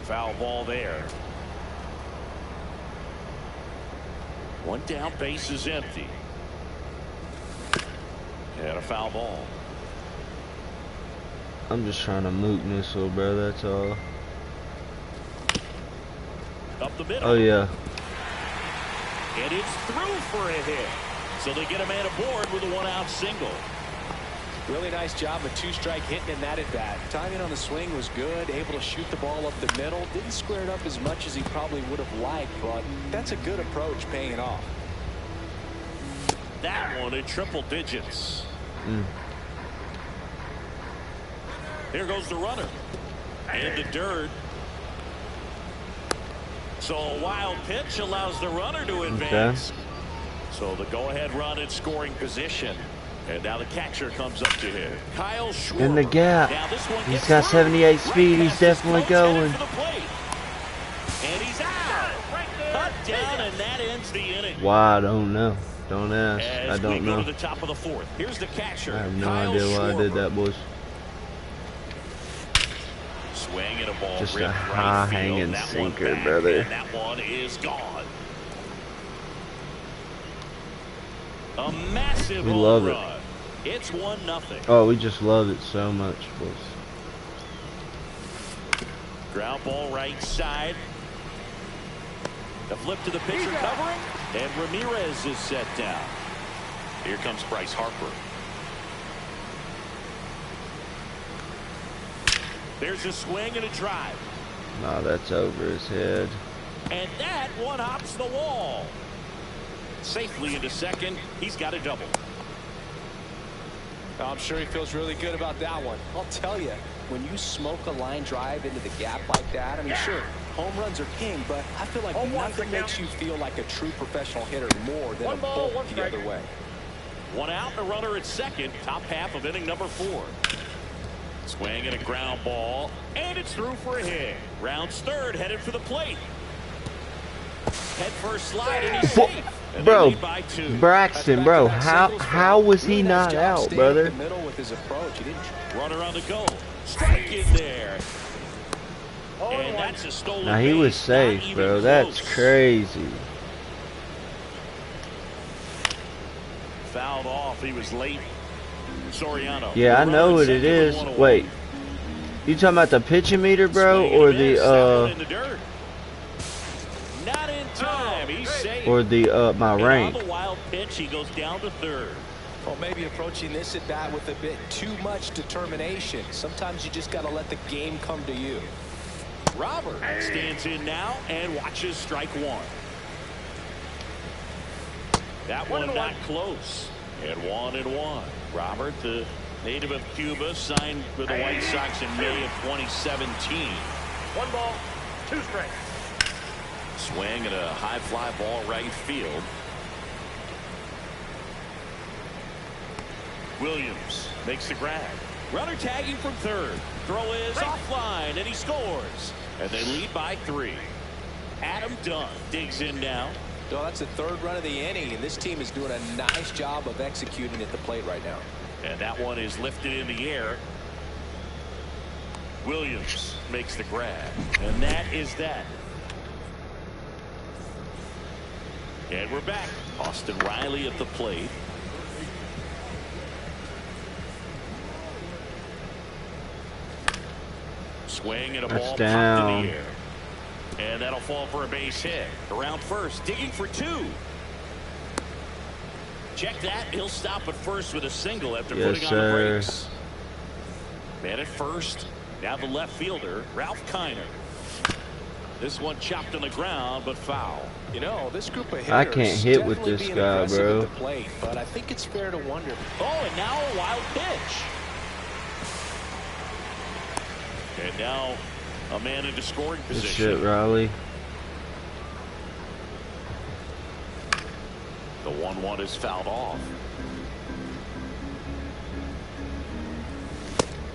Foul ball there. One down, base is empty. And a foul ball. I'm just trying to moot missile, bro. That's all. Up the middle. Oh yeah. And it's through for a hit. So they get a man aboard with a 1-out single. Really nice job, a 2-strike hitting in that at bat. Timing on the swing was good, able to shoot the ball up the middle. Didn't square it up as much as he probably would have liked, but that's a good approach, paying it off. That one in triple digits. Here goes the runner. In the dirt. So a wild pitch allows the runner to advance. Okay. So the go-ahead run in scoring position. And now the catcher comes up to him. Kyle Schwarber. In the gap. Now this one He's gets got through. 78 speed. He's past his definitely coach, headed going. for the plate. And he's out. Cut down, and that ends the inning. Why? I don't know. Don't ask. As I don't we go know. to the top of the 4th. Here's the catcher. I have no Kyle idea why I did Schwarber. that, boys. Swing and a ball Just a ripped high right field. hanging That one sinker, back, brother. and that one is gone. A massive We home love it. run. It's 1-0. Oh, we just love it so much, boys. Ground ball right side. The flip to the pitcher covering, and Ramirez is set down. Here comes Bryce Harper. There's a swing and a drive. Nah, that's over his head. And that one hops the wall. Safely into second. He's got a double. I'm sure he feels really good about that one. I'll tell you, when you smoke a line drive into the gap like that, I mean, sure, home runs are king, but I feel like nothing makes you feel like a true professional hitter more than a bolt the other way. 1 out, a runner at second. Top half of inning number 4. Swing and a ground ball, and it's through for a hit. Rounds third, headed for the plate. Head first slide, and he's safe. And they Bro, lead by 2. Braxton, bro, how was he not out, brother? Middle with his approach. He didn't. Runner on the go. Strike in there. And that's a stolen Now he was base. Not safe, even bro. That's close. crazy. Fouled off. He was late. Soriano. Yeah, I know what it is. Wait, you talking about the pitching meter, bro, or the Not in time. He's safe. or the my And rank? on the wild pitch, he goes down to third. Well, maybe approaching this at bat with a bit too much determination. Sometimes you just got to let the game come to you. Robert stands in now and watches strike 1. That one not close. And 1-1. Robert, the native of Cuba, signed with the White Sox in May of 2017. 1 ball, 2 strikes. Swing and a high fly ball right field. Williams makes the grab. Runner tagging from third. Throw is offline, and he scores. And they lead by 3. Adam Dunn digs in now. So that's the 3rd run of the inning, and this team is doing a nice job of executing at the plate right now. And that one is lifted in the air. Williams makes the grab. And that is that. And we're back. Austin Riley at the plate. Swing and a ball popped in the air. And that'll fall for a base hit. Around first, digging for 2. Check that. He'll stop at first with a single after putting on the brakes. Man at first. Now the left fielder, Ralph Kiner. This one chopped on the ground, but foul. You know, this group of hitters I can't hit with definitely this being guy, aggressive bro. at the plate, but I think it's fair to wonder. Oh, and now a wild pitch. And now a man into scoring Good position. shit, Riley. The 1-1 is fouled off.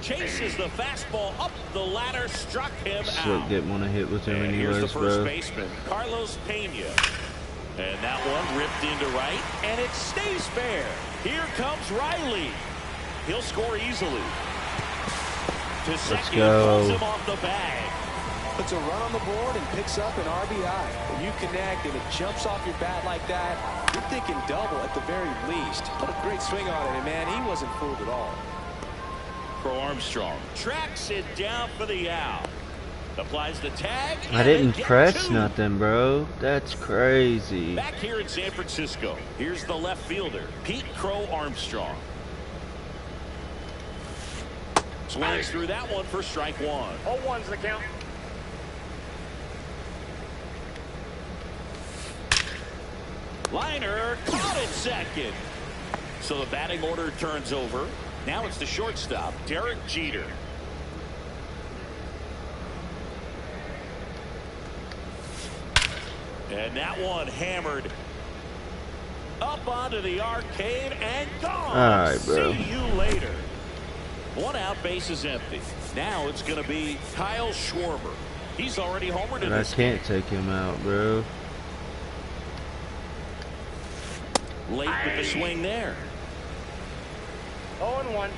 Chases the fastball up the ladder, struck him Slick out. didn't want to hit with him And here's the anyways, first bro. baseman, Carlos Pena. And that one ripped into right, and it stays fair. Here comes Riley. He'll score easily. To second, pulls him off the bag. Puts a run on the board and picks up an RBI. When you connect and it jumps off your bat like that, you're thinking double at the very least. Put a great swing on it, and man, he wasn't fooled at all. Pro Armstrong tracks it down for the out. Applies the tag. I didn't press nothing, bro. That's crazy. Back here in San Francisco, here's the left fielder, Pete Crow Armstrong. Swings through that one for strike one. 0-1's the count. Liner caught at second. So the batting order turns over. Now it's the shortstop, Derek Jeter. And that one hammered up onto the arcade and gone. All right, bro. See you later. One out, base is empty. Now it's going to be Kyle Schwarber. He's already homered in But I this can't take him out, bro. late with the swing there. 0-1.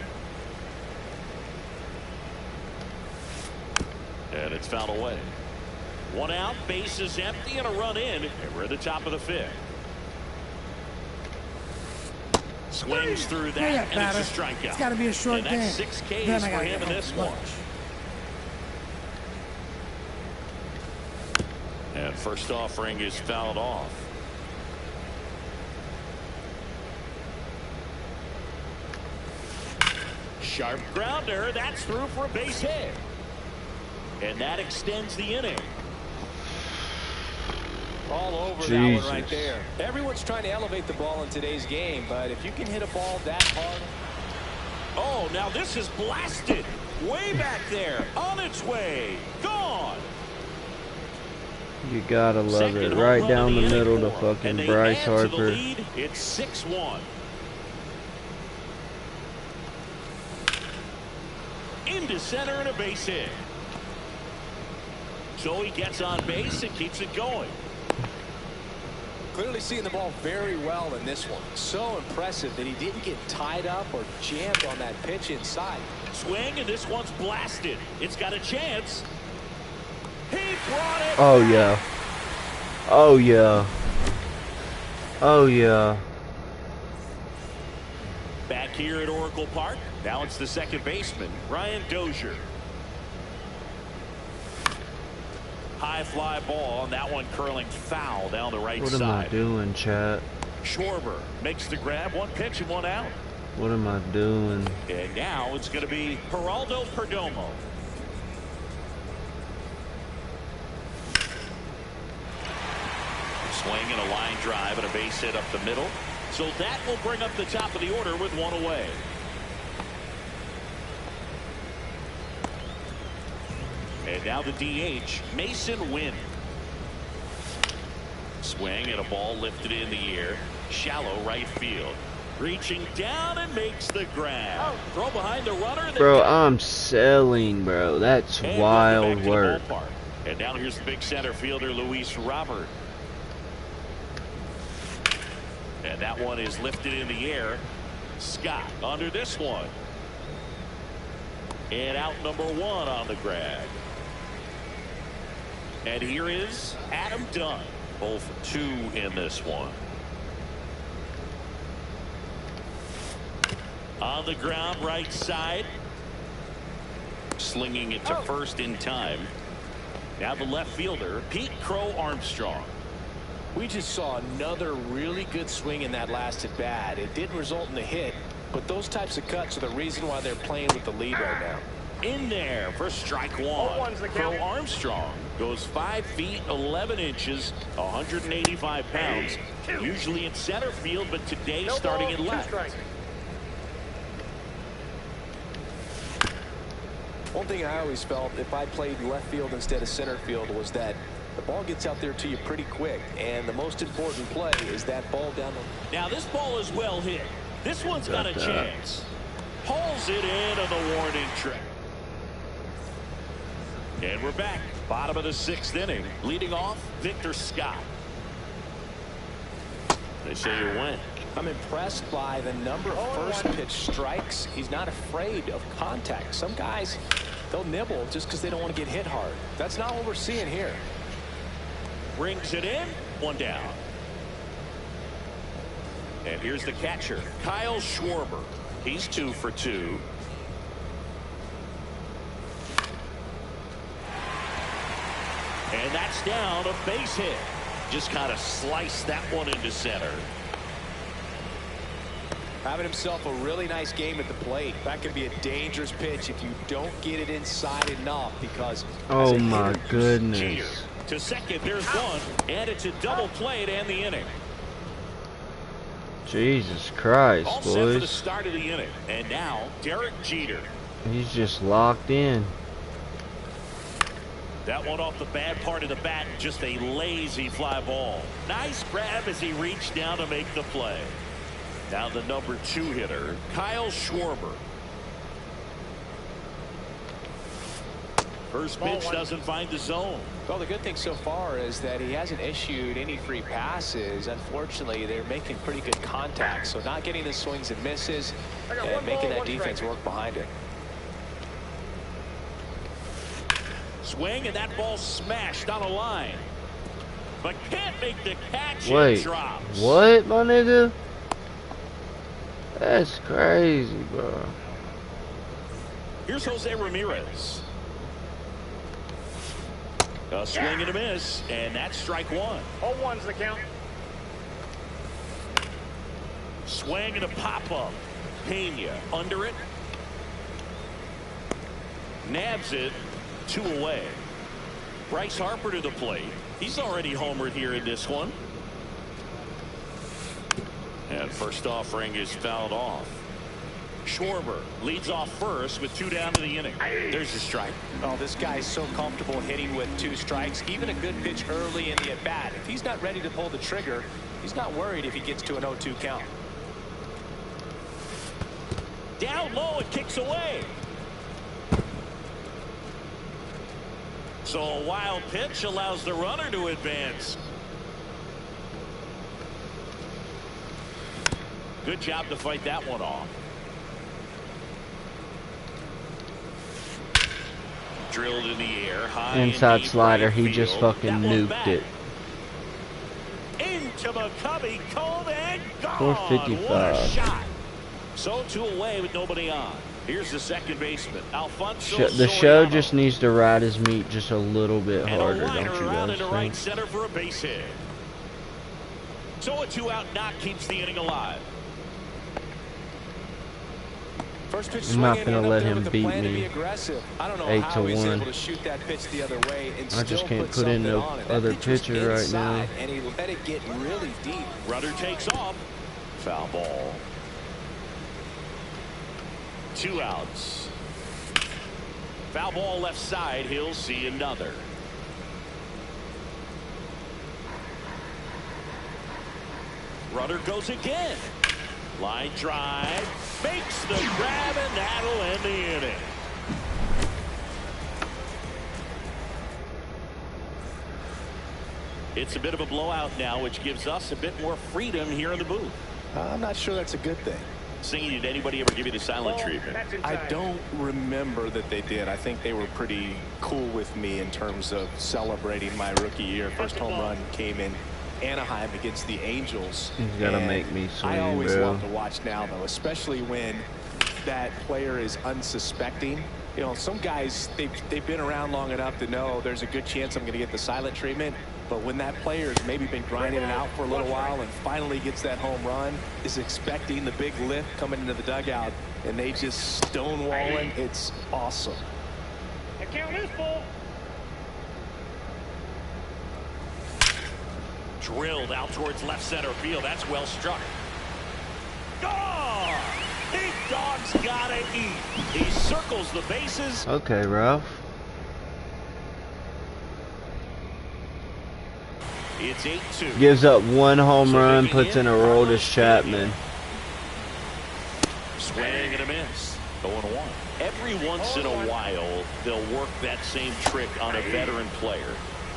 And it's fouled away. One out, base is empty, and a run in, and we're at the top of the fifth. Swings through that, and it's a strikeout. It's got to be a short and game. that's 6 Ks Then I for gotta him in get this lunch. one. And first offering is fouled off. Sharp grounder, that's through for a base hit. And that extends the inning. All over Jesus. that one right there. Everyone's trying to elevate the ball in today's game, but if you can hit a ball that hard. Oh, now this is blasted. Way back there. On its way. Gone. You gotta love Second it. home Right run down of the inning middle to for 'em. fucking And they Bryce add to the Harper. lead. It's 6-1. Into center and a base hit. So he gets on base and keeps it going. Clearly seeing the ball very well in this one. So impressive that he didn't get tied up or jammed on that pitch inside. Swing, and this one's blasted. It's got a chance. He brought it. Oh yeah. Oh yeah. Oh yeah. Back here at Oracle Park. Now it's the second baseman, Ryan Dozier. High fly ball, and that one curling foul down the right What side. am I doing, chat? Schwarber makes the grab, one pitch and one out. What am I doing? And now it's going to be Geraldo Perdomo. Swing and a line drive and a base hit up the middle. So that will bring up the top of the order with one away. And now the DH, Mason Wynn. Swing and a ball lifted in the air. Shallow right field. Reaching down and makes the grab. Throw behind the runner. Bro, I'm selling, bro. That's wild work. And now here's the big center fielder, Luis Robert. And that one is lifted in the air. Scott under this one. And out number one on the grab. And here is Adam Dunn. 0 for 2 in this one. On the ground, right side. Slinging it to first in time. Now the left fielder, Pete Crow Armstrong. We just saw another really good swing in that last at bat. It didn't result in a hit, but those types of cuts are the reason why they're playing with the lead right now. In there for strike one. 0-1's the Crow count. Armstrong. Goes 5 feet 11 inches, 185 pounds. Usually in center field, but today starting in left. One thing I always felt if I played left field instead of center field was that the ball gets out there to you pretty quick, and the most important play is that ball down the... Now this ball is well hit. This one's got a chance. Pulls it in on the warning track. And we're back. Bottom of the 6th inning. Leading off, Victor Scott. They say you win. I'm impressed by the number of first pitch strikes. He's not afraid of contact. Some guys, they'll nibble just because they don't want to get hit hard. That's not what we're seeing here. Brings it in. 1 down. And here's the catcher, Kyle Schwarber. He's 2 for 2. And that's down, a base hit. Just kind of sliced that one into center. Having himself a really nice game at the plate. That could be a dangerous pitch if you don't get it inside enough, because oh my goodness. Jeter to second, there's one, and it's a double play to end the inning. Jesus Christ, all set for the boys. start of the inning. And now Derek Jeter. He's just locked in. That one off the bad part of the bat, just a lazy fly ball. Nice grab as he reached down to make the play. Now the number 2 hitter, Kyle Schwarber. First pitch doesn't find the zone. Well, the good thing so far is that he hasn't issued any free passes. Unfortunately, they're making pretty good contact, so not getting the swings and misses and making that defense work behind it. Swing, and that ball smashed on a line, but can't make the catch. Wait, and drops. what, my nigga? That's crazy, bro. Here's Jose Ramirez. A swing and a miss, and that's strike 1. 0-1's the count. Swing and a pop-up. Pena under it. Nabs it. 2 away. Bryce Harper to the plate. He's already homered here in this one. And first offering is fouled off. Schwarber leads off first with 2 down to the inning. There's a strike. Oh, this guy's so comfortable hitting with 2 strikes. Even a good pitch early in the at-bat. If he's not ready to pull the trigger, he's not worried if he gets to an 0-2 count. Down low, it kicks away. So a wild pitch allows the runner to advance. Good job to fight that one off. Drilled in the air, high Inside slider, he just fucking nuked it. Into McCovey, cold and gone. 455. What a shot. So 2 away with nobody on. Here's the second baseman, Alfonso. The show just needs to ride his meat just a little bit harder, don't you guys into think? right center for a base hit. So a 2-out knock keeps the inning alive. First pitch I'm not swinging, gonna let him with the beat plan to me be aggressive. I don't know 8 how to he's 1. able to shoot that pitch the other way and I just still can't put in something no on it. That other pitch was pitcher right now. inside, and he let it get really deep. Runner takes off. Foul ball. 2 outs. Foul ball left side. He'll see another. Runner goes again. Line drive. Makes the grab, and that'll end the inning. It's a bit of a blowout now, which gives us a bit more freedom here in the booth. I'm not sure that's a good thing. Singing, did anybody ever give you the silent treatment? I don't remember that they did. I think they were pretty cool with me in terms of celebrating my rookie year. First home run came in Anaheim against the Angels. He's got to make me swing, I always bro. love to watch now, though, especially when that player is unsuspecting. You know, some guys, they've been around long enough to know there's a good chance I'm going to get the silent treatment. But when that player has maybe been grinding it out for a little while and finally gets that home run, is expecting the big lift coming into the dugout, and they just stonewalling, it's awesome. The count is full. Drilled out towards left center field. That's well struck. Oh! Big dog's gotta eat. He circles the bases. Okay, Ralph. It's 8-2. Gives up one home run, puts in a Aroldis Chapman. Swing and a miss. 0-1. Every once in a while, they'll work that same trick on a veteran player.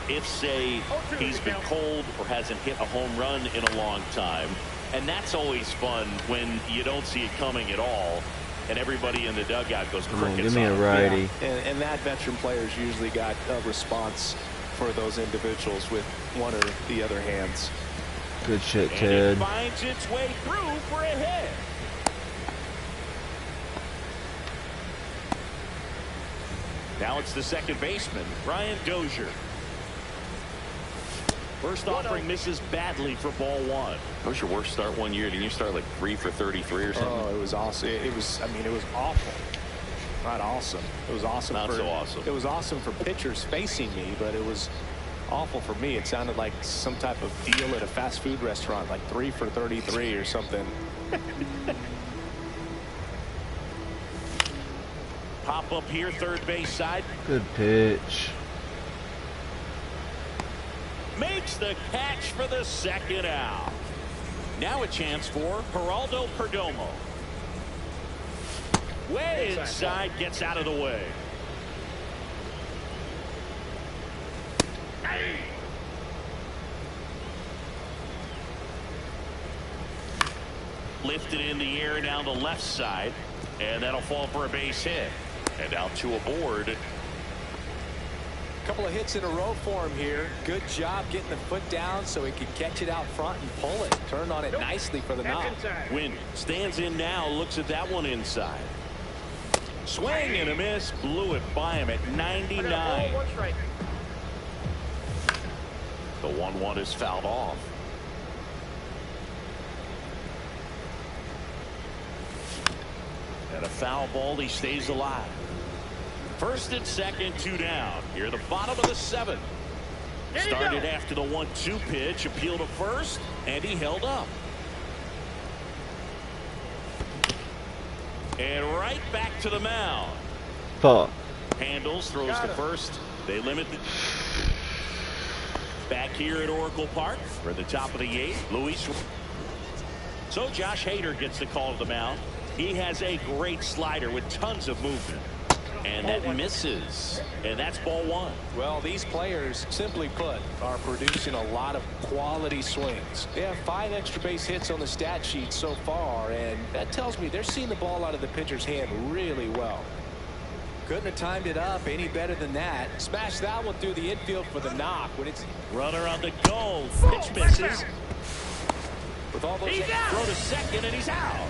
If, say, he's been cold or hasn't hit a home run in a long time. And that's always fun when you don't see it coming at all. And everybody in the dugout goes crickets. Give me a righty. Yeah. And that veteran player's usually got a response for those individuals with one or the other hands. Good shit, and Ted. it finds its way through for a hit. Now it's the second baseman, Brian Dozier. First offering misses badly for ball one. What was your worst start one year? Didn't you start like 3 for 33 or something? Oh, it was awesome. It was, I mean, it was awful. Not awesome. It was awesome. Not so awesome. It was awesome for pitchers facing me, but it was awful for me. It sounded like some type of deal at a fast food restaurant, like 3 for 33 or something. Pop up here, third base side. Good pitch. Makes the catch for the second out. Now a chance for Geraldo Perdomo. Way inside, gets out of the way. Lifted in the air down the left side, and that'll fall for a base hit. And out to a board. Couple of hits in a row for him here. Good job getting the foot down so he could catch it out front and pull it. Turned on it nicely for the knock. Wynn stands in now, looks at that one inside. Swing and a miss, blew it by him at 99. The 1-1 is fouled off. And a foul ball, he stays alive. First and second, 2 down. Here the bottom of the 7th. Started after the 1-2 pitch, appeal to first, and he held up. And right back to the mound. Fuck. Handles, throws to first. They limit the... Back here at Oracle Park for the top of the 8th. Luis. So Josh Hader gets the call to the mound. He has a great slider with tons of movement. And that misses. And that's ball 1. Well, these players, simply put, are producing a lot of quality swings. They have 5 extra base hits on the stat sheet so far, and that tells me they're seeing the ball out of the pitcher's hand really well. Couldn't have timed it up any better than that. Smash that one through the infield for the knock. When it's runner on the go. Pitch misses. With all those throw to second, and he's out.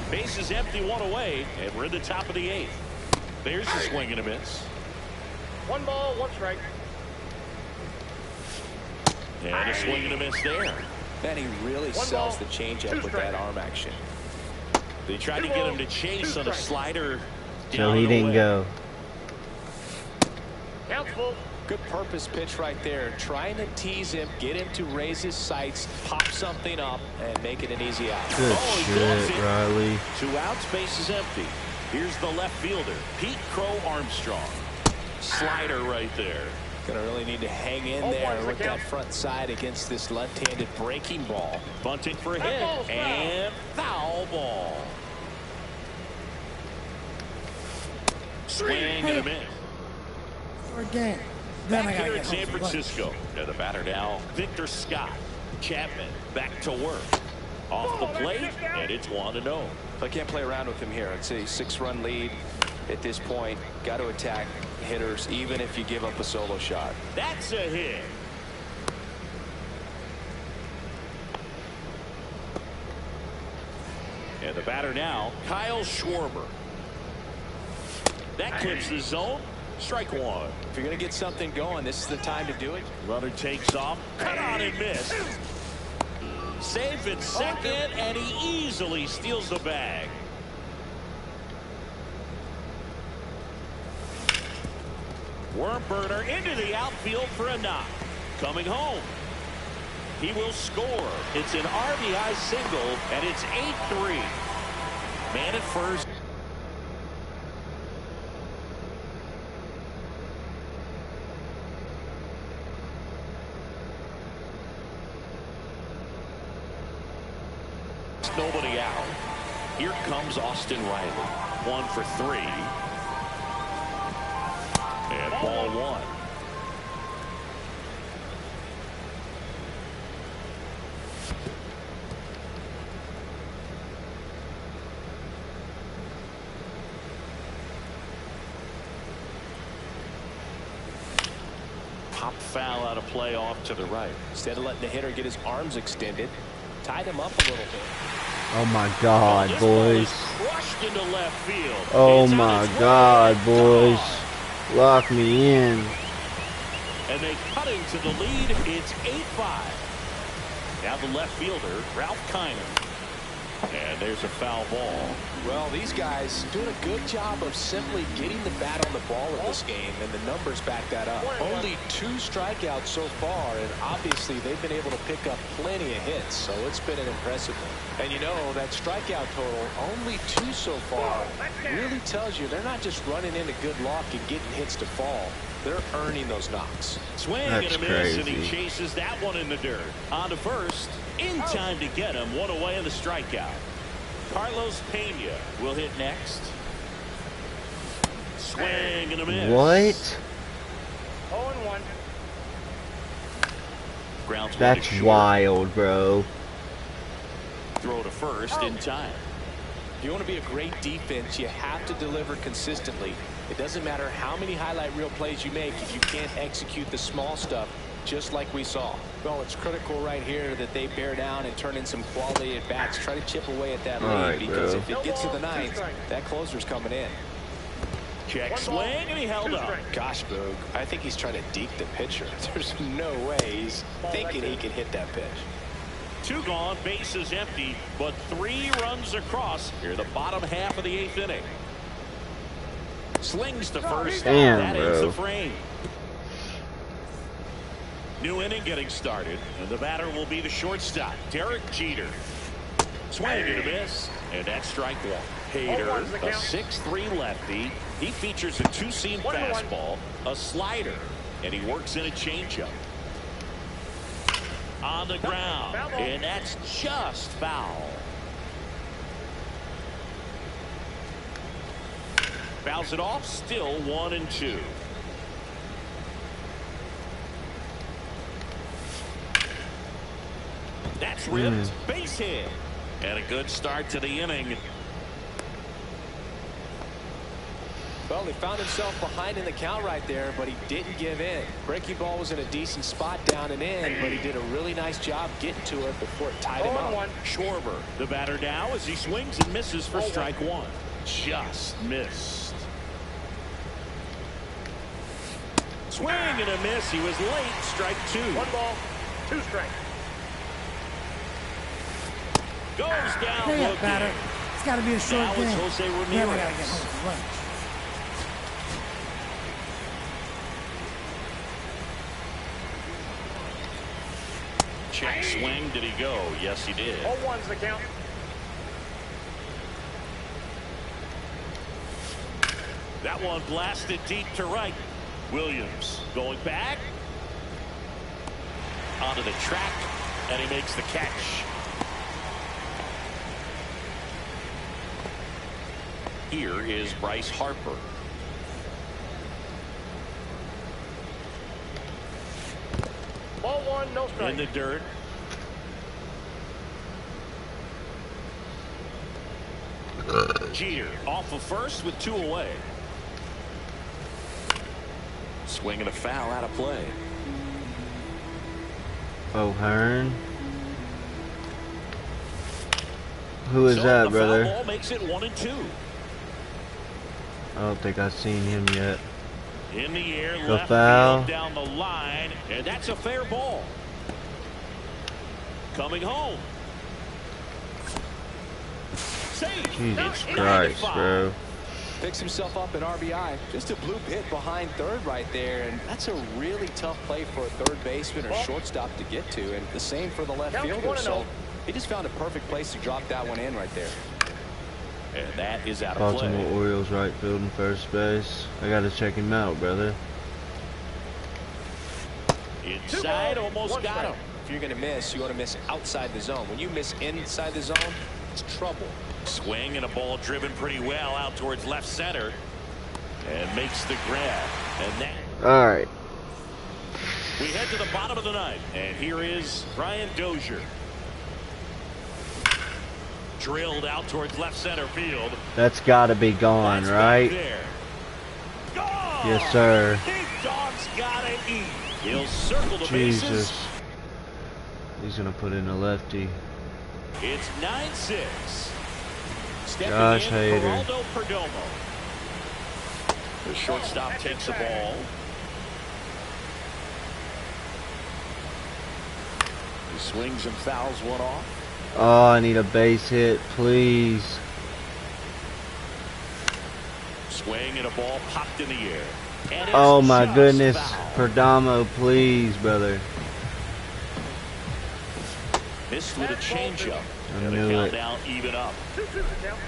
Base is empty, 1 away, and we're at the top of the 8th. There's the swing and a miss. 1 ball, 1 strike. And a swing and a miss there. Man, he really sells the changeup with that arm action. They tried to get him to chase on a slider. So he didn't go. Count's full. Good purpose pitch right there. Trying to tease him, get him to raise his sights, pop something up, and make it an easy out. Good shit, Riley. 2 outs, base is empty. Here's the left fielder, Pete Crow Armstrong. Slider right there. Gonna really need to hang in there with that front side against this left-handed breaking ball. Bunting for a hit, and foul ball. Swing and a miss. Again. Back here in San Francisco. And the batter now, Victor Scott. Chapman back to work. Off the plate, and it's 1-0. I can't play around with him here. It's a 6-run lead at this point. Got to attack hitters, even if you give up a solo shot. That's a hit. And the batter now, Kyle Schwarber. That clips the zone. Strike 1. If you're going to get something going, this is the time to do it. Runner takes off. Cut on and miss. Safe at second, and he easily steals the bag. Worm burner into the outfield for a knock. Coming home. He will score. It's an RBI single, and it's 8-3. Man at first. Nobody out. Here comes Austin Riley. 1 for 3. And ball 1. Pop foul out of play off to the right. Instead of letting the hitter get his arms extended, tied him up a little bit. Oh my God, boys. Crushed into left field. Oh It's on my its way. God, boys. Gone. Lock me in. And they cut into the lead. It's 8-5. Now the left fielder, Ralph Kiner. And there's a foul ball. Well, these guys doing a good job of simply getting the bat on the ball in this game, and the numbers back that up. Only 2 strikeouts so far, and obviously they've been able to pick up plenty of hits, so it's been an impressive one. And you know, that strikeout total, only 2 so far, really tells you they're not just running into good luck and getting hits to fall. They're earning those knocks. Swing That's and a miss, and crazy. he chases that one in the dirt. On to first, in time to get him. 1 away in the strikeout. Carlos Pena will hit next. Swing and a miss. What? 0-1. Grounds one That's to short. wild, bro. Throw to first in time. If you want to be a great defense, you have to deliver consistently. It doesn't matter how many highlight reel plays you make if you can't execute the small stuff, just like we saw. Well, it's critical right here that they bear down and turn in some quality at bats. Try to chip away at that lead, Alright, because bro. if it gets to the 9th, that closer's coming in. Check swing, and he held up. Gosh, Boog, I think he's trying to deke the pitcher. There's no way he's thinking he can hit that pitch. 2 gone, bases empty, but 3 runs across here the bottom half of the 8th inning. Slings to first. Damn, that ends bro. the frame. New inning getting started, and the batter will be the shortstop, Derek Jeter. Swing and a miss, and that's strike 1. Hader, a 6'3" lefty. He features a 2-seam fastball, a slider, and he works in a changeup. On the ground, and that's just foul. Fouls it off, still 1-2. That's ripped, base hit, and a good start to the inning. Well, he found himself behind in the count right there, but he didn't give in. Breaking ball was in a decent spot down and in, but he did a really nice job getting to it before it tied him up. Schwarber, the batter now, as he swings and misses for strike 1. Just missed. Swing and a miss. He was late. Strike 2. 1 ball, 2 strikes. Goes down Hurry up, looking. batter. It's got to be a short Now game. it's Jose Then we got to get Ramirez. home for lunch. Check swing. Did he go? Yes, he did. 0-1's the count. That one blasted deep to right. Williams going back. Onto the track, and he makes the catch. Here is Bryce Harper. Ball 1, no strike. In the dirt. Jeter off of first with 2 away. Swinging a foul out of play. O'Hearn. Who is So that, the brother? foul ball makes it 1-2. I don't think I've seen him yet. In the air, Go left foul. field down the line, and that's a fair ball. Coming home. Save. Jesus It's Christ, 9-5. bro. Picks himself up an RBI. Just a bloop hit behind third right there, and that's a really tough play for a third baseman or shortstop to get to, and the same for the left fielder. So he just found a perfect place to drop that one in right there. And that is out of play. Baltimore Orioles right field and first base. I gotta check him out, brother. Inside, almost got him. If you're going to miss, you want to miss outside the zone. When you miss inside the zone, it's trouble. Swing and a ball driven pretty well out towards left center. And makes the grab. And that. All right. We head to the bottom of the ninth. And here is Brian Dozier. Drilled out towards left center field. That's got to be gone, right? Gone! Yes, sir. Big dog's got to eat. He'll circle the Jesus. bases. He's going to put in a lefty. It's 9-6. Stepping Josh in, Hader. Geraldo Perdomo. The shortstop takes the ball. He swings and fouls one off. Oh, I need a base hit, please. Swing and a ball popped in the air. And it's Oh my just goodness. foul. Perdomo, please, brother. Missed with a changeup. I And the knew count it. now even up. 2-2 the count.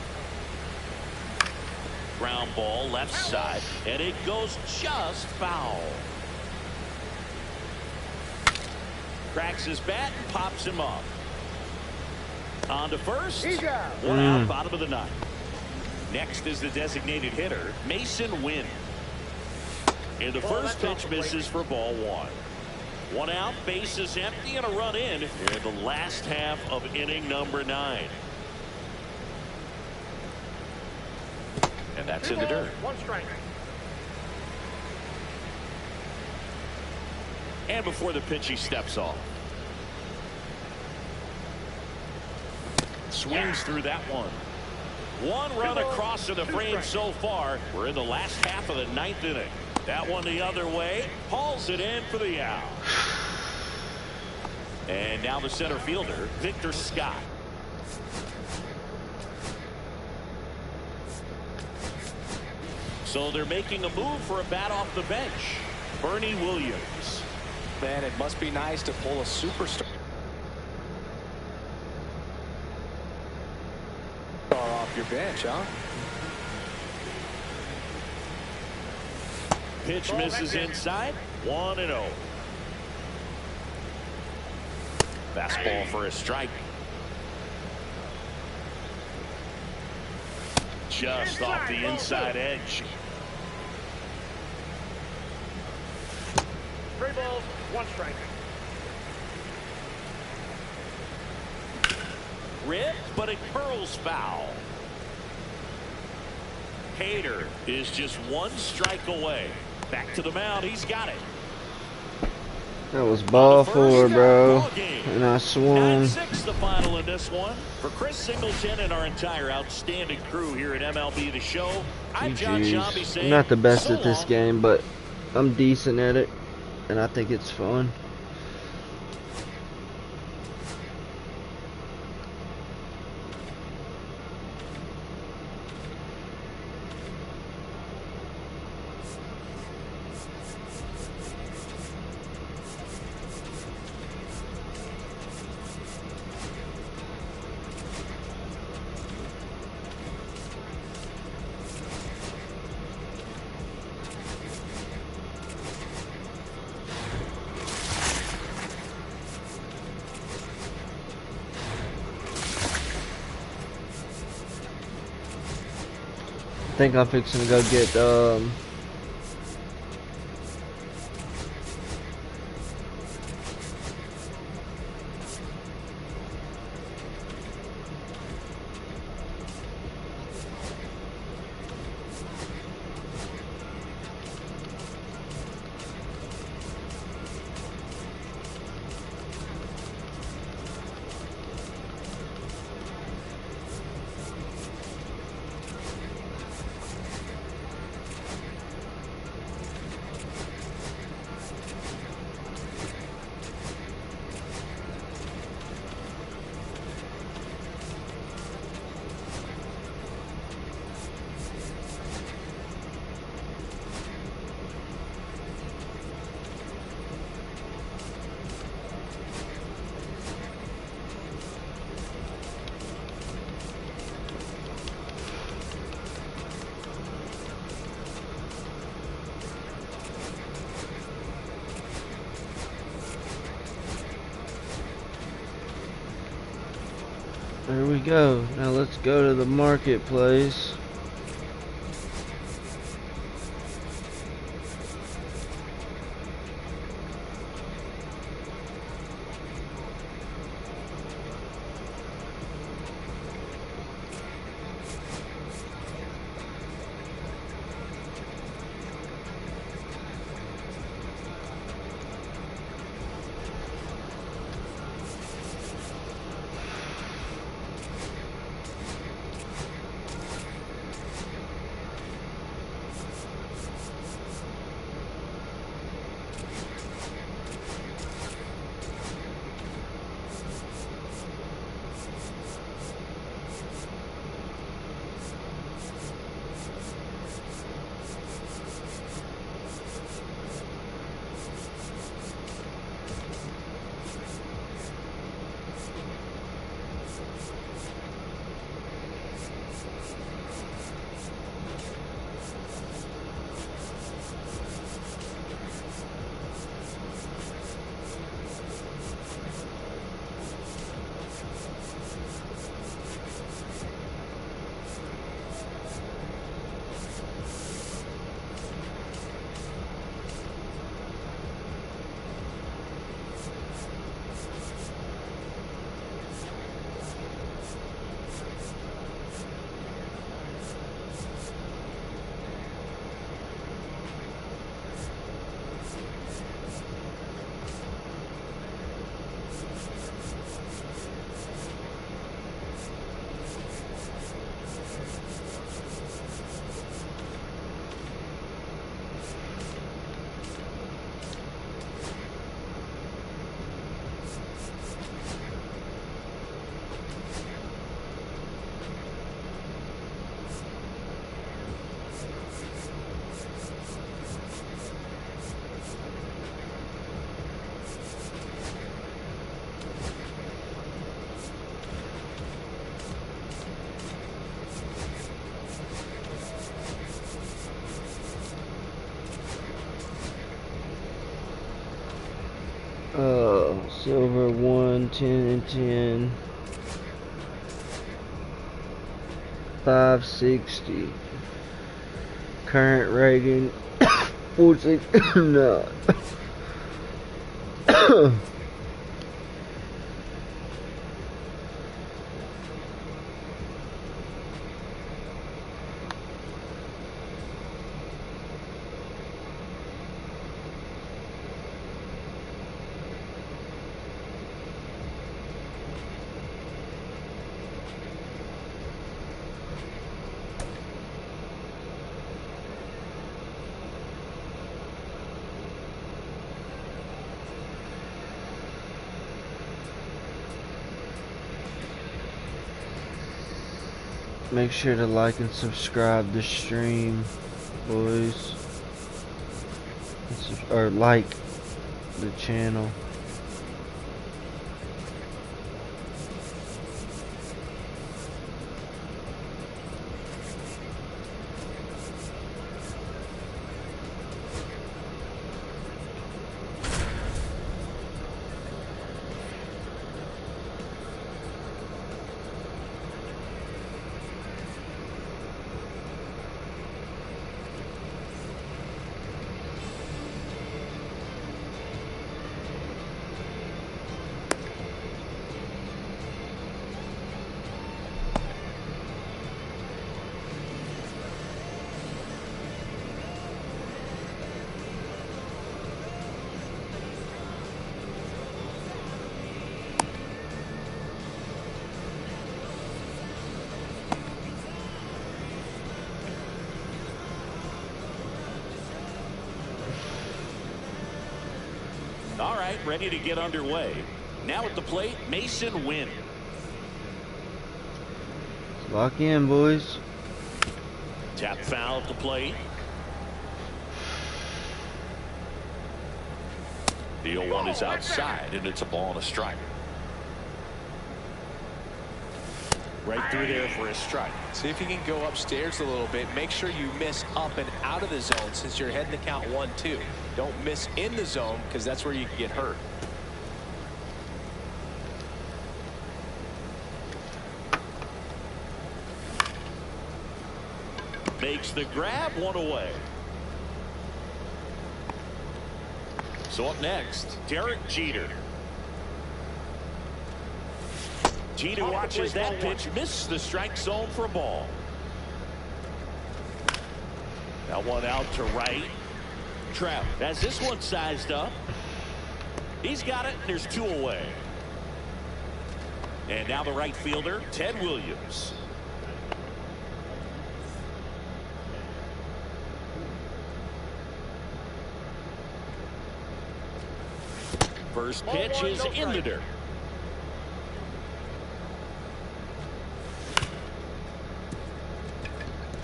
Ground ball left side. And it goes just foul. Cracks his bat and pops him up. On to first. He's out. One out, bottom of the ninth. Next is the designated hitter, Mason Wynn. And the first pitch misses for ball one. One out, bases empty, and a run in the last half of inning number 9. And that's in the dirt. 1 strike. And before the pitch, he steps off. Swings through that one. One run across to the frame so far. We're in the last half of the 9th inning. That one the other way. Hauls it in for the out. And now the center fielder, Victor Scott. So they're making a move for a bat off the bench. Bernie Williams. Man, it must be nice to pull a superstar off your bench, huh? Pitch misses inside. 1-0. Fastball for a strike. Just off the inside edge. 3 balls, 1 strike. Ripped, but it curls foul. Hader is just 1 strike away. Back to the mound. He's got it. That was ball 4, bro. Ball game. And I swung. 9-6 the final in this one. For Chris Singleton and our entire outstanding crew here at MLB The Show, I'm John Shambi saying I'm not the best so at this long. game, but I'm decent at it. And I think it's fun. I think I'm fixing to go get go. Now let's go to the marketplace. Silver 1, 10 and 10. 560. Current rating 469. Make sure to like and subscribe the stream, boys. Or like the channel. All right, ready to get underway. Now at the plate, Mason Wynn. Lock in, boys. Tap foul at the plate. The 0-1 is outside, and it's a ball and a strike. Right through there for a strike. See if you can go upstairs a little bit. Make sure you miss up and out of the zone since you're heading to count 1-2. Don't miss in the zone because that's where you can get hurt. Makes the grab, one away. So up next, Derek Jeter. Jeter watches that pitch, misses the strike zone for a ball. That one out to right. Trout has this one sized up. He's got it. There's 2 away. And now the right fielder, Ted Williams. First pitch is in the dirt.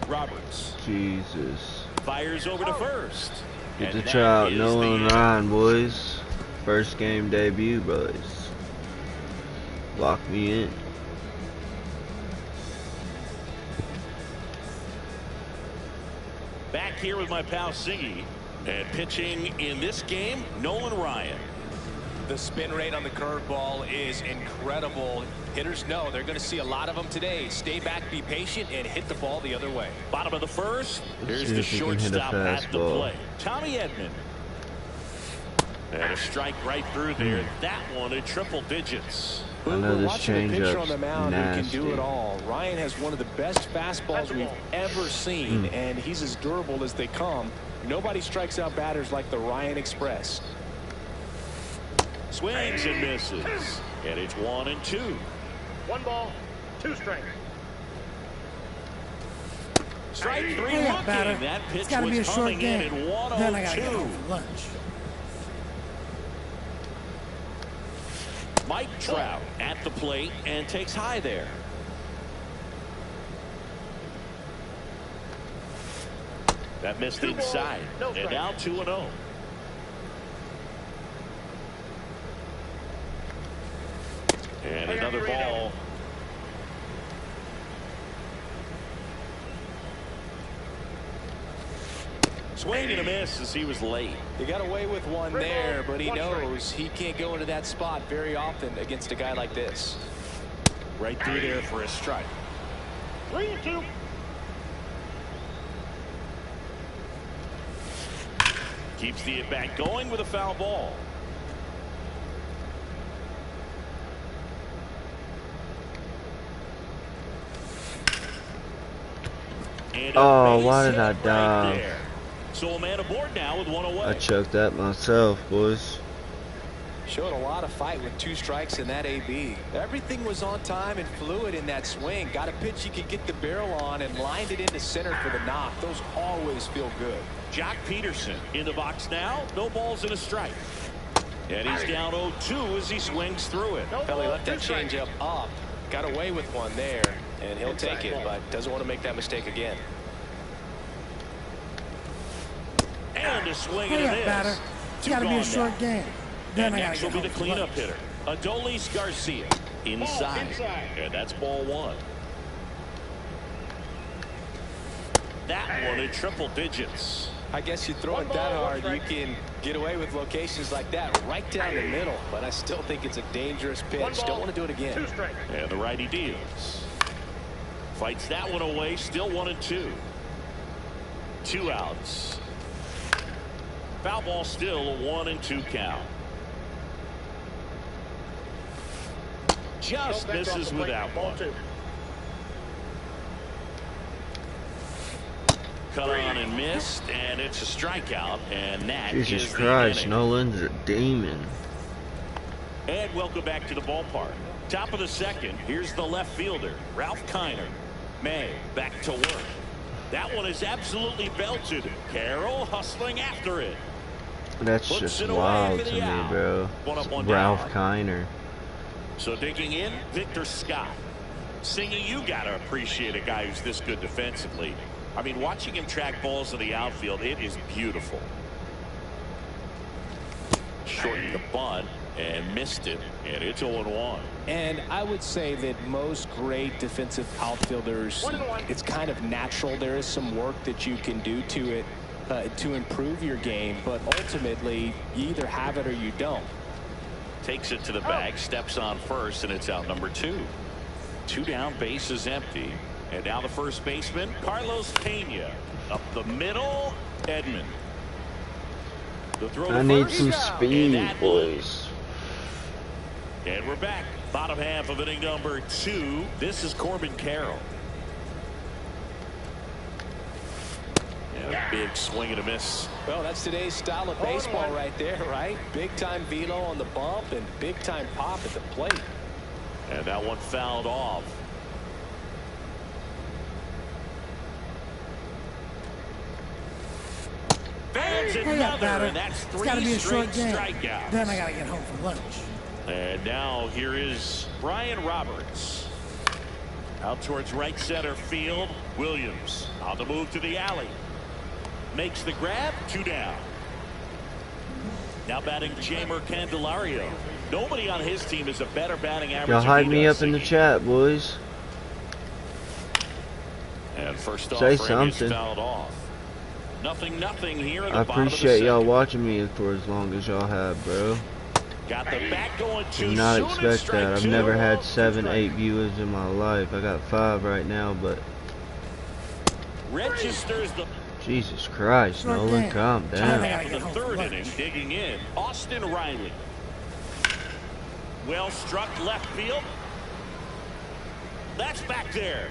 Roberts. Jesus. Fires over to first. Get the Trout, Nolan and Ryan, boys. First game debut, boys. Lock me in. Back here with my pal Siggy. And pitching in this game, Nolan Ryan. The spin rate on the curveball is incredible. Hitters know they're going to see a lot of them today. Stay back, be patient, and hit the ball the other way. Bottom of the first. Here's the shortstop at the plate. Tommy Edman. And a strike right through there. That one in triple digits. I know this changeup's on the mound nasty. Who can do it all. Ryan has one of the best fastballs we've ever seen, and he's as durable as they come. Nobody strikes out batters like the Ryan Express. Swings and misses. And it's 1-2. 1 ball, 2 strikes. Strike 3 looking. That pitch It's be a was short coming in game. at 1-0. Then I gotta get home for lunch. Mike Trout at the plate and takes high there. That missed inside. And now 2-0. And another ball. Swing and a miss as he was late. He got away with one there, but he knows he can't go into that spot very often against a guy like this. Right through there for a strike. 3-2. Keeps the at-bat going with a foul ball. Oh, why did I dive? Right, so a man aboard now with 1 away. I choked that myself, boys. Showed a lot of fight with 2 strikes in that AB. Everything was on time and fluid in that swing. Got a pitch you could get the barrel on and lined it into center for the knock. Those always feel good. Jock Peterson in the box now. No balls and a strike. And he's down 0-2 as he swings through it. Well, he left that changeup up. Got away with one there, and he'll take it, but doesn't want to make that mistake again. And a swing and a miss. Batter. It's got to be a short game. Then and next will be the cleanup hitter, Adolis Garcia. Inside. And that's ball 1. That one in triple digits. I guess you throw it that hard, you can get away with locations like that right down the middle. But I still think it's a dangerous pitch. Don't want to do it again. And the righty deals. Fights that one away. Still 1-2. 2 outs. Foul ball still a 1-2 count. Just misses with that one. Cut on and missed, and it's a strikeout, and that Jesus is Christ, the inning. Nolan's a demon. And welcome back to the ballpark. Top of the second, here's the left fielder, Ralph Kiner. May back to work. That one is absolutely belted. Carroll hustling after it. That's just wild to me, bro. Ralph Kiner. So digging in, Victor Scott. Singing, you gotta appreciate a guy who's this good defensively. I mean, watching him track balls in the outfield, it is beautiful. Shortened the bunt and missed it, and it's 0-1. And I would say that most great defensive outfielders, it's kind of natural. There is some work that you can do to it to improve your game, but ultimately you either have it or you don't. Takes it to the bag, steps on first, and it's out number 2. Two down, bases empty. And now the first baseman, Carlos Pena. Up the middle, Edman. The throw to I need first, some speed, boys. And we're back. Bottom half of inning number 2. This is Corbin Carroll. Yeah, big swing and a miss. Well, that's today's style of baseball right there, right? Big time velo on the bump and big time pop at the plate. And that one fouled off. Fans another, and that's 3 straight strikeouts. Then I gotta get home for lunch. And now here is Brian Roberts. Out towards right center field. Williams on the move to the alley. Makes the grab. 2 down. Now batting Jamer Candelario. Nobody on his team is a better batting average. Y'all hype me up in the chat, boys. And first off, say something. Fouled off. Nothing here in the I bottom appreciate of the y'all second. watching me for as long as y'all have, bro. Got the bat going too Did not soon. expect that. I've never had 7, 8 viewers in my life. I got 5 right now, but Registers the Jesus Christ, Nolan, calm down. the third inning. Digging in, Austin Riley. Well struck left field. That's back there.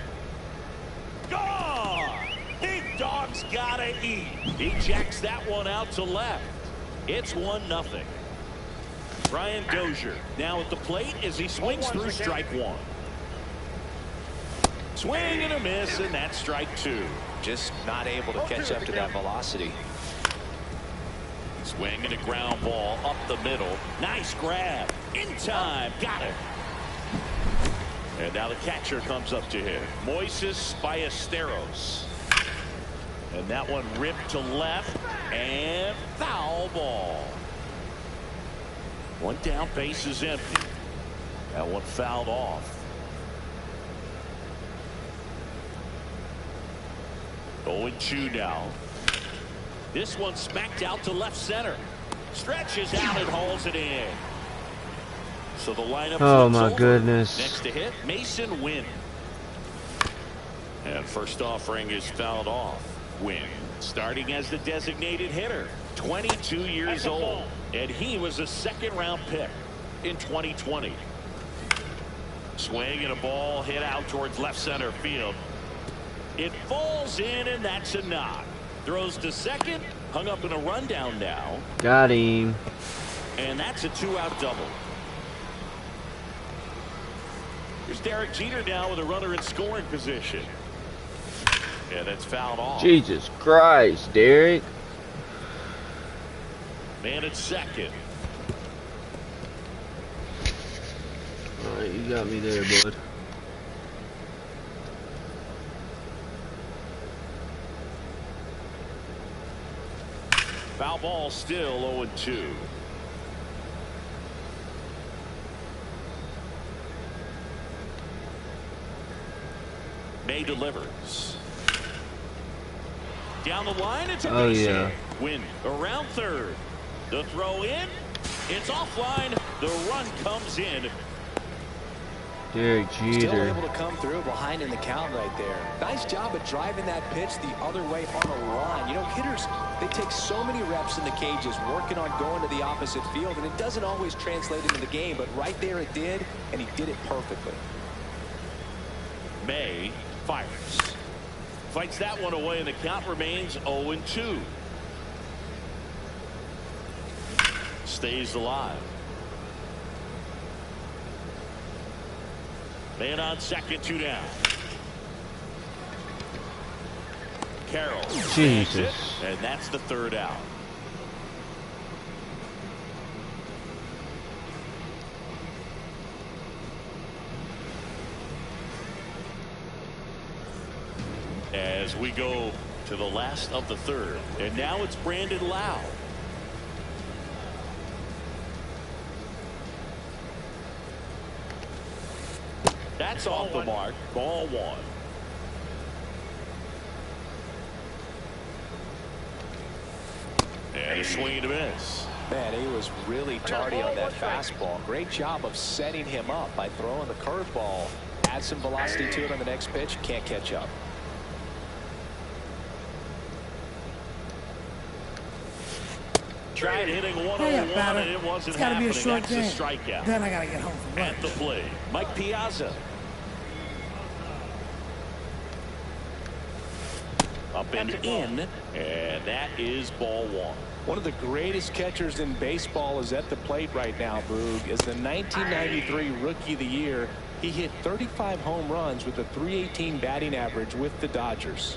Gone. Big dog's gotta eat. He jacks that one out to left. It's 1-0. Brian Dozier now at the plate as he swings through strike 1. Swing and a miss, and that's strike 2. Just not able to catch up to that velocity. Swing and a ground ball up the middle. Nice grab. In time. Got it. And now the catcher comes up to him. Moises Ballesteros. And that one ripped to left. And foul ball. 1 down, base is empty. That one fouled off. 0-2 now. This one smacked out to left center. Stretches out and hauls it in. So the lineup. Oh my goodness. Next to hit, Mason Wynn. And first offering is fouled off. Wynn starting as the designated hitter. 22 years old. And he was a 2nd-round pick in 2020. Swing and a ball hit out towards left center field. It falls in, and that's a knock. Throws to second. Hung up in a rundown now. Got him. And that's a 2-out double. Here's Derek Jeter now with a runner in scoring position. Yeah, that's fouled off. Jesus Christ, Derek. Man at second. Alright, you got me there, bud. Foul ball still 0-2. May delivers. Down the line, it's a base hit. Win around third. The throw in. It's offline. The run comes in. Derek Still Jeter. able to come through behind in the count right there. Nice job of driving that pitch the other way on a line. You know, hitters, they take so many reps in the cages working on going to the opposite field, and it doesn't always translate into the game, but right there it did, and he did it perfectly. May fires. Fights that one away, and the count remains 0-2. Stays alive. Man on second, 2 down. Carroll. Jesus. And that's the 3rd out. As we go to the last of the 3rd. And now it's Brandon Lau. That's off the mark. Ball 1. And a swing and a miss. Man, he was really tardy on that fastball. Great job of setting him up by throwing the curveball add some velocity to it on the next pitch, can't catch up. Tried hitting 101 and it wasn't it's gotta happening. Be a short That's game. the strikeout. Then I gotta get home from lunch. At the plate, Mike Piazza. Up and in, and that is ball one. One of the greatest catchers in baseball is at the plate right now, Boog. As the 1993 Rookie of the Year, he hit 35 home runs with a .318 batting average with the Dodgers.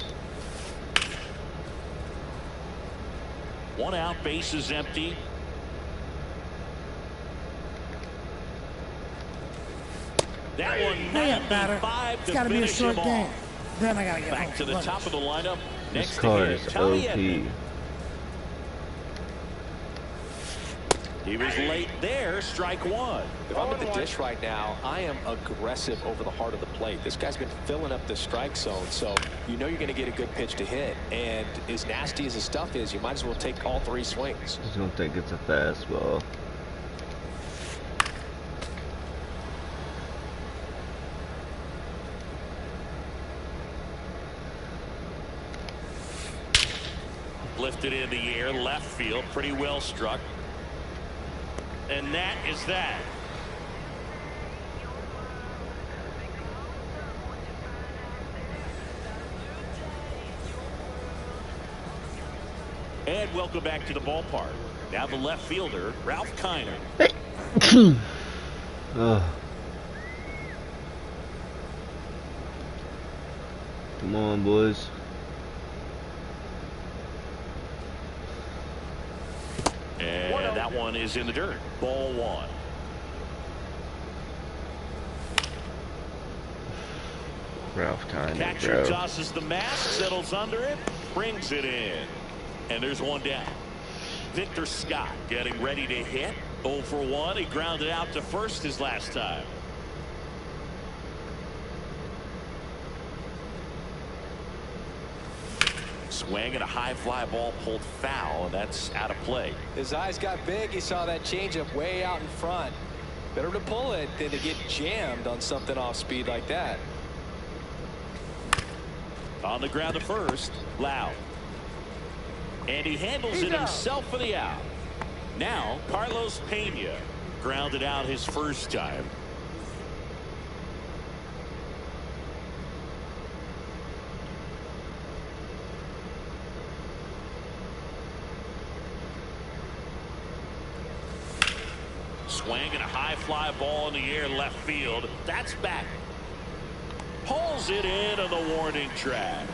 One out, bases empty. That one 95 It's gotta be a short game. Then I gotta get back to the lunch. top of the lineup. This Next car to is Tommy OP. Edman. He was late there, strike one. If I'm at the dish right now, I am aggressive over the heart of the plate. This guy's been filling up the strike zone, so you know you're going to get a good pitch to hit. And as nasty as his stuff is, you might as well take all three swings. Just gonna think it's a fastball. Lifted in the air, left field, pretty well struck. And that is that. And welcome back to the ballpark. Now the left fielder, Ralph Kiner. Oh. Come on, boys. And that one is in the dirt. Ball one. Ralph Kiner, Catcher bro. tosses the mask, settles under it, brings it in. And there's one down. Victor Scott getting ready to hit. 0 for 1. He grounded out to first his last time. Swing and a high fly ball pulled foul, and that's out of play. His eyes got big. He saw that changeup way out in front. Better to pull it than to get jammed on something off speed like that. On the ground to first, Loud. And he handles it himself for the out. Now, Carlos Pena grounded out his first time. Swing and a high fly ball in the air left field. That's back. Pulls it in on the warning track.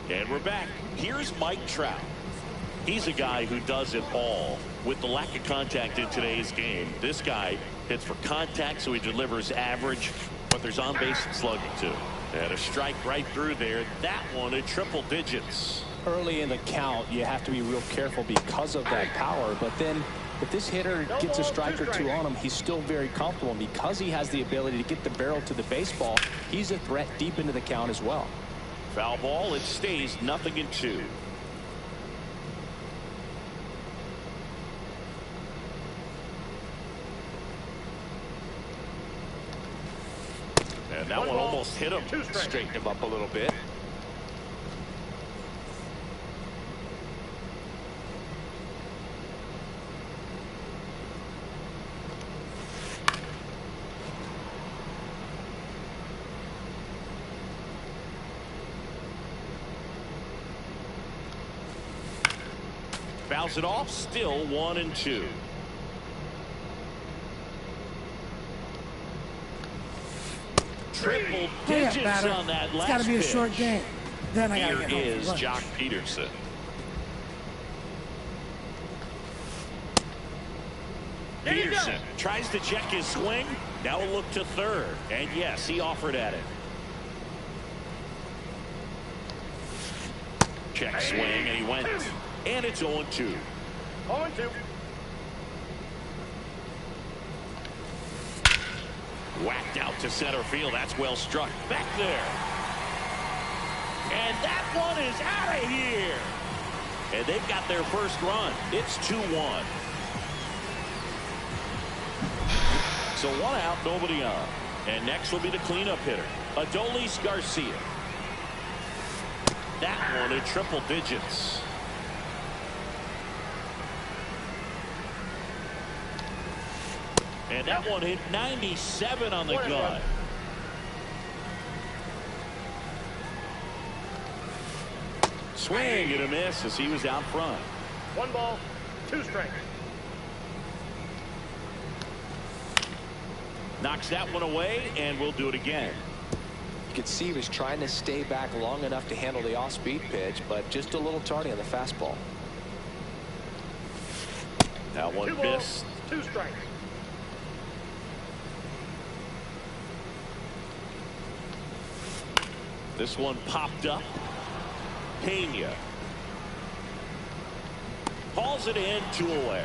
And we're back. Here's Mike Trout. He's a guy who does it all. With the lack of contact in today's game, this guy hits for contact, so he delivers average, but there's on base and slugging too. And a strike right through there. That one in triple digits. Early in the count, you have to be real careful because of that power. But then if this hitter gets a strike or two on him, he's still very comfortable. And because he has the ability to get the barrel to the baseball, he's a threat deep into the count as well. Foul ball. It stays 0-2. And that one almost hit him. Straighten him up a little bit. Fouls it off. Still 1-2. Triple digits on that last It's got to be a pitch. short game. Then I got to Here get home is from lunch. Jock Peterson. Peterson tries to check his swing. Now a look to third. And yes, he offered at it. Check swing, and he went. And it's 0-2. 0-2. Whacked out to center field. That's well struck. Back there. And that one is out of here. And they've got their first run. It's 2-1. So 1 out, nobody on. And next will be the cleanup hitter, Adolis Garcia. That one in triple digits. And that one hit 97 on the gun. Swing and a miss as he was out front. 1 ball, 2 strikes. Knocks that one away, and we'll do it again. You could see he was trying to stay back long enough to handle the off-speed pitch, but just a little tardy on the fastball. That one 2 balls, missed. 2 strikes. This one popped up. Pena hauls it in, 2 away.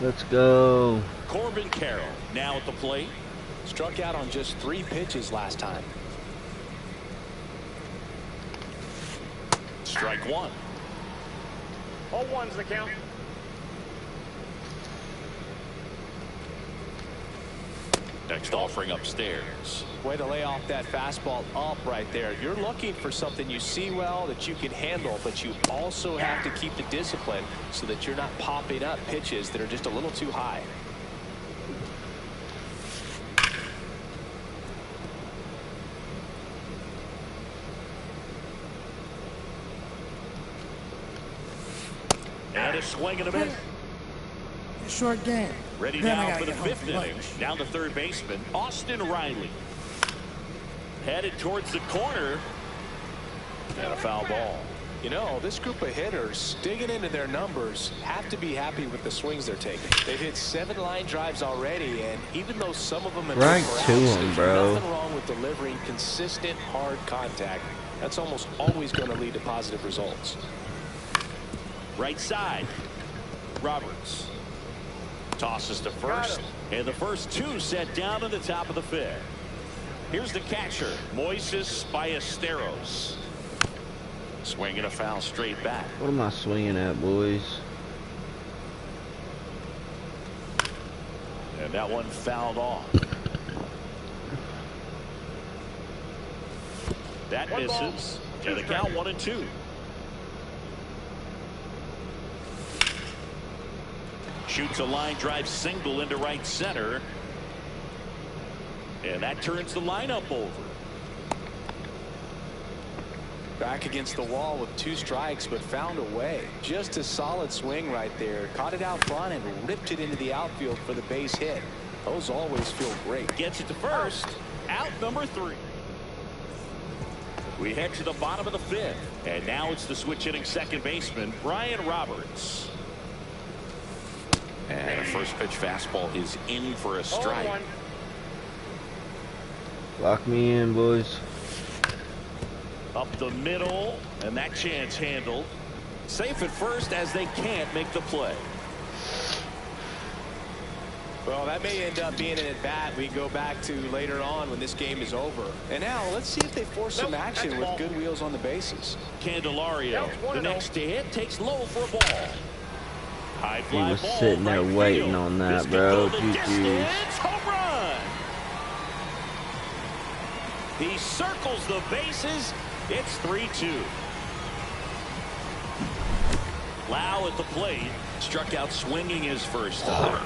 Let's go. Corbin Carroll now at the plate. Struck out on just 3 pitches last time. Strike 1. 0-1's the count. Next offering upstairs. Way to lay off that fastball up right there. You're looking for something you see well that you can handle, but you also have to keep the discipline so that you're not popping up pitches that are just a little too high. And a swing and a miss. Short game. Ready Then I now gotta for the get home 5th for inning. lunch. Down to third baseman, Austin Riley. Headed towards the corner. And a foul ball. You know, this group of hitters digging into their numbers have to be happy with the swings they're taking. They've hit 7 line drives already, and even though some of them have Right been to outs, 'em, there's bro. nothing wrong with delivering consistent hard contact. That's almost always going to lead to positive results. Right side. Roberts tosses to first, and the first 2 set down to the top of the 5th. Here's the catcher, Moises Ballesteros. Swinging a foul straight back. What am I swinging at, boys? And that one fouled off. That 1 ball, misses. 2 And the strikes. count 1-2. Shoots a line drive single into right center. And that turns the lineup over. Back against the wall with 2 strikes, but found a way. Just a solid swing right there. Caught it out front and ripped it into the outfield for the base hit. Those always feel great. Gets it to first. Out number 3. We head to the bottom of the 5th. And now it's the switch hitting second baseman, Brian Roberts. And a first pitch fastball is in for a strike. 0-1. Lock me in, boys. Up the middle, and that chance handled. Safe at first as they can't make the play. Well, that may end up being an at-bat we go back to later on when this game is over. And now let's see if they force some Nope, action that's with ball. good wheels on the bases. Candelario, Counts 1-0. the next to hit, takes low for a ball. High fly was ball, sitting there right waiting field. on that, This could bro. go the GG's. distance. Home run. He circles the bases. It's 3-2. Lau at the plate. Struck out swinging his first time.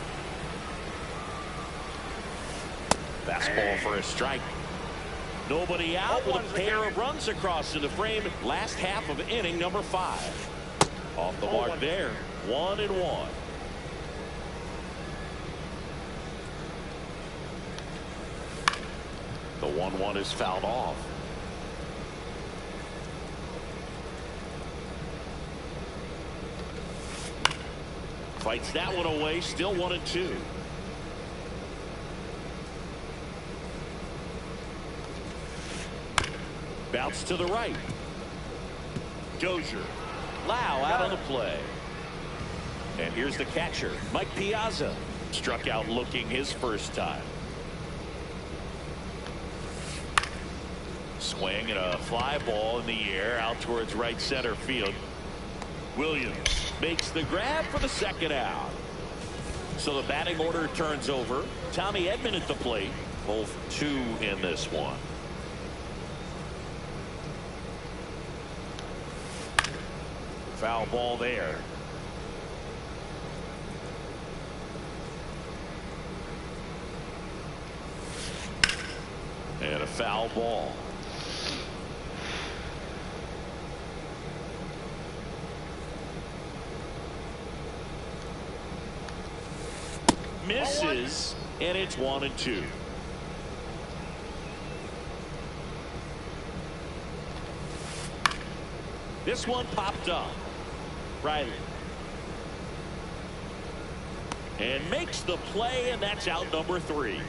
Fastball for a strike. Nobody out with a pair of runs across in the frame. Last half of inning number 5. Off the mark there. 1-1. The 1-1 is fouled off. Fights that one away. Still 1-2. Bounce to the right. Dozier. Lau out on the play. And here's the catcher, Mike Piazza. Struck out looking his first time. Swing and a fly ball in the air out towards right center field. Williams makes the grab for the second out. So the batting order turns over. Tommy Edman at the plate. Both 2 in this one. Foul ball there. And a foul ball. Misses, and it's 1-2. This one popped up. Riley. And makes the play, and that's out number 3.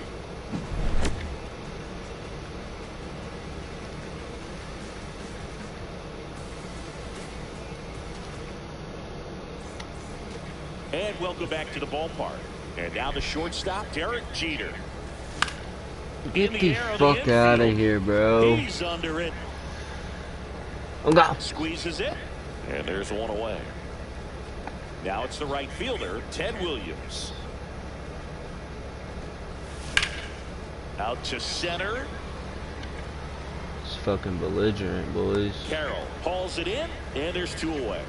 And welcome back to the ballpark. And now the shortstop, Derek Jeter. Get the fuck out of here, bro. He's under it. Oh, God. Squeezes it. And there's one away. Now it's the right fielder, Ted Williams. Out to center. It's fucking belligerent, boys. Carroll hauls it in, and there's 2 away.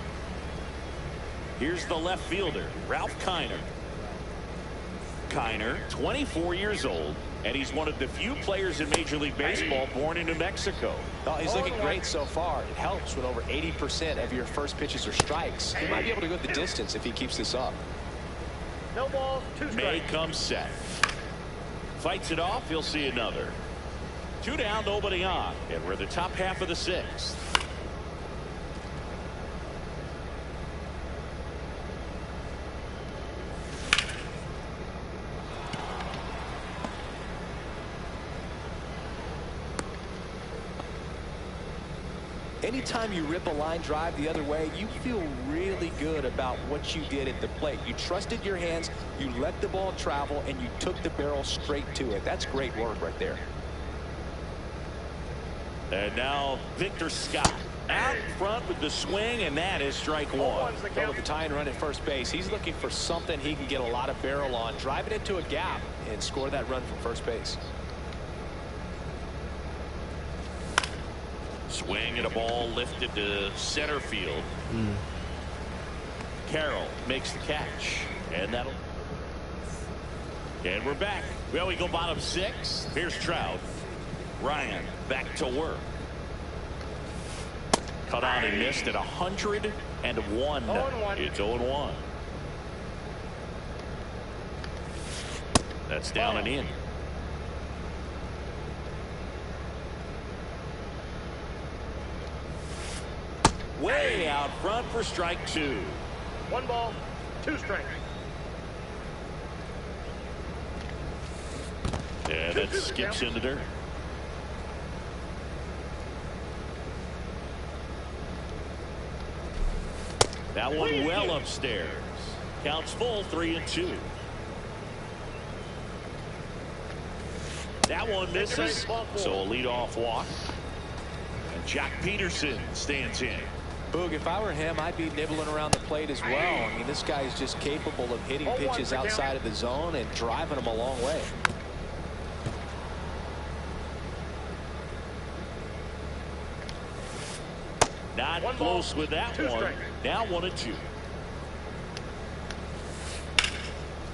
Here's the left fielder, Ralph Kiner. Kiner, 24 years old, and he's one of the few players in Major League Baseball born in New Mexico. Oh, he's looking great so far. It helps when over 80% of your first pitches are strikes. He might be able to go the distance if he keeps this up. No balls, 2 strikes. May comes set. Fights it off. He'll see another. 2 down, nobody on. And we're the top half of the 6th. Anytime you rip a line drive the other way, you feel really good about what you did at the plate. You trusted your hands, you let the ball travel, and you took the barrel straight to it. That's great work right there. And now Victor Scott out front with the swing, and that is strike 1. Well, with the tying run at first base, he's looking for something he can get a lot of barrel on, drive it into a gap, and score that run from first base. Swing and a ball lifted to center field. Carroll makes the catch, and that'll. And we're back. Well, we go bottom 6. Here's Trout. Ryan back to work. Cut on and missed at 101. It's 0-1. That's down and in. Way out front for strike 2. 1 ball, 2 strikes. And it skips in the dirt. That one well upstairs. Counts full, 3-2. That one misses. So a leadoff walk. And Jack Peterson stands in. Boog, if I were him, I'd be nibbling around the plate as well. I mean, this guy is just capable of hitting pitches outside of the zone and driving them a long way. Not close with that one. Now 1-2.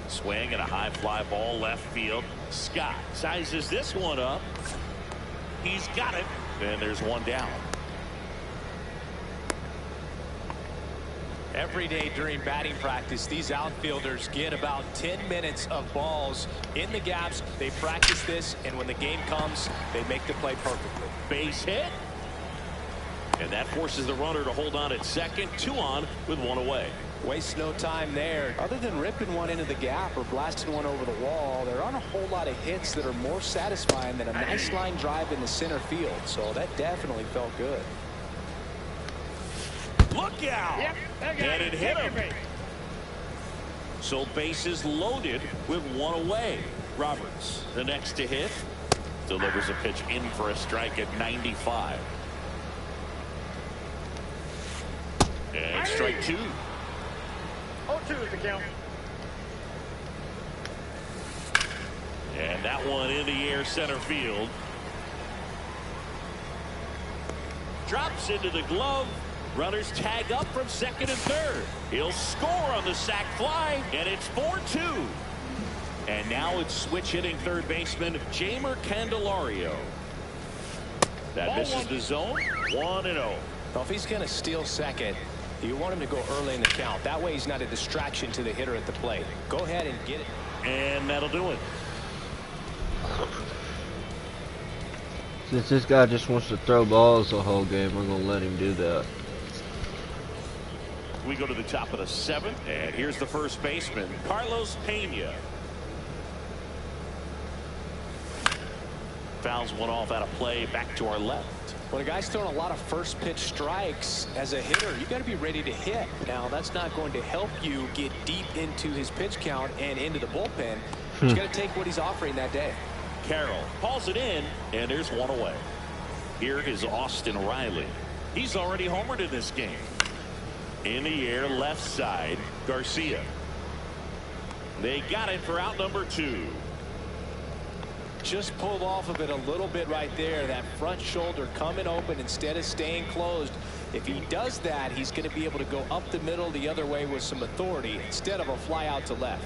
Swing and a high fly ball left field. Scott sizes this one up. He's got it. And there's one down. Every day during batting practice, these outfielders get about 10 minutes of balls in the gaps. They practice this, and when the game comes, they make the play perfectly. Base hit. And that forces the runner to hold on at second. 2 on with 1 away. Waste no time there. Other than ripping one into the gap or blasting one over the wall, there aren't a whole lot of hits that are more satisfying than a nice line drive in the center field. So that definitely felt good. Look out! Yep, and it hit him. So bases loaded with 1 away. Roberts, the next to hit, delivers a pitch in for a strike at 95. And strike 2. 0-2 is the count. And that one in the air center field. Drops into the glove. Runners tag up from second and third. He'll score on the sac fly, and it's 4-2. And now it's switch hitting third baseman Jeimer Candelario. That misses the zone. 1-0. Well, if he's going to steal second, you want him to go early in the count. That way he's not a distraction to the hitter at the plate. Go ahead and get it. And that'll do it. Since this guy just wants to throw balls the whole game, we're going to let him do that. We go to the top of the 7th, and here's the first baseman, Carlos Pena. Fouls one off out of play, back to our left. When a guy's throwing a lot of first pitch strikes as a hitter, you got to be ready to hit. Now, that's not going to help you get deep into his pitch count and into the bullpen. But you got to take what he's offering that day. Carroll hauls it in, and there's one away. Here is Austin Riley. He's already homered in this game. In the air, left side, Garcia. They got it for out number 2. Just pulled off of it a little bit right there. That front shoulder coming open instead of staying closed. If he does that, he's going to be able to go up the middle the other way with some authority instead of a fly out to left.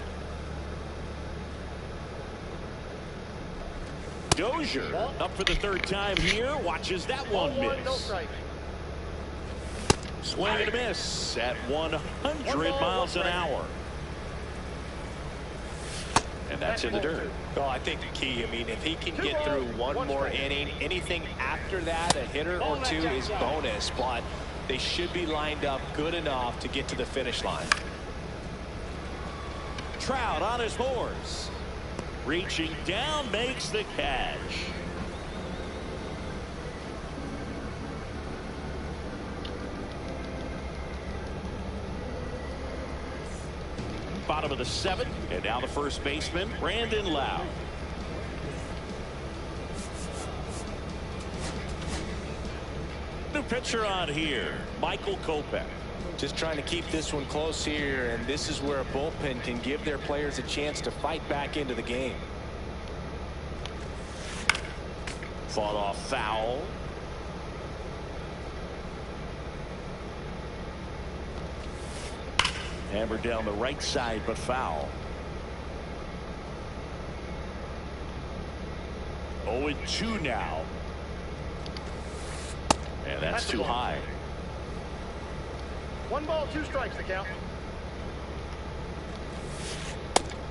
Dozier up for the 3rd time here. Watches that one miss. No strike. Swing and a miss at 100 miles an hour. And that's in the dirt. Well, I think the key, I mean, if he can get through one more inning, anything after that, a hitter or 2 is bonus, but they should be lined up good enough to get to the finish line. Trout on his horse. Reaching down, makes the catch. Bottom of the 7th, and now the first baseman, Brandon Lowe. New pitcher on here, Michael Kopech. Just trying to keep this one close here, and this is where a bullpen can give their players a chance to fight back into the game. Fought off foul. Hammered down the right side, but foul. 0-2 now. And that's too high. 1 ball, 2 strikes, the count.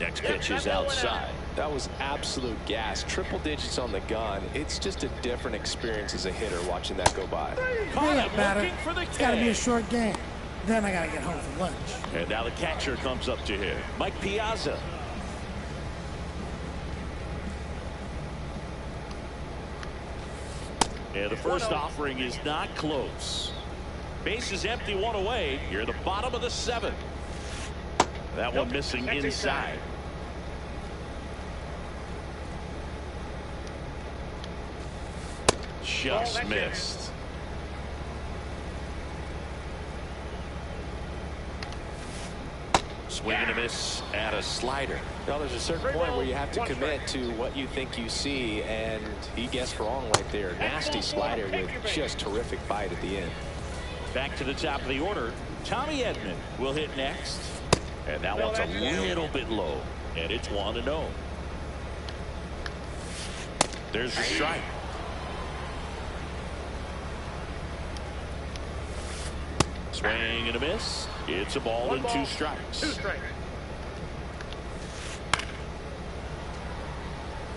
Next pitch is outside. That was absolute gas. Triple digits on the gun. It's just a different experience as a hitter watching that go by. Hey, up, batter. It's got to be a short game. Then I got to get home for lunch. And now the catcher comes up to him, Mike Piazza. And the first offering is not close. Base is empty, 1 away. Here at the bottom of the 7th. That one missing inside. Just missed. Swing and a miss at a slider. Well, there's a certain point where you have to commit to what you think you see, and he guessed wrong right there. Nasty slider with just terrific bite at the end. Back to the top of the order. Tommy Edman will hit next. And that one's a little bit low. And it's 1-0. There's the strike. Swing and a miss. It's a ball and 2 strikes. 2 strikes.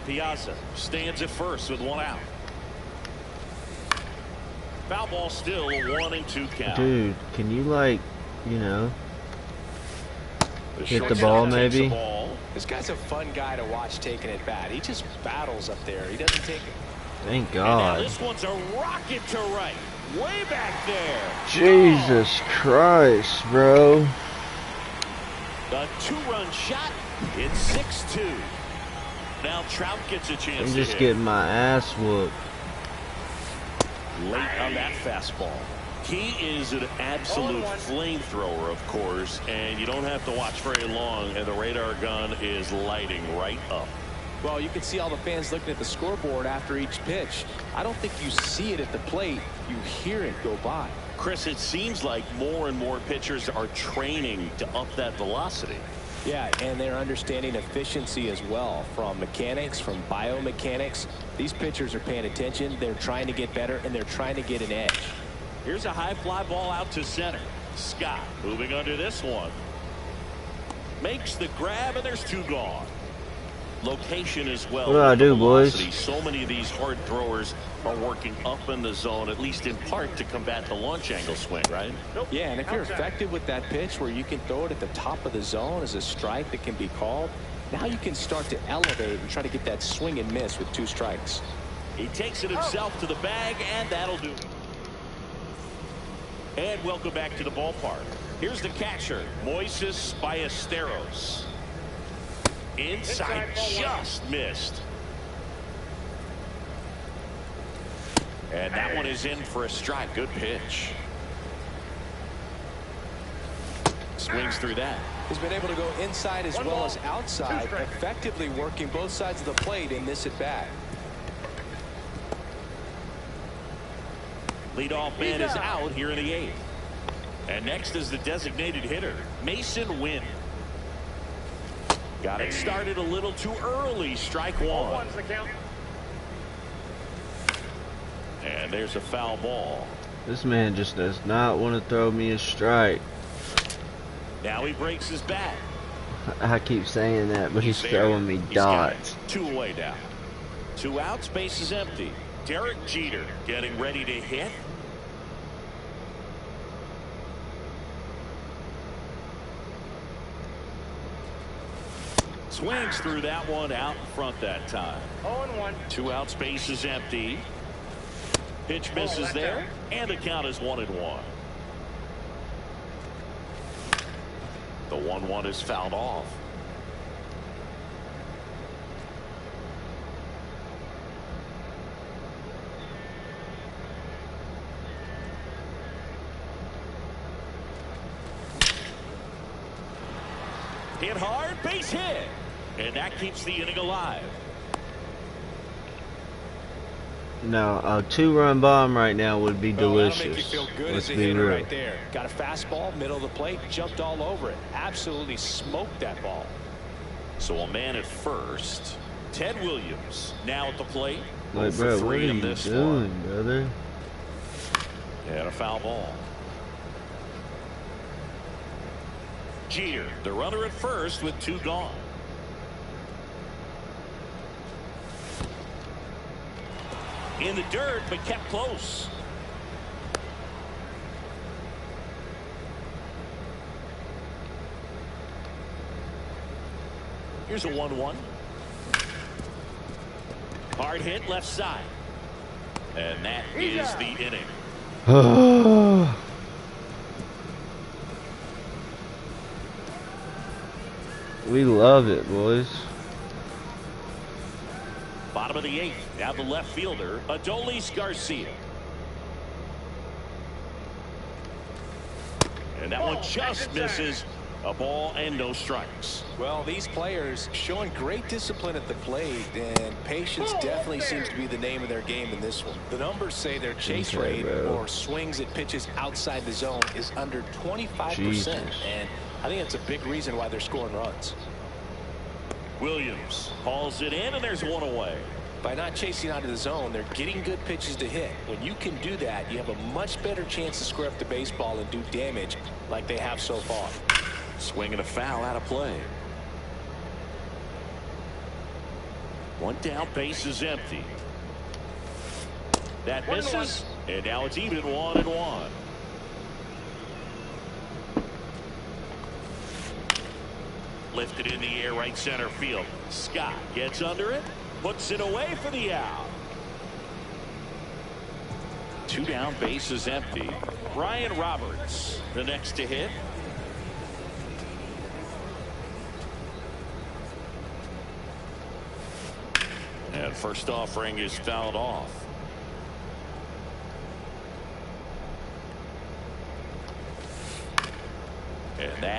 Piazza stands at first with 1 out. Foul ball still, 1-2 count. Dude, can you, like, you know, hit the ball maybe? This guy's a fun guy to watch taking it bat. He just battles up there. He doesn't take it. Thank God. This one's a rocket to right. Way back there. Jesus Christ, bro. A 2-run shot. It's 6-2. Now Trout gets a chance I'm to just hit. getting my ass whooped. Late on that fastball. He is an absolute flamethrower, of course, and you don't have to watch very long, and the radar gun is lighting right up. Well, you can see all the fans looking at the scoreboard after each pitch. I don't think you see it at the plate. You hear it go by. Chris, it seems like more and more pitchers are training to up that velocity. Yeah, and they're understanding efficiency as well, from mechanics, from biomechanics. These pitchers are paying attention. They're trying to get better, and they're trying to get an edge. Here's a high fly ball out to center. Scott moving under this one. Makes the grab, and there's 2 gone. Location as well. What do I do, boys? So many of these hard throwers are working up in the zone, at least in part to combat the launch angle swing, right? Yeah, and if you're effective with that pitch where you can throw it at the top of the zone as a strike that can be called, now you can start to elevate and try to get that swing and miss with 2 strikes. He takes it himself to the bag, and that'll do it. And welcome back to the ballpark. Here's the catcher, Moises Ballesteros. Inside, just missed. And that one is in for a strike. Good pitch. Swings through that. He's been able to go inside as well as outside, effectively working both sides of the plate in this at bat. Leadoff man is out here in the 8th. And next is the designated hitter, Mason Wynn. Got it started a little too early. Strike 1. And there's a foul ball. This man just does not want to throw me a strike. Now he breaks his bat. I keep saying that, but he's throwing me dots. 2 away now. 2 outs, base is empty. Derek Jeter getting ready to hit. Swings through that one, out in front that time. 0-1. 2 outs, base is empty. Pitch misses there, and the count is 1-1. The 1-1 is fouled off. Hit hard, base hit. And that keeps the inning alive. No, a 2-run bomb right now would be delicious. That'll make you feel good Let's as a be hitter real. right there. Got a fastball, middle of the plate, jumped all over it. Absolutely smoked that ball. So a man at first. Ted Williams now at the plate. Like, 0 for bro, what 3 are in you this doing, one. brother? And a foul ball. Jeter, the runner at first with 2 gone. In the dirt, but kept close. Here's a 1-1. Hard hit left side. And that is the inning. We love it, boys. Bottom of the 8th. Now the left fielder, Adolis Garcia. And that one just misses. A ball and no strikes. Well, these players showing great discipline at the plate, and patience definitely seems to be the name of their game in this one. The numbers say their chase rate or swings at pitches outside the zone is under 25%, and I think that's a big reason why they're scoring runs. Williams hauls it in, and there's 1 away. By not chasing out of the zone, they're getting good pitches to hit. When you can do that, you have a much better chance to square up the baseball and do damage like they have so far. Swing and a foul out of play. 1 down, base is empty. That misses, and now it's even 1-1. Lifted in the air, right center field. Scott gets under it, puts it away for the out. 2 down, base is empty. Brian Roberts, the next to hit. And first offering is fouled off.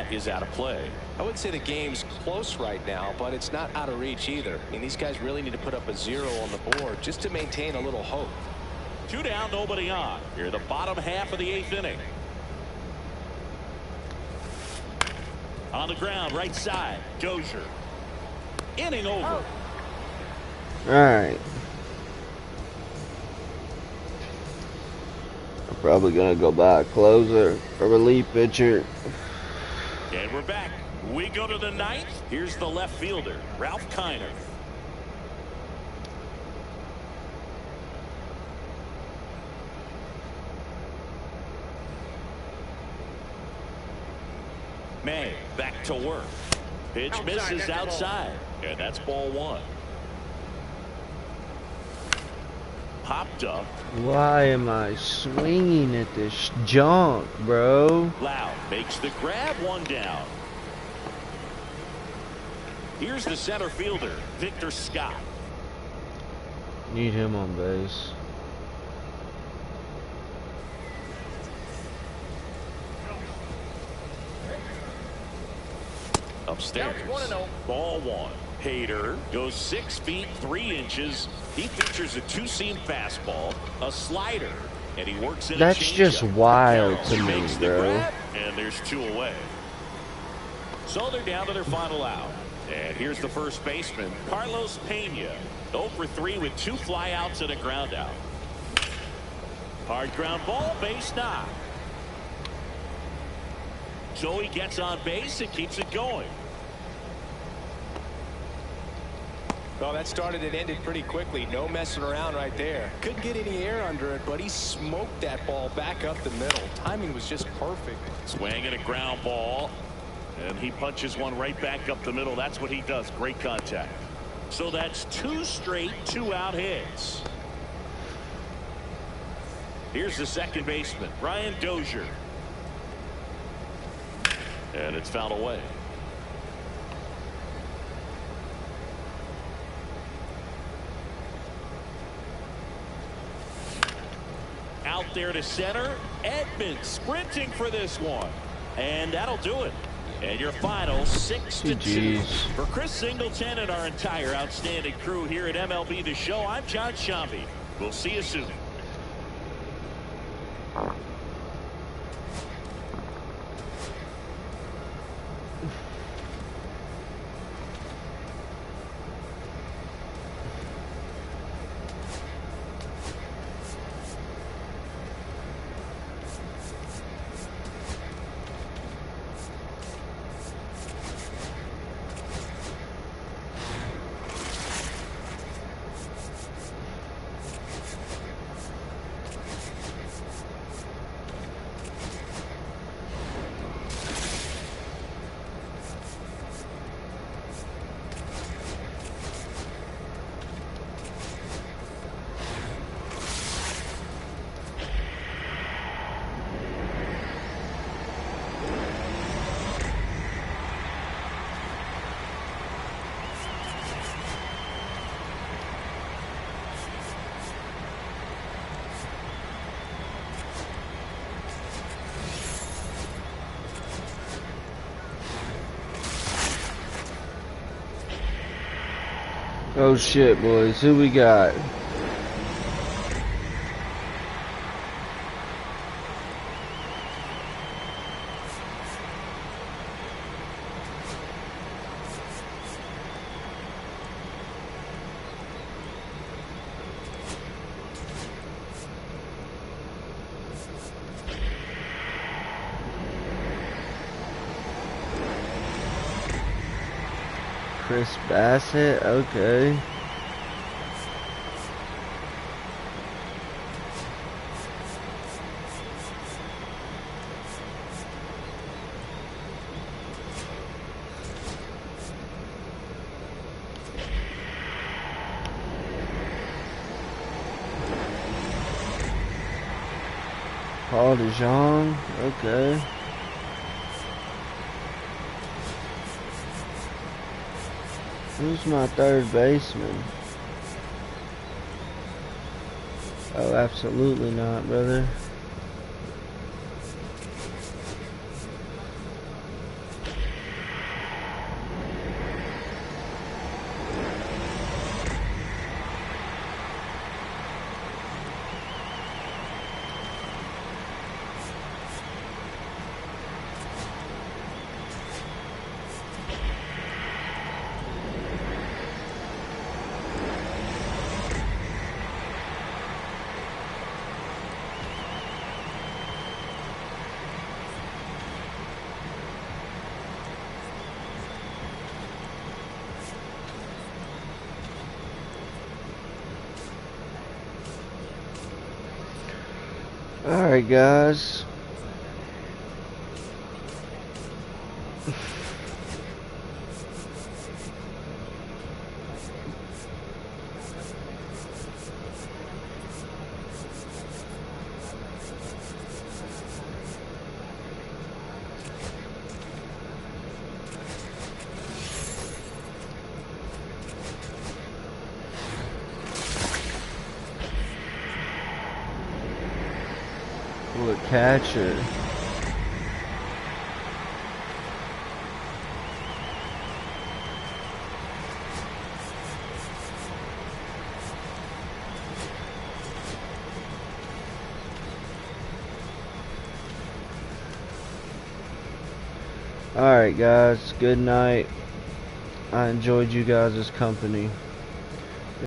that is out of play. I wouldn't say the game's close right now, but it's not out of reach either. I mean, these guys really need to put up a 0 on the board just to maintain a little hope. 2 down, nobody on. Here, the bottom half of the 8th inning. On the ground, right side, Dozier. Inning over. All right. I'm probably gonna go buy a closer, a relief pitcher. And we're back. We go to the 9th. Here's the left fielder, Ralph Kiner. May back to work. Pitch misses outside. And that's ball 1. Popped up. Why am I swinging at this junk, bro? Loud makes the grab, 1 down. Here's the center fielder, Victor Scott. Need him on base. Upstairs. Ball 1. Hader goes 6 feet 3 inches. He features a 2-seam fastball, a slider, and he works in That's a changeup. just wild to He me, makes the bro. grab, and there's 2 away. So they're down to their final out. And here's the first baseman, Carlos Pena. 0 for 3 with 2 flyouts and a ground out. Hard ground ball, base knock. Joey gets on base and keeps it going. Well, that started and ended pretty quickly. No messing around right there. Couldn't get any air under it, but he smoked that ball back up the middle. Timing was just perfect. Swing and a ground ball. And he punches one right back up the middle. That's what he does. Great contact. So that's 2 straight 2-out hits. Here's the second baseman, Brian Dozier. And it's fouled away. Out there to center. Edmonds sprinting for this one. And that'll do it. And your final 6-2. For Chris Singleton and our entire outstanding crew here at MLB The Show, I'm John Shambi. We'll see you soon. Oh shit, boys. Who we got? Chris Bassett, okay. Paul DeJong, okay. Who's my third baseman? Oh, absolutely not, brother. Alright, guys. Ooh, a catcher. Alright guys, good night. I enjoyed you guys' company.